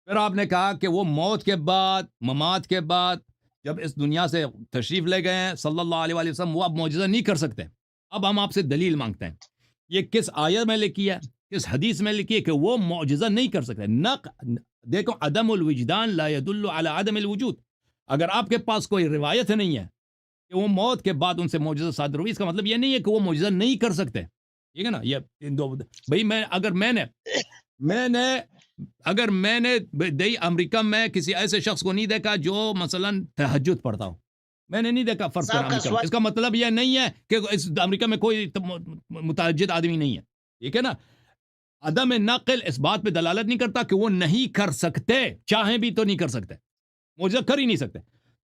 پھر آپ نے کہا کہ وہ موت کے بعد، ممات کے بعد جب اس دنیا سے تشریف لے گئے ہیں صلی اللہ علیہ وآلہ وسلم، وہ اب معجزہ نہیں کر سکتے. اب ہم آپ سے دلیل مانگتے ہیں، یہ کس آیت میں لکھی ہے، کس حدیث میں لکھی ہے کہ وہ معجزہ نہیں کر سکتے؟ دیکھو، عدم الوجدان لا يدل على عدم الوجود. اگر آپ کے پاس کوئی روایت نہیں ہے کہ وہ موت کے بعد ان سے معجزہ صادر ہوئی، اس کا مطلب یہ نہیں ہے کہ وہ معجزہ نہیں کر سکتے. ٹھیک ہے نا؟ یہ بھائی اگر میں نے امریکہ میں کسی ایسے شخص کو نہیں دیکھا جو مثلا تہجد پڑھتا ہو، میں نے نہیں دیکھا فرض کر امریکہ میں، اس کا مطلب یہ نہیں ہے کہ اس امریکہ میں کوئی متہجد آدمی نہیں ہے. ٹھیک ہے نا؟ عدم نقل اس بات پہ دلالت نہیں کرتا کہ وہ نہیں کر سکتے، چاہیں بھی تو نہیں کر سکتے، معجزہ کر ہی نہیں سکتے.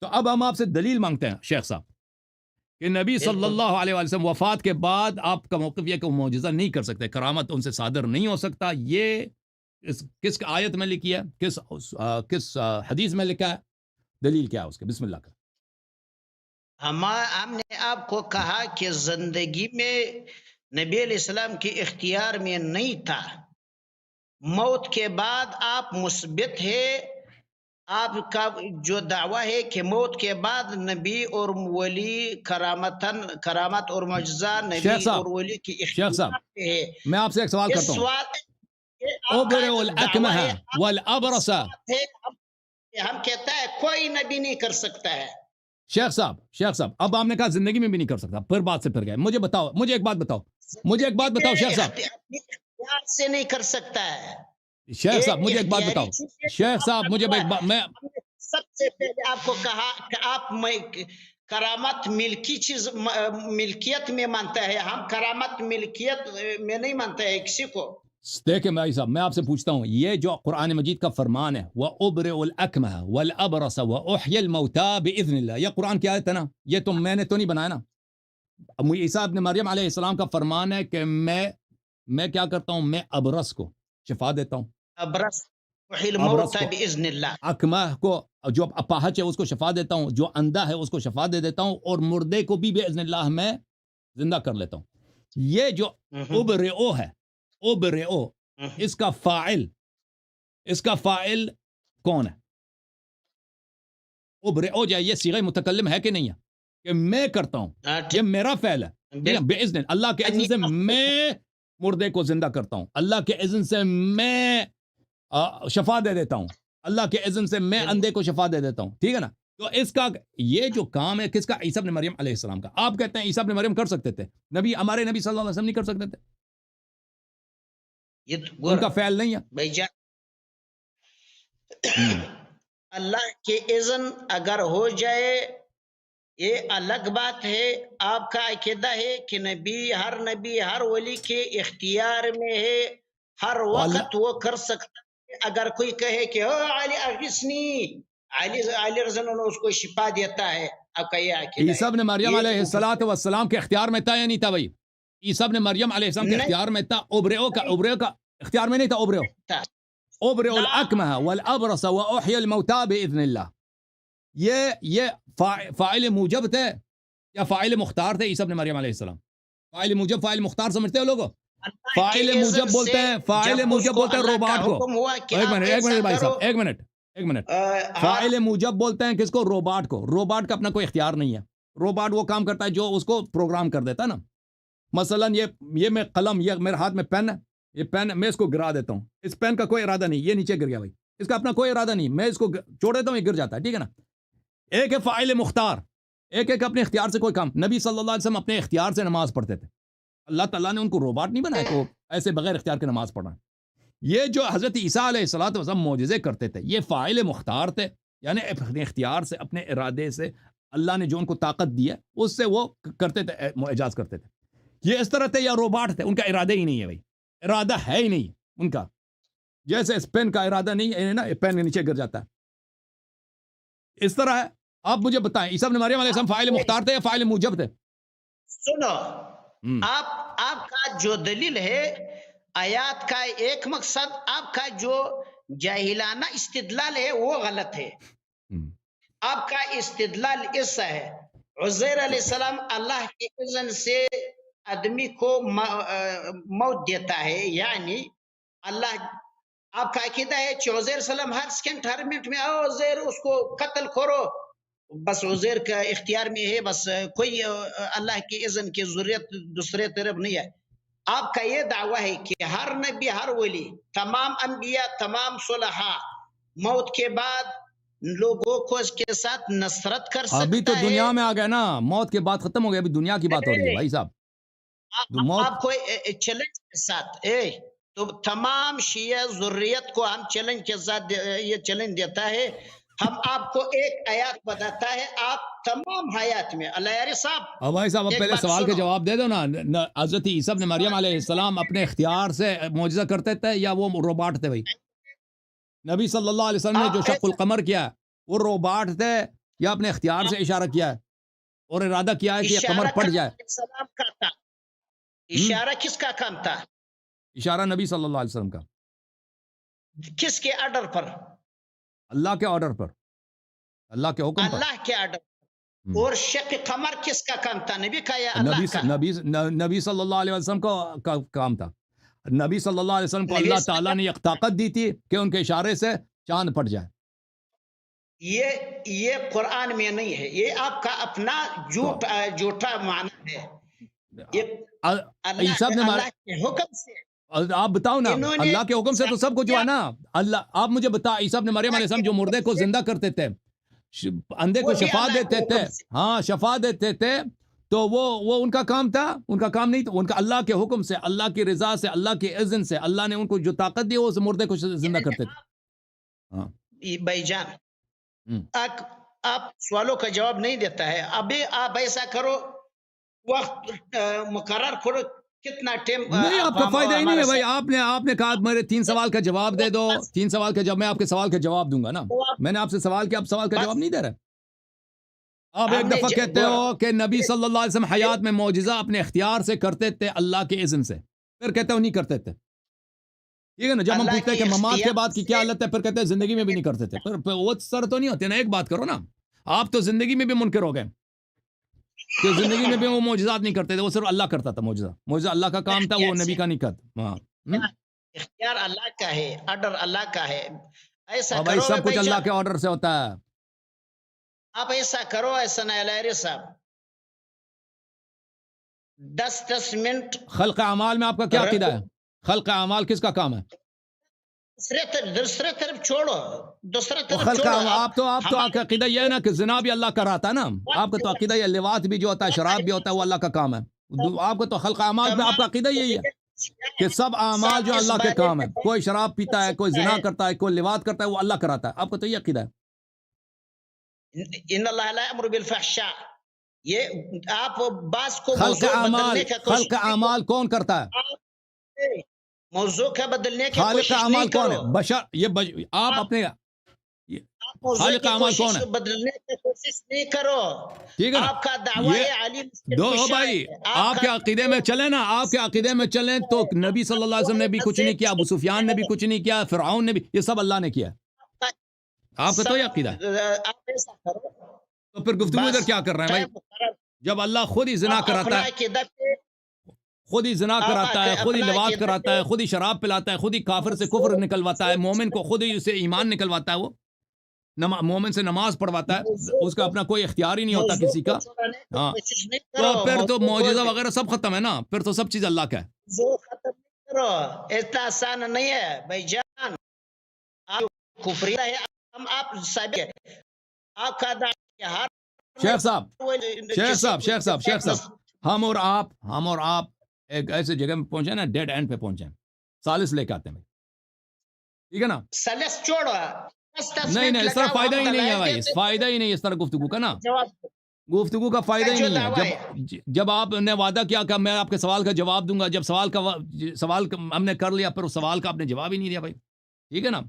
تو اب ہم آپ سے دلیل مانگتے ہیں شیخ صاحب کہ نبی صلی اللہ علیہ وسلم وفات کے بعد آپ کا موقف یہ کہ وہ معجزہ نہیں کر سکتے، کرامت ان سے صادر نہیں ہو سکتا. یہ کس آیت میں لکھی ہے، کس حدیث میں لکھا ہے، دلیل کیا ہے اس کے؟ بسم اللہ کا. ہم نے آپ کو کہا کہ زندگی میں نبی علیہ السلام کے اختیار میں نہیں تھا، موت کے بعد آپ مثبت ہے. آپ کا جو دعویٰ ہے کہ موت کے بعد نبی اور ولی کرامت اور معجزہ نبی اور ولی کی شیخ صاحب، اختیار پہ ہے. میں آپ سے ایک سوال کرتا اس ہوں. سوال ابرئ الاکمہ والابرص، ہم کہتا ہے کوئی نبی نہیں کر سکتا ہے. شیخ صاحب اب آپ نے کہا زندگی میں بھی نہیں کر سکتا، پھر بات سے پھر گئے. مجھے ایک بات بتاؤ شیخ صاحب. اختیار سے نہیں کر سکتا ہے. شیخ صاحب مجھے ایک بات بتاؤ. شیخ صاحب مجھے میں سب سے پہلے آپ کو کہا کہ آپ کرامت ملکی چیز ملکیت میں مانتا ہے، ہم کرامت ملکیت میں نہیں مانتا ہے کسی کو. دیکھیں بھائی صاحب، میں آپ سے پوچھتا ہوں، یہ جو قرآن مجید کا فرمان ہے وَأُبْرِئُ الْأَكْمَهَ وَالْأَبْرَصَ وَأُحْيِي الْمَوْتَى بِإِذْنِ اللَّهِ، یہ قرآن کی آیت ہے نا، یہ تو میں نے تو نہیں بنایا نا. عیسیٰ ابن مریم علیہ السلام کا فرمان ہے کہ میں کیا کرتا ہوں، میں ابرص کو شفا دیتا ہوں، ابرص احیی الموتى باذن اللہ، اکمہ کو جو اپاہج ہے اس کو شفا دیتا ہوں، جو اندھا ہے اس کو شفا دے دیتا ہوں، اور مردے کو بھی باذن اللہ میں زندہ کر لیتا ہوں. یہ جو ابرئو ہے، ابرئو، اس کا فاعل کون ہے؟ ابرئو جو یہ صیغہ متکلم ہے کہ نہیں ہے کہ میں کرتا ہوں، یہ میرا فعل ہے. باذن اللہ کے اذن سے میں مردے کو زندہ کرتا ہوں، اللہ کے اذن سے میں شفا دے دیتا ہوں، اللہ کے اذن سے میں اندھے کو شفا دے دیتا ہوں. ٹھیک ہے نا؟ تو اس کا یہ جو کام ہے کس کا؟ عیسیٰ ابن مریم علیہ السلام کا. آپ کہتے ہیں عیسیٰ ابن مریم کر سکتے تھے، ہمارے نبی صلی اللہ علیہ وسلم نہیں کر سکتے تھے، ان کا فعل نہیں ہے. بھائی جان، اللہ کے اذن اگر ہو جائے یہ الگ بات ہے. آپ کا عقیدہ ہے کہ ہر نبی ہر ولی کے اختیار میں ہے، ہر وقت وہ کر سکتا ہے. اگر کوئی کہے کہ علی اغثنی، علی رضی اللہ عنہ اس کو شفا دیتا ہے، آپ کا یہ عقیدہ ہے. عیسیٰ ابن مریم علیہ السلام کے اختیار میں تھا یا نہیں تھا بھائی؟ عیسیٰ ابن مریم علیہ السلام کے اختیار میں تھا، ابرئو کا اختیار میں نہیں تھا. ابرئ الاکمہ والابرص واحیی الموتى باذن اللہ، یہ فاعل موجب تھے یا فاعل مختار تھے عیسیٰ ابن مریم علیہ السلام؟ فاعل موجب فاعل مختار سمجھتے ہو لوگوں؟ فاعل موجب بولتے ہیں روباٹ کو. ایک منٹ بھائی صاحب، ایک منٹ. فاعل موجب بولتے ہیں کس کو؟ روباٹ کو. روباٹ کا اپنا کوئی اختیار نہیں ہے، روباٹ وہ کام کرتا ہے جو اس کو پروگرام کر دیتا ہے نا. مثلا یہ میں قلم، یہ میرے ہاتھ میں پین ہے، یہ پین میں اس کو گرا دیتا ہوں، اس پین کا کوئی ارادہ نہیں، یہ نیچے گر گیا بھائی، اس کا اپنا کوئی ارادہ نہیں، میں اس کو چھوڑ دیتا ہوں، یہ گر جاتا ہے. ٹھیک ہے نا؟ ایک ہے فاعل مختار، ایک اپنے اختیار سے کوئی کام. نبی صلی اللہ علیہ وسلم اپنے اختیار سے نماز پڑھتے تھے، اللہ تعالیٰ نے ان کو روباٹ نہیں بنایا کہ وہ ایسے بغیر اختیار کے نماز پڑھنا. یہ جو حضرت عیسیٰ علیہ الصلوۃ والسلام معجزے کرتے تھے، یہ فاعل مختار تھے، یعنی اپنے اختیار سے، اپنے ارادے سے اللہ نے جو ان کو طاقت دی ہے اس سے وہ کرتے تھے، اعجاز کرتے تھے. یہ اس طرح تھے یا روباٹ تھے؟ ان کا ارادہ ہی نہیں ہے بھائی، ارادہ ہے ہی نہیں ان کا. جیسے اس پین کا ارادہ نہیں ہے نا، پین کے نیچے گر جاتا ہے، اس طرح ہے. آپ مجھے بتائیں عیسیٰ ابن مریم علیہ السلام فاعل مختار تھے یا فاعل موجب تھے؟ سنو، آپ کا جو دلیل ہے آیات کا ایک مقصد، آپ کا جو جاہلانہ استدلال ہے وہ غلط ہے. آپ کا استدلال اس ہے عزیر علیہ السلام اللہ کے اذن سے آدمی کو موت دیتا ہے، یعنی اللہ، آپ کا عقیدہ ہے کہ عزیر السلام ہر سیکنڈ ہر منٹ میں عزیر اس کو قتل کرو، بس عزیر کا اختیار میں ہے، بس کوئی اللہ کی اذن کی ضرورت دوسرے طرف نہیں ہے. آپ کا یہ دعویٰ ہے کہ ہر نبی، ہر ولی، تمام انبیاء، تمام صلحاء موت کے بعد لوگوں کو اس کے ساتھ نصرت کر سکتا ہے. ابھی تو دنیا میں آ گیا نا، موت کے بعد ختم ہو گیا، ابھی دنیا کی بات ہو رہی ہے بھائی صاحب. آپ کو چیلنج کے ساتھ تو تمام شیعہ ذریت کو ہم چیلنج کے ساتھ یہ چیلنج دیتا ہے. ہم آپ کو ایک آیات بتاتا ہے، آپ تمام حیات میں اللہ یاری صاحب. بھائی صاحب اب پہلے سوال کے جواب دے دو نا. حضرت عیسیٰ ابن مریم علیہ السلام اپنے اختیار سے معجزہ کرتے تھے یا وہ روباٹ تھے بھائی؟ نبی صلی اللہ علیہ وسلم نے جو شق القمر کیا وہ روباٹ تھے یا اپنے اختیار سے اشارہ کیا ہے اور ارادہ کیا ہے کہ یہ قمر پھٹ جائے؟ اشارہ کس کا کام تھا؟ اشارہ نبی صلی اللہ علیہ وسلم کا. کس کے آرڈر پر؟ اللہ کے آرڈر پر، اللہ کے حکم پر. اللہ کے آرڈر پر. اور شق قمر کس کا کام تھا؟ نبی کا یا اللہ کا؟ نبی صلی اللہ علیہ وسلم کا کام تھا. نبی صلی اللہ علیہ وسلم کو اللہ تعالیٰ نے ایک طاقت دی تھی کہ ان کے اشارے سے چاند پھٹ جائے. یہ قرآن میں نہیں ہے، یہ آپ کا اپنا جھوٹا معنی ہے. عیسیٰ نے اللہ کے حکم سے آپ بتاؤ نا، اللہ کے حکم سے تو سب کچھ ہوا نا. اللہ آپ مجھے بتا، عیسیٰ ابن مریم علیہ السلام جو مردے کو زندہ کرتے تھے، اندھے کو شفا دیتے تھے، ہاں شفا دیتے تھے، تو وہ ان کا کام تھا؟ ان کا کام نہیں تھا. ان کا اللہ کے حکم سے، اللہ کی رضا سے، اللہ کے اذن سے اللہ نے ان کو جو طاقت دی وہ اس مردے کو زندہ کرتے تھے. ہاں بھائی جان، آپ سوالوں کا جواب نہیں دیتا ہے. ابھی آپ ایسا کرو، وقت مقرر کرو، کتنا ٹائم. نہیں، آپ کا فائدہ ہی نہیں ہے بھائی. آپ نے کہا میرے 3 سوال کا جواب دے دو. 3 سوال کا جب میں آپ کے سوال کا جواب دوں گا نا. میں نے آپ سے سوال کیا، آپ سوال کا جواب نہیں دے رہے. آپ ایک دفعہ کہتے ہو کہ نبی صلی اللہ علیہ وسلم حیات میں معجزہ اپنے اختیار سے کرتے تھے اللہ کے اذن سے، پھر کہتے ہو نہیں کرتے تھے. ٹھیک ہے نا. جب ہم پوچھتے ہیں کہ ممات کے بعد کی کیا حالت ہے، پھر کہتے ہیں زندگی میں بھی نہیں کرتے تھے. پھر وہ سر تو نہیں ہوتے نا. ایک بات کرو نا، آپ تو زندگی میں بھی منکر ہو گئے کہ زندگی میں بھی وہ معجزات نہیں کرتے تھے، وہ صرف اللہ کرتا تھا. معجزہ اللہ کا کام تھا، وہ نبی کا نہیں کرتا. اختیار اللہ کا ہے، آرڈر اللہ کا ہے. ایسا بھائی سب کچھ اللہ کے آرڈر سے ہوتا ہے. آپ ایسا کرو، ایسا نہ صاحب 10 منٹ. خلق اعمال میں آپ کا کیا عقیدہ ہے؟ خلق اعمال کس کا کام ہے؟ دوسرے طرف چھوڑو، دوسرے طرف خلق چھوڑو. آپ تو کا عقیدہ یہ ہے نا کہ زنا بھی اللہ کراتا ہے نا. آپ کا تو عقیدہ یہ لواط بھی جو ہوتا ہے، شراب بھی ہوتا ہے، وہ اللہ کا کام ہے. آپ کو تو خلق اعمال میں آپ کا عقیدہ یہی ہے کہ سب اعمال جو اللہ کے کام ہے. کوئی شراب پیتا ہے، کوئی زنا کرتا ہے، کوئی لواط کرتا ہے، وہ اللہ کراتا ہے. آپ کو تو یہ عقیدہ ہے. ان اللہ لا یامر بالفحشاء. یہ آپ باس کو خلق اعمال کون کرتا ہے؟ موضوع کا بدلنے کی خالق کوشش اعمال نہیں کون کرو. ہے؟ بشر آپ اپنے خالق اعمال کون ہے؟ بدلنے کی کوشش نہیں کرو. ٹھیک ہے نا. آپ کا دعویٰ علی دو بھائی آپ کے عقیدے میں چلیں نا، آپ کے عقیدے میں چلیں تو نبی صلی اللہ علیہ وسلم نے بھی کچھ نہیں کیا، ابو سفیان نے بھی کچھ نہیں کیا، فرعون نے بھی، یہ سب اللہ نے کیا. آپ کا تو یہ عقیدہ ہے. تو پھر گفتگو ادھر کیا کر رہے ہیں بھائی؟ جب اللہ خود ہی زنا کراتا ہے، خود ہی زنا کراتا ہے، خود ہی لواط کراتا ہے، خود ہی شراب پلاتا ہے، خود ہی کافر سے کفر نکلواتا ہے، مومن کو خود ہی اسے ایمان نکلواتا ہے، وہ مومن سے نماز پڑھواتا ہے، اس کا اپنا کوئی اختیار ہی نہیں ہوتا کسی کا. ہاں تو پھر تو معجزہ وغیرہ سب ختم ہے نا. پھر تو سب چیز اللہ کا ہے. ختم نہیں کرو، اتنا آسان نہیں ہے بھائی جان. کفری ہے، آپ کا شیخ صاحب ہم اور آپ ایک ایسے جگہ میں پہنچے نا، ڈیڈ اینڈ پہ پہنچے ہیں. سالس لے کے آتے ہیں بھائی. ٹھیک ہے نا. سالس چھوڑو. نہیں اس طرح فائدہ ہی نہیں ہے بھائی. فائدہ ہی نہیں اس طرح گفتگو کا نا. گفتگو کا فائدہ ہی نہیں ہے. جب آپ نے وعدہ کیا کہ میں آپ کے سوال کا جواب دوں گا، جب سوال ہم نے کر لیا، پھر اس سوال کا آپ نے جواب ہی نہیں دیا بھائی. ٹھیک ہے نا.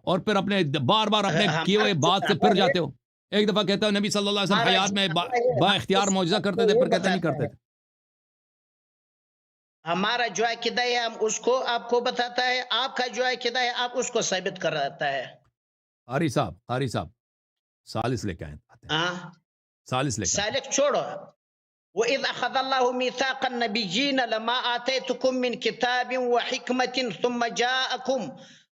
اور پھر اپنے بار اپنے کیے ہوئے بات سے پھر جاتے ہو. ایک دفعہ کہتا ہو نبی صلی اللہ علیہ وسلم حیات میں با اختیار معجزہ کرتے تھے، پھر کہتے نہیں کرتے تھے. ہمارا جو عقیدہ ہے ہم اس کو آپ کو بتاتا ہے، آپ کا جو عقیدہ ہے آپ اس کو ثابت کراتا ہے. قاری صاحب سالس لے کے آئے. سالک چھوڑو. وَإِذْ أَخَذَ اللَّهُ مِيثَاقَ النَّبِيِّينَ لَمَا آتَيْتُكُم مِّن كِتَابٍ وَحِكْمَةٍ ثُمَّ جَاءَكُم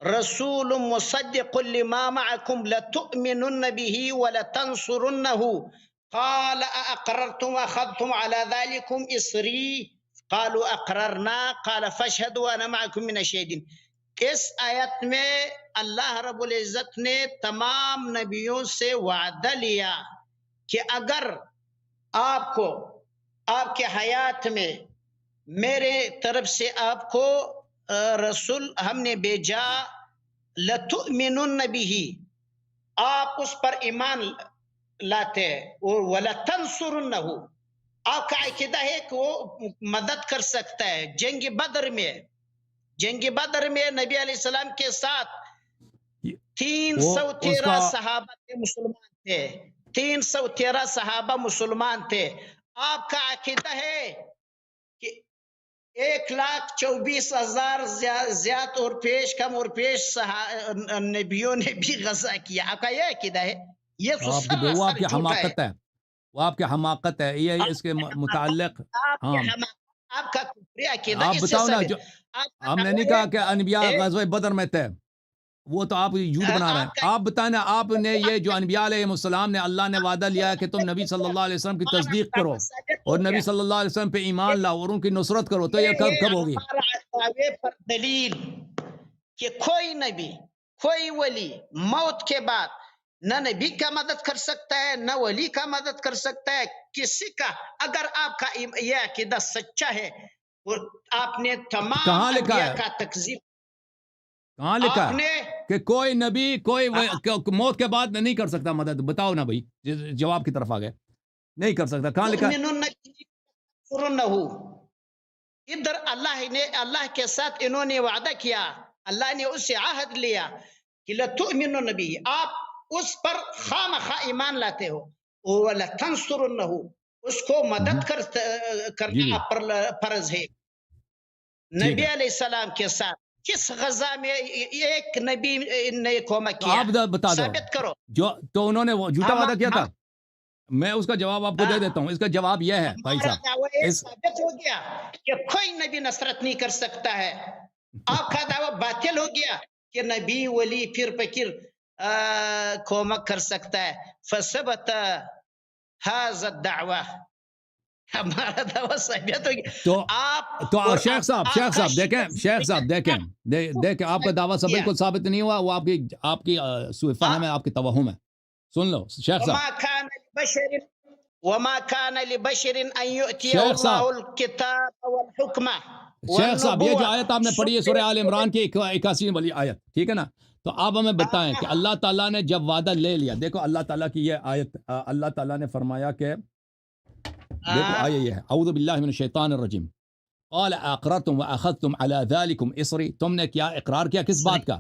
رسول مصدق لما معكم لتؤمنن به ولتنصرنه قال أأقررتم وأخذتم على ذلكم إصري قالوا أقررنا قال فاشهدوا وأنا معكم من الشهيدين. اس آیت میں اللہ رب العزت نے تمام نبیوں سے وعدہ لیا کہ اگر آپ کو آپ کے حیات میں میرے طرف سے آپ کو رسول ہم نے بھیجا لتؤمنن به آپ اس پر ایمان لاتے اور ولتنصرنه آپ کا عقیدہ ہے کہ وہ مدد کر سکتا ہے. جنگ بدر میں نبی علیہ السلام کے ساتھ 313 صحابہ مسلمان تھے. 313 صحابہ مسلمان تھے. آپ کا عقیدہ ہے کہ 1,24,000 زیادہ اور پیش کم اور پیش نبیوں نے بھی غزہ کیا. آپ کا یہ عقیدہ ہے؟ یہ وہ آپ کی حماقت ہے. وہ آپ کی حماقت ہے. یہ اس کے متعلق آپ کا عقیدہ. آپ بتاؤ نا. جو ہم نے نہیں کہا کہ انبیاء غزوہ بدر میں تھے. وہ تو آپ جھوٹ بنا رہے ہیں. آپ بتائیں نا, آپ نے یہ جو انبیاء علیہ السلام نے اللہ نے وعدہ لیا ہے کہ تم نبی صلی اللہ علیہ وسلم کی تصدیق کرو اور نبی صلی اللہ علیہ وسلم پہ ایمان لاؤ اور ان کی نصرت کرو, تو یہ کب ہوگی؟ پر دلیل کہ کوئی نبی کوئی ولی موت کے بعد نہ نبی کا مدد کر سکتا ہے نہ ولی کا مدد کر سکتا ہے کسی کا. اگر آپ کا یہ عقیدہ سچا ہے اور آپ نے تمام انبیاء کا تکذیب, کہاں لکھا ہے کہ کوئی نبی کوئی موت کے بعد نہیں کر سکتا مدد؟ بتاؤ نا بھائی, جواب کی طرف آ گئے. نہیں کر سکتا. کہاں لکھا ہے؟ ادھر اللہ کے ساتھ انہوں نے وعدہ کیا, اللہ نے اس سے عہد لیا کہ لتؤمنن به, آپ اس پر خامخواہ ایمان لاتے ہو, وَلَتَنْصُرُنَّهُ اس کو مدد کرنا پر فرض ہے. نبی علیہ السلام کے ساتھ کس غزہ میں ایک نبی نے قوم کیا؟ آپ بتا دو. ثابت کرو. تو انہوں نے وہ جھوٹا وعدہ کیا تھا. میں اس کا جواب آپ کو دے دیتا ہوں. اس کا جواب یہ ہے بھائی صاحب, ثابت ہو گیا کہ کوئی نبی نصرت نہیں کر سکتا ہے. آپ کا دعویٰ باطل ہو گیا کہ نبی ولی پھر فقیر کومک کر سکتا ہے. فثبت هذا الدعوہ, ہمارا دعویٰ ثابت ہو گیا. تو شیخ صاحب دیکھیں آپ کا دعویٰ بالکل ثابت نہیں ہوا. وہ آپ کی سوء فہم ہے, آپ کی توہم ہے. سن لو شیخ صاحب. وما كان لبشر ان يؤتيه الله الكتاب والحكمة. شیخ صاحب, یہ جو آیت آپ نے پڑھی ہے سورہ آل عمران کی 81 والی آیت, ٹھیک ہے نا, تو آپ ہمیں بتائیں کہ اللہ تعالیٰ نے جب وعدہ لے لیا, دیکھو اللہ تعالیٰ کی یہ آیت, اللہ تعالیٰ نے فرمایا کہ دیکھو آیہ یہ ہے, اعوذ باللہ من الشیطان الرجیم, قال اقررتم واخذتم على ذلكم اصری, تم نے کیا اقرار کیا کس بات کا؟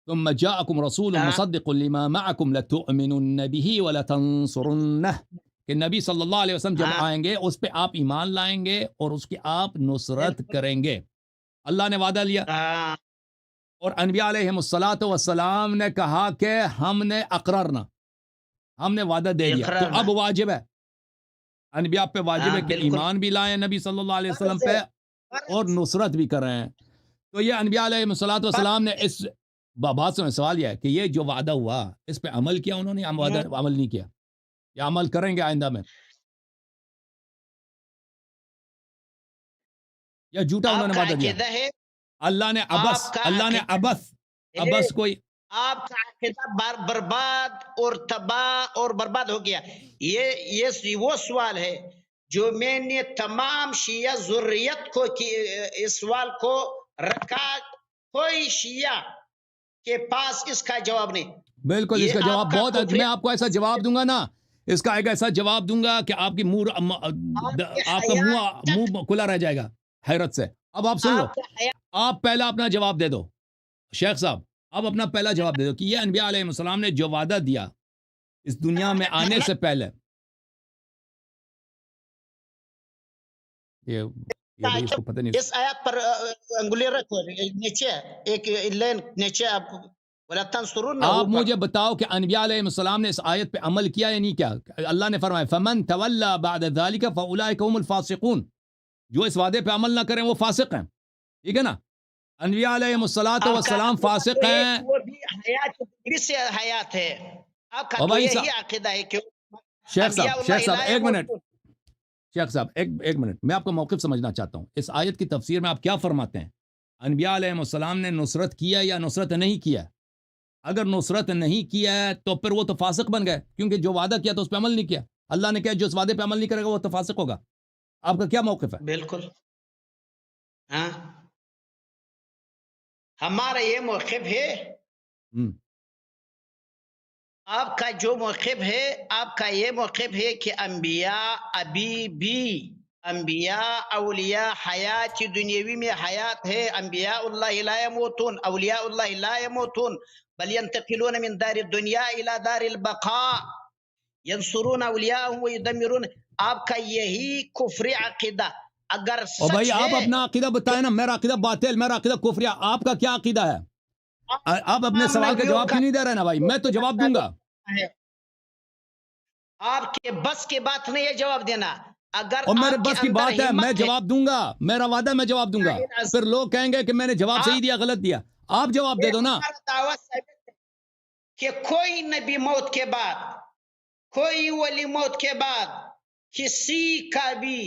ثم جاءكم رسول مصدق لما معكم لتؤمنن به ولتنصرنه, کہ نبی صلی اللہ علیہ وسلم جب آئیں گے اس پہ آپ ایمان لائیں گے اور اس کی آپ نصرت کریں گے. اللہ نے وعدہ لیا اور انبیاء علیہ السلام نے کہا کہ ہم نے اقررنا, ہم نے وعدہ دے دیا, تو اب واجب ہے انبیاء پہ, واجب ہے کہ ایمان بھی لائیں نبی صلی اللہ علیہ وسلم پہ اور نصرت بھی کریں. تو یہ انبیاء علیہ السلام نے اس بات سے سوال یہ ہے کہ یہ جو وعدہ ہوا اس پہ عمل کیا انہوں نے, عمل نہیں کیا, یا عمل کریں گے آئندہ میں, یا جھوٹا انہوں نے وعدہ دیا؟ اللہ نے ابس کوئی آپ کا عقیدہ برباد اور تباہ اور برباد ہو گیا. یہ وہ سوال ہے جو میں نے تمام شیعہ ذریت کو اس سوال کو رکھا, کوئی شیعہ کے پاس اس کا جواب نہیں. بالکل اس کا جواب بہت ہے. میں آپ کو ایسا جواب دوں گا نا, اس کا ایک ایسا جواب دوں گا کہ آپ کی آپ کا منہ کھلا رہ جائے گا حیرت سے. اب آپ سن لو, آپ پہلا اپنا جواب دے دو شیخ صاحب, آپ اپنا پہلا جواب دے دو کہ یہ انبیاء علیہ السلام نے جو وعدہ دیا اس دنیا میں آنے سے پہلے, یہ اس کو پتہ نہیں. اس آیات پر انگلی رکھو نیچے, ایک لین نیچے, آپ مجھے بتاؤ کہ انبیاء علیہ السلام نے اس آیت پہ عمل کیا یا نہیں کیا؟ اللہ نے فرمایا فمن تولی بعد ذلك فاولئک هم الفاسقون, جو اس وعدے پہ عمل نہ کریں وہ فاسق ہیں, ٹھیک ہے نا. انبیاء علیہ الصلوۃ آپ کا والسلام فاسق ہیں. وہ بھی حیات بھی سے حیات ہے. آپ کا اور تو بھائی یہی عقیدہ ہے کہ شیخ انبیاء صاحب اللہ لا ایک منٹ، يموتون. شیخ صاحب ایک منٹ، میں آپ کا موقف سمجھنا چاہتا ہوں. اس آیت کی تفسیر میں آپ کیا فرماتے ہیں؟ انبیاء علیہ السلام نے نصرت کیا یا نصرت نہیں کیا؟ اگر نصرت نہیں کیا ہے تو پھر وہ تو فاسق بن گئے، کیونکہ جو وعدہ کیا تو اس پہ عمل نہیں کیا. اللہ نے کہا جو اس وعدے پہ عمل نہیں کرے گا وہ تو فاسق ہوگا. آپ کا کیا موقف ہے؟ بالکل. ہاں ہمارا یہ موقف ہے. آپ کا جو موقف ہے، آپ کا یہ موقف ہے کہ انبیاء ابھی بھی انبیاء اولیاء حیات دنیاوی میں حیات ہے. انبیاء اللہ لا يموتون، اولیاء اللہ لا يموتون بل ينتقلون من دار الدنیا الى دار البقاء ینصرون اولیاءهم ویدمرون. آپ کا یہی کفر عقیدہ اگر اور بھائی سچ آپ ہے اپنا عقیدہ بتائیں نا. میرا عقیدہ باطل، میرا عقیدہ کفر. آپ کا کیا عقیدہ ہے؟ آپ اپنے سوال کا جواب کیوں نہیں دے رہے نا بھائی؟ میں تو جواب دوں گا. آپ کے بس کی بات نہیں ہے جواب دینا. اگر اور میرے آپ کے بس کی اندر بات ہے، میں ہمت جواب دوں گا. میرا وعدہ میں جواب دوں گا. پھر لوگ کہیں گے کہ میں نے جواب صحیح دیا غلط دیا. آپ جواب دے دو نا. ہمارا دعویٰ ثابت ہے کہ کوئی نبی موت کے بعد، کوئی ولی موت کے بعد کسی کا بھی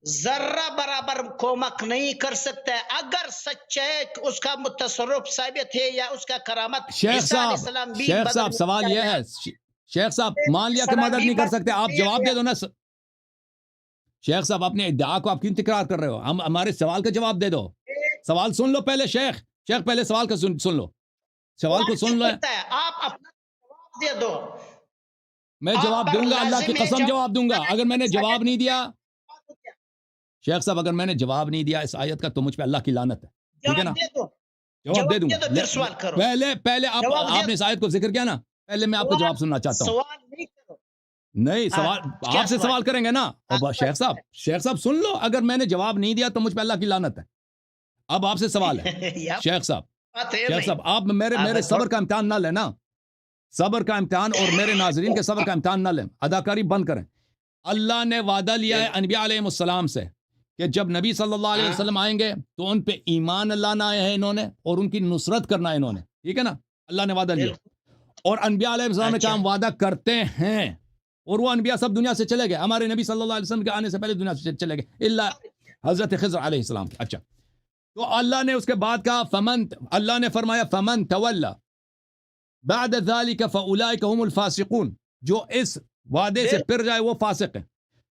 ذرہ برابر کومک نہیں کر سکتا ہے. اگر سچے اس کا تصرف ثابت ہے یا اس کا کرامت. شیخ عیسیٰ علیہ السلام بھی بدر صاحب میں سوال یہ ہے، شیخ صاحب مان لیا کہ مدد نہیں کر سکتے، آپ جواب دے دو نا. شیخ صاحب اپنے ادعا کو آپ کیوں تکرار کر رہے ہو؟ ہم ہمارے سوال کا جواب دے دو. سوال سن لو پہلے. شیخ پہلے سوال کا سن لو. سوال کو سن لو. آپ اپنا جواب دے دو. میں جواب دوں گا، اللہ کی قسم جواب دوں گا. اگر میں نے جواب نہیں دیا، شیخ صاحب اگر میں نے جواب نہیں دیا اس آیت کا تو مجھ پہ اللہ کی لعنت ہے. ٹھیک ہے نا؟ جواب دے دوں گا. پھر سوال کرو. پہلے آپ نے اس آیت کو ذکر کیا نا، پہلے میں آپ کو جواب سننا چاہتا ہوں. سوال نہیں کرو. نہیں سوال آپ سے سوال کریں گے نا. اور شیخ صاحب سن لو. اگر میں نے جواب نہیں دیا تو مجھ پہ اللہ کی لعنت ہے. اب آپ سے سوال ہے شیخ صاحب آپ میرے صبر کا امتحان نہ لینا. صبر کا امتحان اور میرے ناظرین کے صبر کا امتحان نہ لیں. اداکاری بند کریں. اللہ نے وعدہ لیا ہے انبیاء علیہ السلام سے کہ جب نبی صلی اللہ علیہ وسلم آئیں گے تو ان پہ ایمان لانا ہے انہوں نے، اور ان کی نصرت کرنا ہے انہوں نے. ٹھیک ہے نا؟ اللہ نے وعدہ لیا. اور انبیاء علیہ السلام نے کہا ہم وعدہ کرتے ہیں، اور وہ انبیاء سب دنیا سے چلے گئے. ہمارے نبی صلی اللہ علیہ وسلم کے آنے سے پہلے دنیا سے چلے گئے الا حضرت خضر علیہ السلام. اچھا، تو اللہ نے اس کے بعد کہا اللہ نے فرمایا فمن تولا بعد ذلك فاولئک هم الفاسقون. جو اس وعدے سے پھر جائے وہ فاسق ہے.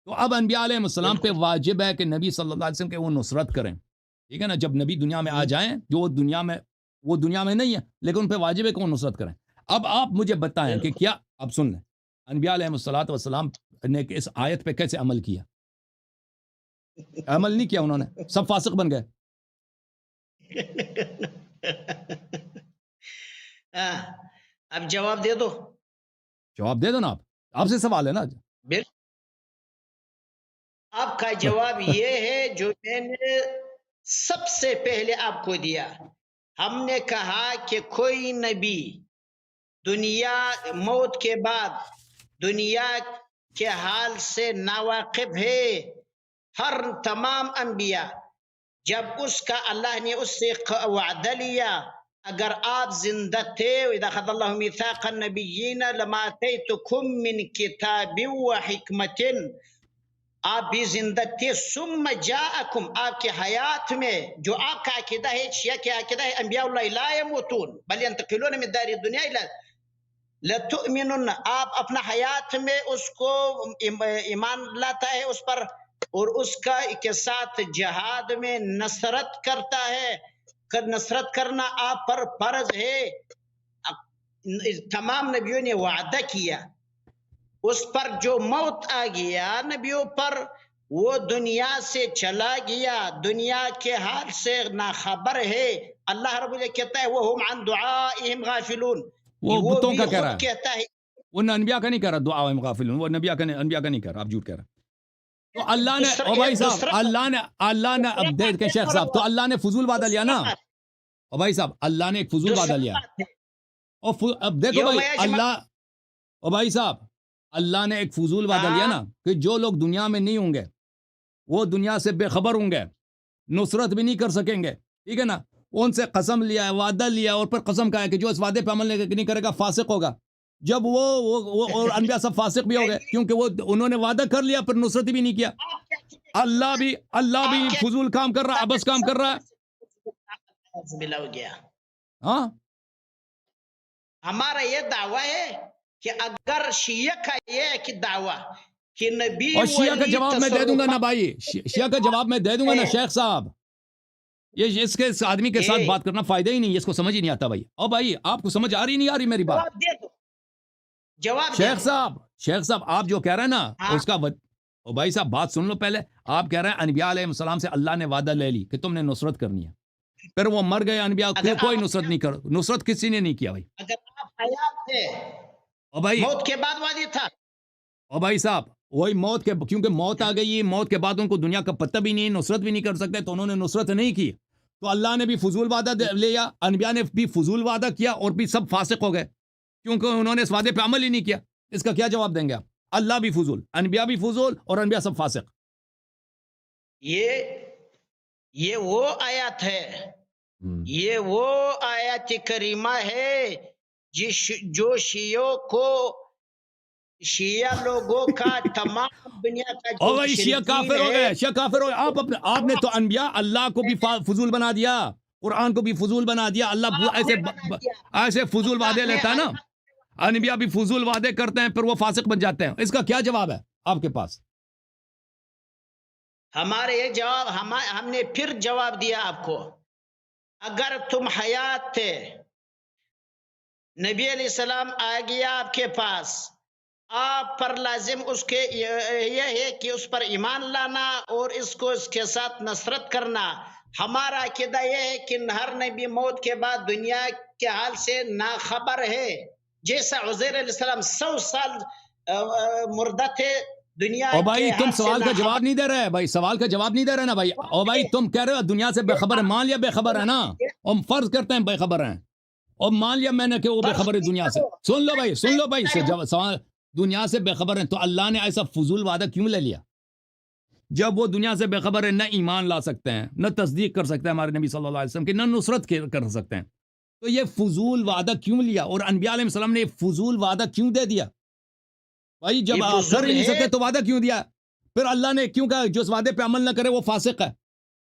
تو اب انبیاء علیہ السلام پہ واجب ہے کہ نبی صلی اللہ علیہ وسلم کے وہ نصرت کریں. ٹھیک ہے نا؟ جب نبی دنیا میں آ جائیں، جو وہ دنیا میں نہیں ہے لیکن ان پہ واجب ہے کہ وہ نصرت کریں. اب آپ مجھے بتائیں کہ کیا، اب سن لیں، انبیاء علیہ السلام نے اس آیت پہ کیسے عمل کیا؟ عمل نہیں کیا انہوں نے، سب فاسق بن گئے. اب جواب دے دو. جواب دے دو نا. آپ سے سوال ہے نا. آپ کا جواب یہ ہے جو میں نے سب سے پہلے آپ کو دیا. ہم نے کہا کہ کوئی نبی دنیا موت کے بعد دنیا کے حال سے ناواقف ہے. ہر تمام انبیاء جب اس کا اللہ نے اس سے وعدہ لیا، اگر آپ زندہ تھے وَإِذَا أَخَذَ اللَّهُ مِيثَاقَ النَّبِيِّينَ لَمَا آتَيْتُكُم مِّن كِتَابٍ وَحِكْمَةٍ، آپ بھی زندہ تھے. ثم جاءکم، آپ کی حیات میں جو آپ کا عقیدہ ہے، شیعہ کی عقیدہ ہے انبیاء اللہ لا يموتون بل ينتقلون من دار الدنیا الى لتؤمنن، آپ اپنا حیات میں اس کو ایمان لاتا ہے اس پر، اور اس کا کے ساتھ جہاد میں نصرت کرتا ہے. نصرت کرنا آپ پر فرض ہے. تمام نبیوں نے وعدہ کیا، اس پر جو موت آ گیا نبیوں پر، وہ دنیا سے چلا گیا، دنیا کے حال سے ناخبر ہے. اللہ رب العزت کہتا ہے وَهُمْ عَنْ دُعَائِهِمْ غَافِلُونَ. وہ بتوں کا بھی کہہ رہا خود ہے، کہتا ہے. وہ انبیاء کا نہیں کہہ رہا دعا غافلون، وہ انبیاء کا نہیں کہہ رہا. آپ جھوٹ کہہ رہا. تو اللہ نے، او بھائی صاحب، اللہ نے اب دیکھ شیخ صاحب، تو اللہ نے فضول وعدہ لیا نا. او بھائی صاحب، اللہ نے ایک فضول وعدہ لیا. اور اب دیکھو بھائی، او بھائی صاحب، اللہ نے ایک فضول وعدہ لیا نا کہ جو لوگ دنیا میں نہیں ہوں گے وہ دنیا سے بے خبر ہوں گے، نصرت بھی نہیں کر سکیں گے. ٹھیک ہے نا؟ ان سے قسم لیا ہے، وعدہ لیا اور پھر قسم کہا ہے کہ جو اس وعدے پہ عمل نہیں کرے گا فاسق ہوگا. جب وہ اور انبیاء سب فاسق بھی ہو گئے کیونکہ وہ انہوں نے وعدہ کر لیا پھر نصرت بھی نہیں کیا. اللہ بھی فضول کام کر رہا ہے، ابس کام کر رہا ہے. ہو گیا. ہاں ہمارا یہ دعویٰ ہے کہ اگر شیعہ کا یہ ہے کہ دعویٰ کہ نبی اور شیعہ کا ولی جواب میں دے دوں گا نا تصرفات بھائی، شیعہ کا جواب میں دے دوں گا نا شیخ صاحب. یہ اس کے اس آدمی کے ساتھ بات کرنا فائدہ ہی نہیں، اس کو سمجھ ہی نہیں آتا بھائی. اور بھائی آپ کو سمجھ آ رہی نہیں آ رہی میری بات؟ جواب دے دو، جواب دے شیخ دو. صاحب آپ جو کہہ رہے ہیں نا ہاں. اس کا او بھائی صاحب بات سن لو پہلے. آپ کہہ رہے ہیں انبیاء علیہ السلام سے اللہ نے وعدہ لے لی کہ تم نے نصرت کرنی ہے، پھر وہ مر گئے انبیاء، اگر کوئی آپ نصرت نہیں کر، نصرت کسی نے نہیں کیا بھائی. اگر آپ حیات تھے او بھائی موت کے بعد وعدہ تھا. او بھائی صاحب وہی موت کے، کیونکہ موت آ گئی، موت کے بعد ان کو دنیا کا پتہ بھی نہیں، نصرت بھی نہیں کر سکتے، تو انہوں نے نصرت نہیں کی. تو اللہ نے بھی فضول وعدہ لیا، انبیاء نے بھی فضول وعدہ کیا اور بھی سب فاسق ہو گئے کیونکہ انہوں نے اس وعدے پہ عمل ہی نہیں کیا. اس کا کیا جواب دیں گے آپ؟ اللہ بھی فضول، انبیاء بھی فضول اور انبیاء سب فاسق. یہ وہ آیت ہے، یہ وہ آیت کریمہ ہے جو شیعہ لوگوں کا تمام دنیا کا او جو بھائی شیعہ مشرکین کافر ہو ہے. گئے، شیعہ کافر ہو گئے. آپ نے تو انبیاء اللہ کو بھی فضول بنا دیا، قرآن کو بھی فضول بنا دیا. اللہ آپ نے بنا دیا. ایسے فضول وعدے اللہ نے لیتا ہے نا، انبیاء بھی فضول وعدے کرتے ہیں پھر وہ فاسق بن جاتے ہیں. اس کا کیا جواب ہے آپ کے پاس؟ ہمارے یہ جواب ہم نے پھر جواب دیا آپ کو. اگر تم حیات تھے، نبی علیہ السلام آ گیا آپ کے پاس، آپ پر لازم اس کے یہ ہے کہ اس پر ایمان لانا اور اس کے ساتھ نصرت کرنا. ہمارا عقیدہ یہ ہے کہ ہر نبی موت کے بعد دنیا کے حال سے ناخبر ہے. جیسا عزیر علیہ السلام 100 سال مردہ تھے، دنیا او کے بھائی تم حال سے سوال کا ناخبر. جواب نہیں دے رہے بھائی، سوال کا جواب نہیں دے رہے نا بھائی. او بھائی تم کہہ رہے ہو دنیا سے بے خبر ہے، مان لیا بے خبر ہے نا، ہم فرض کرتے ہیں بے خبر ہیں، اور مان لیا میں نے کہ وہ بے خبر ہے دنیا سے. سن لو بھائی سوال، دنیا سے بے خبر ہیں تو اللہ نے ایسا فضول وعدہ کیوں لے لیا جب وہ دنیا سے بے خبر ہے؟ نہ ایمان لا سکتے ہیں، نہ تصدیق کر سکتے ہیں ہمارے نبی صلی اللہ علیہ وسلم کی، نہ نصرت کر سکتے ہیں. تو یہ فضول وعدہ کیوں لیا؟ اور انبیاء علیہ السلام نے یہ فضول وعدہ کیوں دے دیا بھائی؟ جب یہ آپ کر فضول ہی نہیں ہے. سکتے تو وعدہ کیوں دیا؟ پھر اللہ نے کیوں کہا جو اس وعدے پہ عمل نہ کرے وہ فاسق ہے؟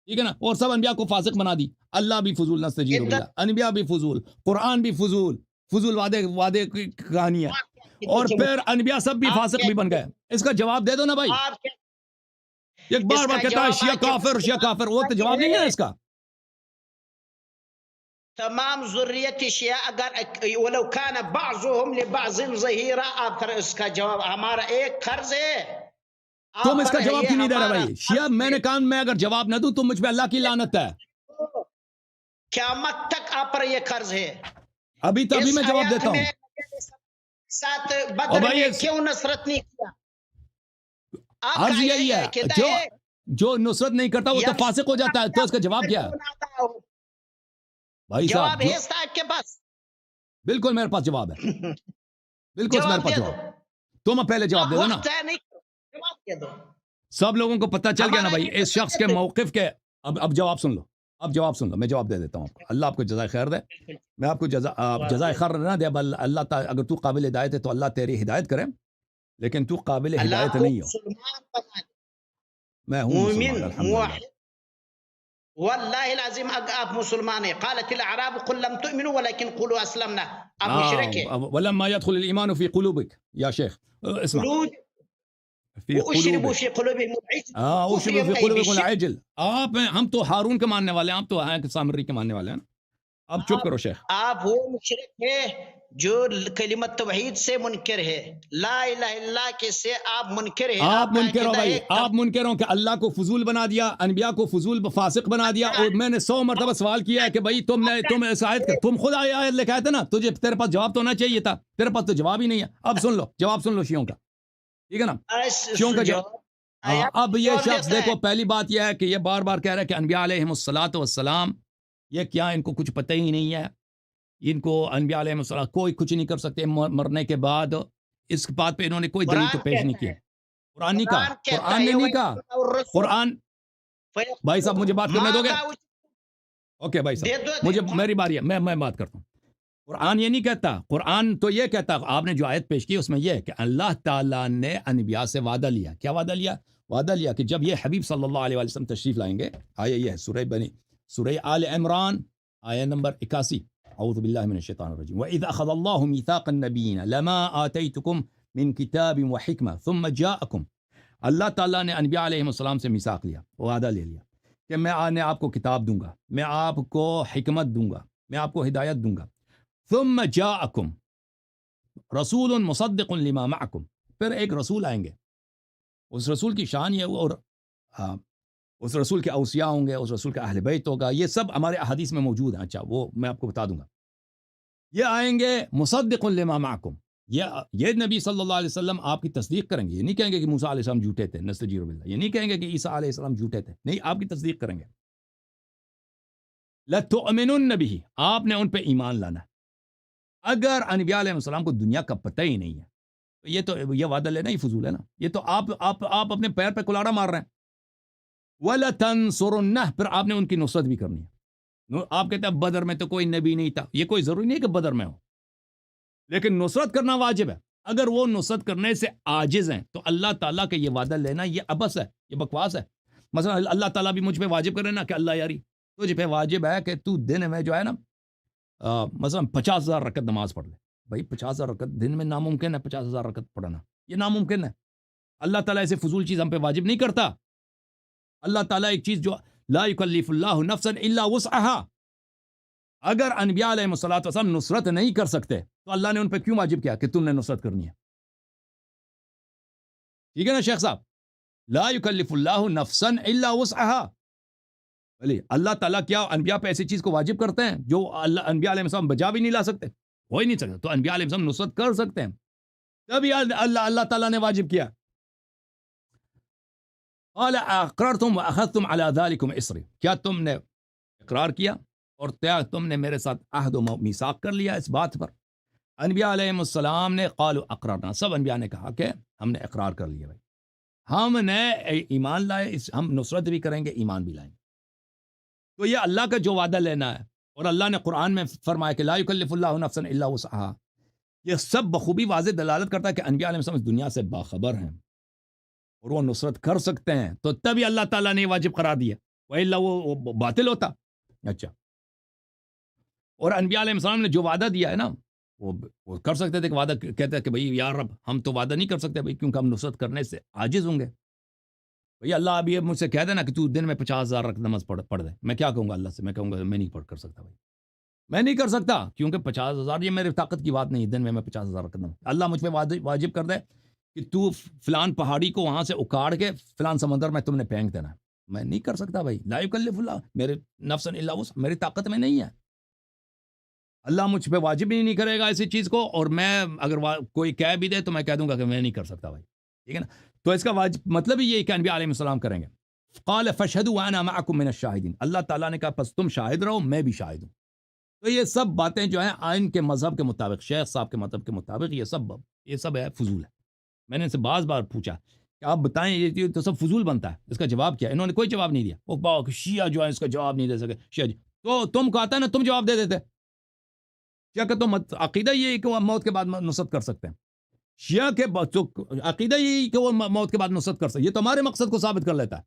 ٹھیک ہے نا، اور سب انبیاء کو فاسق بنا دی. اللہ بھی فضول نستجیر باللہ، انبیاء بھی فضول، قرآن بھی فضول وعدے کی کہانی ہے، اور پھر انبیاء سب بھی فاسق بھی بن گئے. اس کا جواب دے دو نا بھائی. ایک بار بار کہتا ہے شیعہ کافر، وہ تو جواب نہیں ہے اس کا. تمام ذریت شیعہ اگر ولو کان بعضهم لبعض ظہیرا، آپ پر اس کا جواب ہمارا ایک قرض ہے. تم اس کا جواب کیوں نہیں دے رہے بھائی؟ شیعہ میں نے کہا میں اگر جواب نہ دوں تو مجھ پہ اللہ کی لعنت ہے. قیامت تک آپ پر یہ قرض ہے. ابھی میں جواب دیتا ہوں. ساتھ بدر میں کیوں نصرت نہیں کیا؟ عرض یہی ہے جو نصرت نہیں کرتا وہ تو فاسق ہو جاتا ہے. تو اس کا جواب کیا ہے بھائی صاحب؟ جواب ہے آپ کے پاس؟ بالکل میرے پاس جواب ہے، بالکل میرے پاس جواب. تم پہلے جواب دے دو نا. سب لوگوں کو پتہ چل گیا نا بھائی اس شخص کے موقف کے. اب جواب سن لو، میں جواب دے دیتا ہوں آپ کو. اللہ آپ کو جزائے خیر دے، میں آپ کو جزائے خیر نہ دے. اللہ تعالیٰ اگر تو قابل ہدایت ہے تو اللہ تیری ہدایت کرے، لیکن تو قابل ہدایت نہیں ہو. میں ہوں مسلمان الحمدللہ. واللہ العظیم آپ مسلمان ہیں. قالت الاعراب قل لم تؤمنوا ولكن قولوا اسلمنا. آپ مشرک ہیں. ولما يدخل الايمان في قلوبك يا شيخ اسمع في اشربوا في قلوبهم العجل. اشربوا في قلوبكم العجل. ہم تو ہارون کے ماننے والے ہیں، ہم تو ہیں سامری کے ماننے والے ہیں. اب چپ کرو شیخ. آپ وہ مشرک ہے جو کلمت توحید سے منکر ہے، لا الہ الا اللہ کے سے آپ منکر ہیں. آپ منکر ہو بھائی، آپ منکر ہو کہ اللہ کو فضول بنا دیا، انبیاء کو فضول فاسق بنا دیا. اور میں نے 100 مرتبہ سوال کیا ہے کہ بھائی تم اس آیت تم خود آیت لے کے آئے تھے نا، تیرے پاس جواب تو ہونا چاہیے تھا، تیرے پاس تو جواب ہی نہیں ہے. اب سن لو جواب، سن لو شیعوں کا، ٹھیک ہے نا؟ شیعوں کا جواب. اب یہ شخص دیکھو، پہلی بات یہ ہے کہ یہ بار بار کہہ رہا ہے کہ انبیاء علیہم الصلوۃ والسلام یہ کیا، ان کو کچھ پتہ ہی نہیں ہے، ان کو انبیاء علیہ السلام کوئی کچھ نہیں کر سکتے مرنے کے بعد. اس بات پہ انہوں نے کوئی دلیل تو پیش نہیں کی. قرآن نے نہیں کہا. قرآن بھائی صاحب مجھے بات کرنے دو گے؟ اوکے بھائی دے صاحب دو مجھے میری باری ہے، میں بات کرتا ہوں. قرآن یہ نہیں کہتا، قرآن تو یہ کہتا، آپ نے جو آیت پیش کی اس میں یہ ہے کہ اللہ تعالیٰ نے انبیاء سے وعدہ لیا. کیا وعدہ لیا؟ وعدہ لیا کہ جب یہ حبیب صلی اللہ علیہ وسلم تشریف لائیں گے. آیہ یہ ہے سورہ آل عمران آیہ نمبر 81. اعوذ باللہ من الشیطان الرجیم. وَإِذْ أَخَذَ اللَّهُ مِيثَاقَ النَّبِيِّينَ لَمَا آتَيْتُكُم مِّن كِتَابٍ وَحِكْمَةٍ ثُمَّ جَاءَكُم. اللہ تعالیٰ نے انبیاء علیہ السلام سے میثاق لیا، وعدہ لے لیا کہ میں آپ کو کتاب دوں گا، میں آپ کو حکمت دوں گا، میں آپ کو ہدایت دوں گا. ثم جاءکم رسول مصدق لما معکم. پھر ایک رسول آئیں گے، اس رسول کی شان یہ، اور اس رسول کے اوصیاء ہوں گے، اس رسول کا اہل بیت ہوگا، یہ سب ہمارے احادیث میں موجود ہیں. اچھا وہ میں آپ کو بتا دوں گا. یہ آئیں گے مصدق لما معکم، یہ نبی صلی اللہ علیہ وسلم آپ کی تصدیق کریں گے. یہ نہیں کہیں گے کہ موسیٰ علیہ السلام جھوٹے تھے، نستجیر باللہ. یہ نہیں کہیں گے کہ عیسیٰ علیہ السلام جھوٹے تھے، نہیں، آپ کی تصدیق کریں گے. لَتُؤْمِنُنَّ بِهِ، آپ نے ان پہ ایمان لانا. اگر انبیاء علیہ السلام کو دنیا کا پتہ ہی نہیں ہے تو یہ وعدہ لینا ہی فضول ہے نا. یہ تو آپ اپنے پیر پہ کلاڑا مار رہے ہیں. وَلَتَنْصُرُنَّهُ، پھر آپ نے ان کی نصرت بھی کرنی ہے. آپ کہتے ہیں بدر میں تو کوئی نبی نہیں تھا. یہ کوئی ضروری نہیں کہ بدر میں ہو، لیکن نصرت کرنا واجب ہے. اگر وہ نصرت کرنے سے عاجز ہیں تو اللہ تعالیٰ کا یہ وعدہ لینا یہ عبث ہے، یہ بکواس ہے. مثلا اللہ تعالیٰ بھی مجھ پہ واجب کرے نا کہ اللہ یاری تجھ پہ واجب ہے کہ تو دن میں جو ہے نا مثلا 50,000 رکعت نماز پڑھ لے. بھائی 50,000 رکعت دن میں ناممکن ہے، 50,000 رکعت پڑھنا یہ ناممکن ہے. اللہ تعالیٰ ایسے فضول چیز ہم پہ واجب نہیں کرتا. اللہ تعالیٰ ایک چیز جو لا یکلف اللہ نفسا الا وسعها، اگر انبیاء علیہ السلام نصرت نہیں کر سکتے تو اللہ نے ان پہ کیوں واجب کیا کہ تم نے نصرت کرنی ہے؟ ٹھیک ہے نا شیخ صاحب؟ لا یکلف اللہ نفسا الا وسعها. اللہ تعالیٰ کیا انبیاء پہ ایسی چیز کو واجب کرتے ہیں جو انبیاء علیہ السلام بجا بھی نہیں لا سکتے، ہو ہی نہیں سکتا. تو انبیاء علیہ السلام نصرت کر سکتے ہیں، تبھی اللہ تعالیٰ نے واجب کیا. قال اقررتم واخذتم على ذلكم اصری، کیا تم نے اقرار کیا اور تم نے میرے ساتھ عہد و میثاق کر لیا اس بات پر؟ انبیاء علیہ السلام نے قالوا اقررنا، سب انبیاء نے کہا کہ ہم نے اقرار کر لیا، بھائی ہم نے ایمان لائے، ہم نصرت بھی کریں گے، ایمان بھی لائیں گے. تو یہ اللہ کا جو وعدہ لینا ہے، اور اللہ نے قرآن میں فرمایا کہ لا یکلف اللہ نفسا الا وسعها، یہ سب بخوبی واضح دلالت کرتا ہے کہ انبیاء علیہ السلام اس دنیا سے باخبر ہیں اور وہ نصرت کر سکتے ہیں. تو تبھی اللہ تعالیٰ نے واجب قرار دیا، وَإِلَّا وہ باطل ہوتا. اچھا، اور انبیاء علیہ السلام نے جو وعدہ دیا ہے نا، وہ کر سکتے تھے کہ وعدہ کہتے ہیں کہ بھئی یا رب ہم تو وعدہ نہیں کر سکتے بھئی، کیونکہ ہم نصرت کرنے سے عاجز ہوں گے. بھئی اللہ ابھی مجھ سے کہہ دینا کہ تو دن میں 50,000 رکعت نماز پڑھ دے، میں کیا کہوں گا اللہ سے؟ میں کہوں گا میں نہیں کر سکتا بھائی، میں نہیں کر سکتا، کیونکہ 50,000 یہ میری طاقت کی بات نہیں ہے. دن میں 50,000 رکعت نماز اللہ مجھ پہ واجب کر دے کہ تو فلان پہاڑی کو وہاں سے اکاڑ کے فلان سمندر میں تم نے پھینک دینا، میں نہیں کر سکتا بھائی. لا یکلف اللہ میرے نفسا الا وسعها، میری طاقت میں نہیں ہے. اللہ مجھ پہ واجب ہی نہیں کرے گا ایسی چیز کو، اور میں اگر کوئی کہہ بھی دے تو میں کہہ دوں گا کہ میں نہیں کر سکتا بھائی. ٹھیک ہے نا؟ تو اس کا مطلب یہ کہ انبیاء علیہ السلام کریں گے. قال فاشهدوا وانا معكم من الشاهدين، اللہ تعالیٰ نے کہا پس تم شاہد رہو، میں بھی شاہد ہوں. تو یہ سب باتیں جو ہیں آئین کے مذہب کے مطابق، شیخ صاحب کے مذہب کے مطابق یہ سب ہے فضول ہے. میں نے ان سے بعض بار پوچھا کہ آپ بتائیں یہ تو سب فضول بنتا ہے، اس کا جواب کیا؟ انہوں نے کوئی جواب نہیں دیا. وہ شیعہ جو ہے اس کا جواب نہیں دے سکے. شیعہ تو تم کو آتا ہے نا، تم جواب دے دیتے. کیا کہ تم عقیدہ یہ کہ وہ موت کے بعد نصرت کر سکتے ہیں. شیعہ کے عقیدہ یہی کہ وہ موت کے بعد نصرت کر سکتے، یہ تو ہمارے مقصد کو ثابت کر لیتا ہے.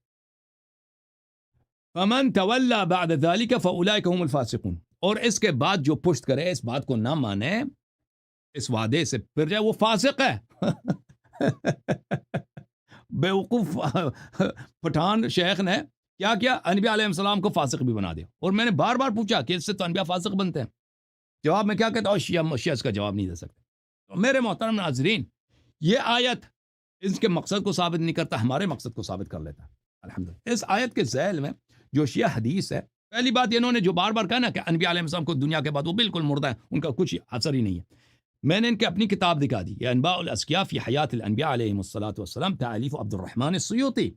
فمن تولى بعد ذلك فاولئك هم الفاسقون، اور اس کے بعد جو پشت کرے، اس بات کو نہ مانے، اس وعدے سے پھر جائے، وہ فاسق ہے. بیوقوف پٹھان شیخ نے کیا کیا؟ انبیاء علیہ السلام کو فاسق بھی بنا دیا. اور میں نے بار بار پوچھا کہ اس سے تو انبیاء فاسق بنتے ہیں. جواب میں کیا کہتا ہوں؟ شیعہ اس کا جواب نہیں دے سکتے. تو میرے محترم ناظرین، یہ آیت اس کے مقصد کو ثابت نہیں کرتا، ہمارے مقصد کو ثابت کر لیتا ہے. الحمدللہ اس آیت کے ذیل میں جو شیعہ حدیث ہے، پہلی بات انہوں نے جو بار بار کہا نا کہ انبیاء علیہ السلام کو دنیا کے بعد وہ بالکل مردہ ہے، ان کا کچھ اثر ہی نہیں ہے. میں نے ان کے اپنی کتاب دکھا دی، یہ انباء الاسقیاء فی حیات الانبیاء علیہم الصلاۃ والسلام، تالیف عبد الرحمن السیوطی.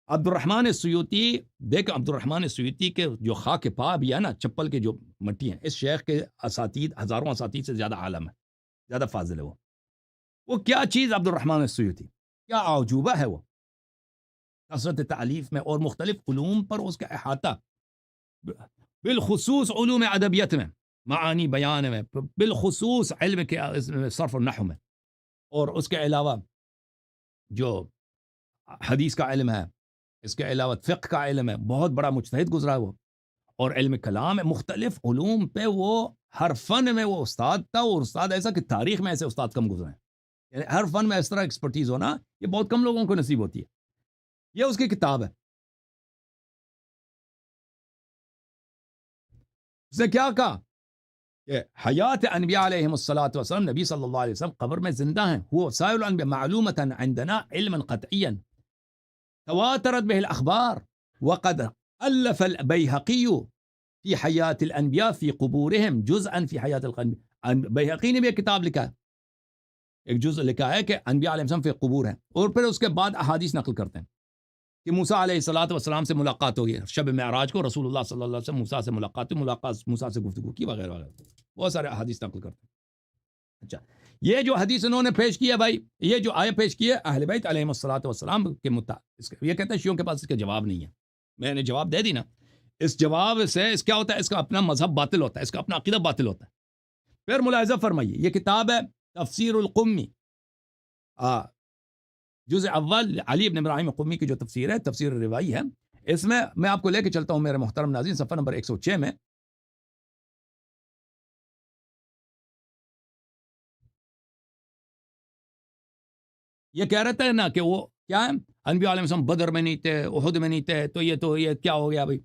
عبد الرحمن السیوطی، دیکھ عبد الرحمن السیوطی کے جو خاک پا بھی ہے نا، چپل کے جو مٹی ہیں، اس شیخ کے اساتید ہزاروں اساتید سے زیادہ عالم ہے، زیادہ فاضل ہے. وہ کیا چیز عبد الرحمن السیوطی، کیا اعجوبہ ہے وہ، کثرت تعلیف میں اور مختلف علوم پر اس کا احاطہ. بالخصوص علوم ادبیت میں، معانی بیان میں، بالخصوص علم کے صرف و نحو میں، اور اس کے علاوہ جو حدیث کا علم ہے، اس کے علاوہ فقہ کا علم ہے، بہت بڑا مجتہد گزرا ہے وہ، اور علم کلام ہے، مختلف علوم پہ وہ ہر فن میں وہ استاد تھا، اور استاد ایسا کہ تاریخ میں ایسے استاد کم گزرے ہیں، یعنی ہر فن میں اس طرح ایکسپرٹیز ہونا یہ بہت کم لوگوں کو نصیب ہوتی ہے. یہ اس کی کتاب ہے. اس نے کیا کہا کہ حیات انبیاء علیہم الصلاۃ والسلام، نبی صلی اللہ علیہ وسلم قبر میں زندہ ہیں، هو سائر الانبیاء معلومۃ عندنا علما قطعیا تواترت به الاخبار وقد الف البیہقی فی حیات الانبیاء فی قبورهم جزءا فی حیات الانبیاء. بیہقی نے بھی ایک کتاب لکھا ہے، ایک جزء لکھا ہے کہ انبیاء علیہ السلام فی قبور ہیں، اور پھر اس کے بعد احادیث نقل کرتے ہیں کہ موسیٰ علیہ الصلوۃ والسلام سے ملاقات ہوئی، شب معراج کو رسول اللہ صلی اللہ علیہ وسلم موسیٰ سے ملاقات موسیٰ سے گفتگو کی وغیرہ وغیرہ، بہت سارے احادیث نقل کرتے ہیں. اچھا، یہ جو حدیث انہوں نے پیش کی ہے بھائی، یہ جو آیت پیش کی ہے اہل بیت علیہم الصلوۃ والسلام کے متعلق، یہ کہتے ہیں شیعوں کے پاس اس کا جواب نہیں ہے. میں نے جواب دے دی نا. اس جواب سے اس کیا ہوتا ہے، اس کا اپنا مذہب باطل ہوتا ہے، اس کا اپنا عقیدہ باطل ہوتا ہے. پھر ملاحظہ فرمائیے، یہ کتاب ہے تفسیر القمی، جزء اول علی بن ابراہیم قمی کی جو تفسیر ہے، تفسیر روائی ہے. اس میں میں آپ کو لے کے چلتا ہوں میرے محترم ناظرین، صفحہ نمبر 106 میں یہ کہہ رہتا ہے نا کہ وہ کیا ہے، انبیاء علیہ السلام بدر میں نہیں تھے، احد میں نہیں تھے، تو یہ کیا ہو گیا بھائی.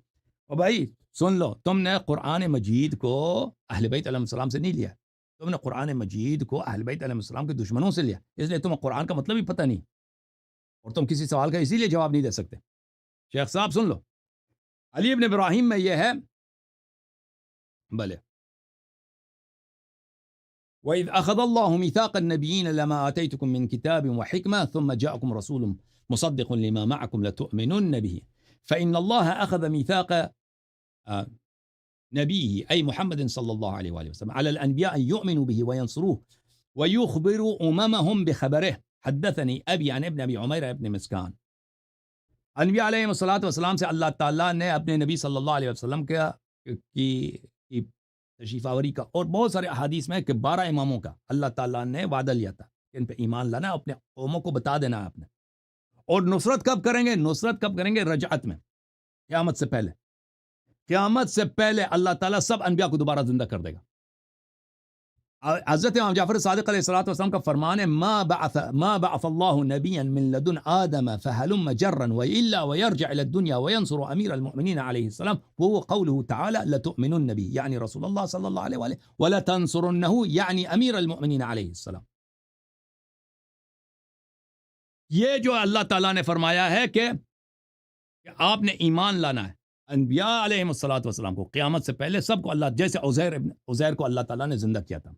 اور بھائی سن لو، تم نے قرآن مجید کو اہل بیت علیہ السلام سے نہیں لیا، تم نے قرآن مجید کو اہل بیت علیہ السلام کے دشمنوں سے لیا، اس لیے تمہیں قرآن کا مطلب ہی پتہ نہیں، اور تم کسی سوال کا اسی لیے جواب نہیں دے سکتے. شیخ صاحب سن لو، علی ابن ابراہیم میں یہ ہے، بلے وَإِذْ أَخَذَ اللَّهُ مِيثَاقَ النَّبِيِّينَ لَمَا آتَيْتُكُم مِّن كِتَابٍ وَحِكْمَةٍ ثُمَّ جَاءَكُمْ رَسُولٌ مُصَدِّقٌ لِّمَا مَعَكُمْ لَتُؤْمِنُنَّ بِهِ فَإِنَّ اللَّهَ أَخَذَ مِيثَاقَ نبيه أي محمد صلى الله عليه وآله وسلم على الأنبياء أن يؤمنوا به وينصروه ويخبروا أممهم بخبره. حدثني أبي عن ابن أبي عمير ابن مسكان. انبیاء علیہ الصلوۃ والسلام سے اللہ تعالیٰ نے اپنے نبی صلی اللہ علیہ وسلم کی تشریف آوری کا، اور بہت سارے احادیث میں کہ 12 اماموں کا اللہ تعالیٰ نے وعدہ لیا تھا کہ ان پہ ایمان لانا، اپنے قوموں کو بتا دینا ہے اپنے. اور نصرت کب کریں گے؟ نصرت کب کریں گے؟ رجعت میں، قیامت سے پہلے. قیامت سے پہلے اللہ تعالیٰ سب انبیاء کو دوبارہ زندہ کر دے گا. حضرت امام جعفر صادق علیہ الصلوۃ والسلام کا فرمان ہے، ما بعث اللہ نبیا من لدن آدم فهلم جرا والا ويرجع الى الدنيا وينصر امیر المؤمنین علیہ السلام وهو قوله تعالی لتؤمنن به یعنی رسول اللہ صلی اللہ علیہ وآلہ ولتنصرنه یعنی امیر المؤمنین علیہ السلام. یہ جو اللہ تعالیٰ نے فرمایا ہے کہ آپ نے ایمان لانا ہے انبیاء علیہم الصلوۃ والسلام کو قیامت سے پہلے سب کو اللہ، جیسے عزیر کو اللہ تعالیٰ نے زندہ کیا تھا.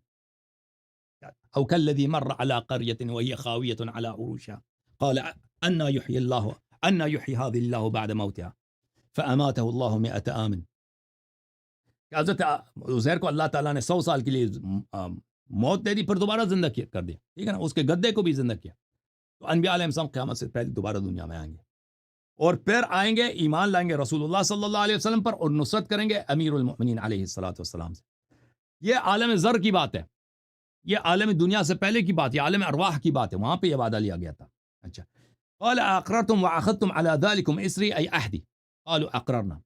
او كالذي مر على قرية وهي خاوية على عروشها قال أن يحيي هذه الله بعد موتها فأماته الله 100 عام. حضرت عزیر کو اللہ تعالیٰ نے 100 سال کے لیے موت دے دی، پھر دوبارہ زندہ کر دیا، ٹھیک ہے نا، اس کے گدے کو بھی زندہ کیا. تو انبیاء علیہ السلام قیامت سے پہلے دوبارہ دنیا میں آئیں گے، اور پھر آئیں گے، ایمان لائیں گے رسول اللہ صلی اللہ علیہ وسلم پر، اور نصرت کریں گے امیر المؤمنین علیہ الصلوۃ والسلام سے. یہ عالم زر کی بات ہے، یہ عالم دنیا سے پہلے کی بات، یہ عالم ارواح کی بات ہے، وہاں پہ یہ وعدہ لیا گیا تھا. اچھا، قال اقررتم واخذتم على ذلكم اسری ای عہدی قالوا اقررنا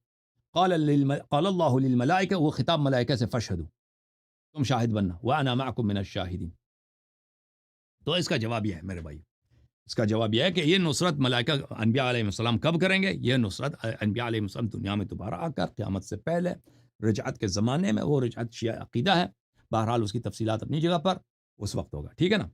قال اللہ للملائکہ، وہ خطاب ملائکہ سے، فاشہدوا، تم شاہد بننا، وانا معکم من الشاہدین. تو اس کا جواب یہ ہے میرے بھائی، اس کا جواب یہ ہے کہ یہ نصرت ملائکہ انبیاء علیہ السلام کب کریں گے؟ یہ نصرت انبیاء علیہ السلام دنیا میں دوبارہ آ کر قیامت سے پہلے رجعت کے زمانے میں، وہ رجعت شیعہ عقیدہ ہے، بہرحال اس کی تفصیلات اپنی جگہ پر اس وقت ہوگا، ٹھیک ہے نا.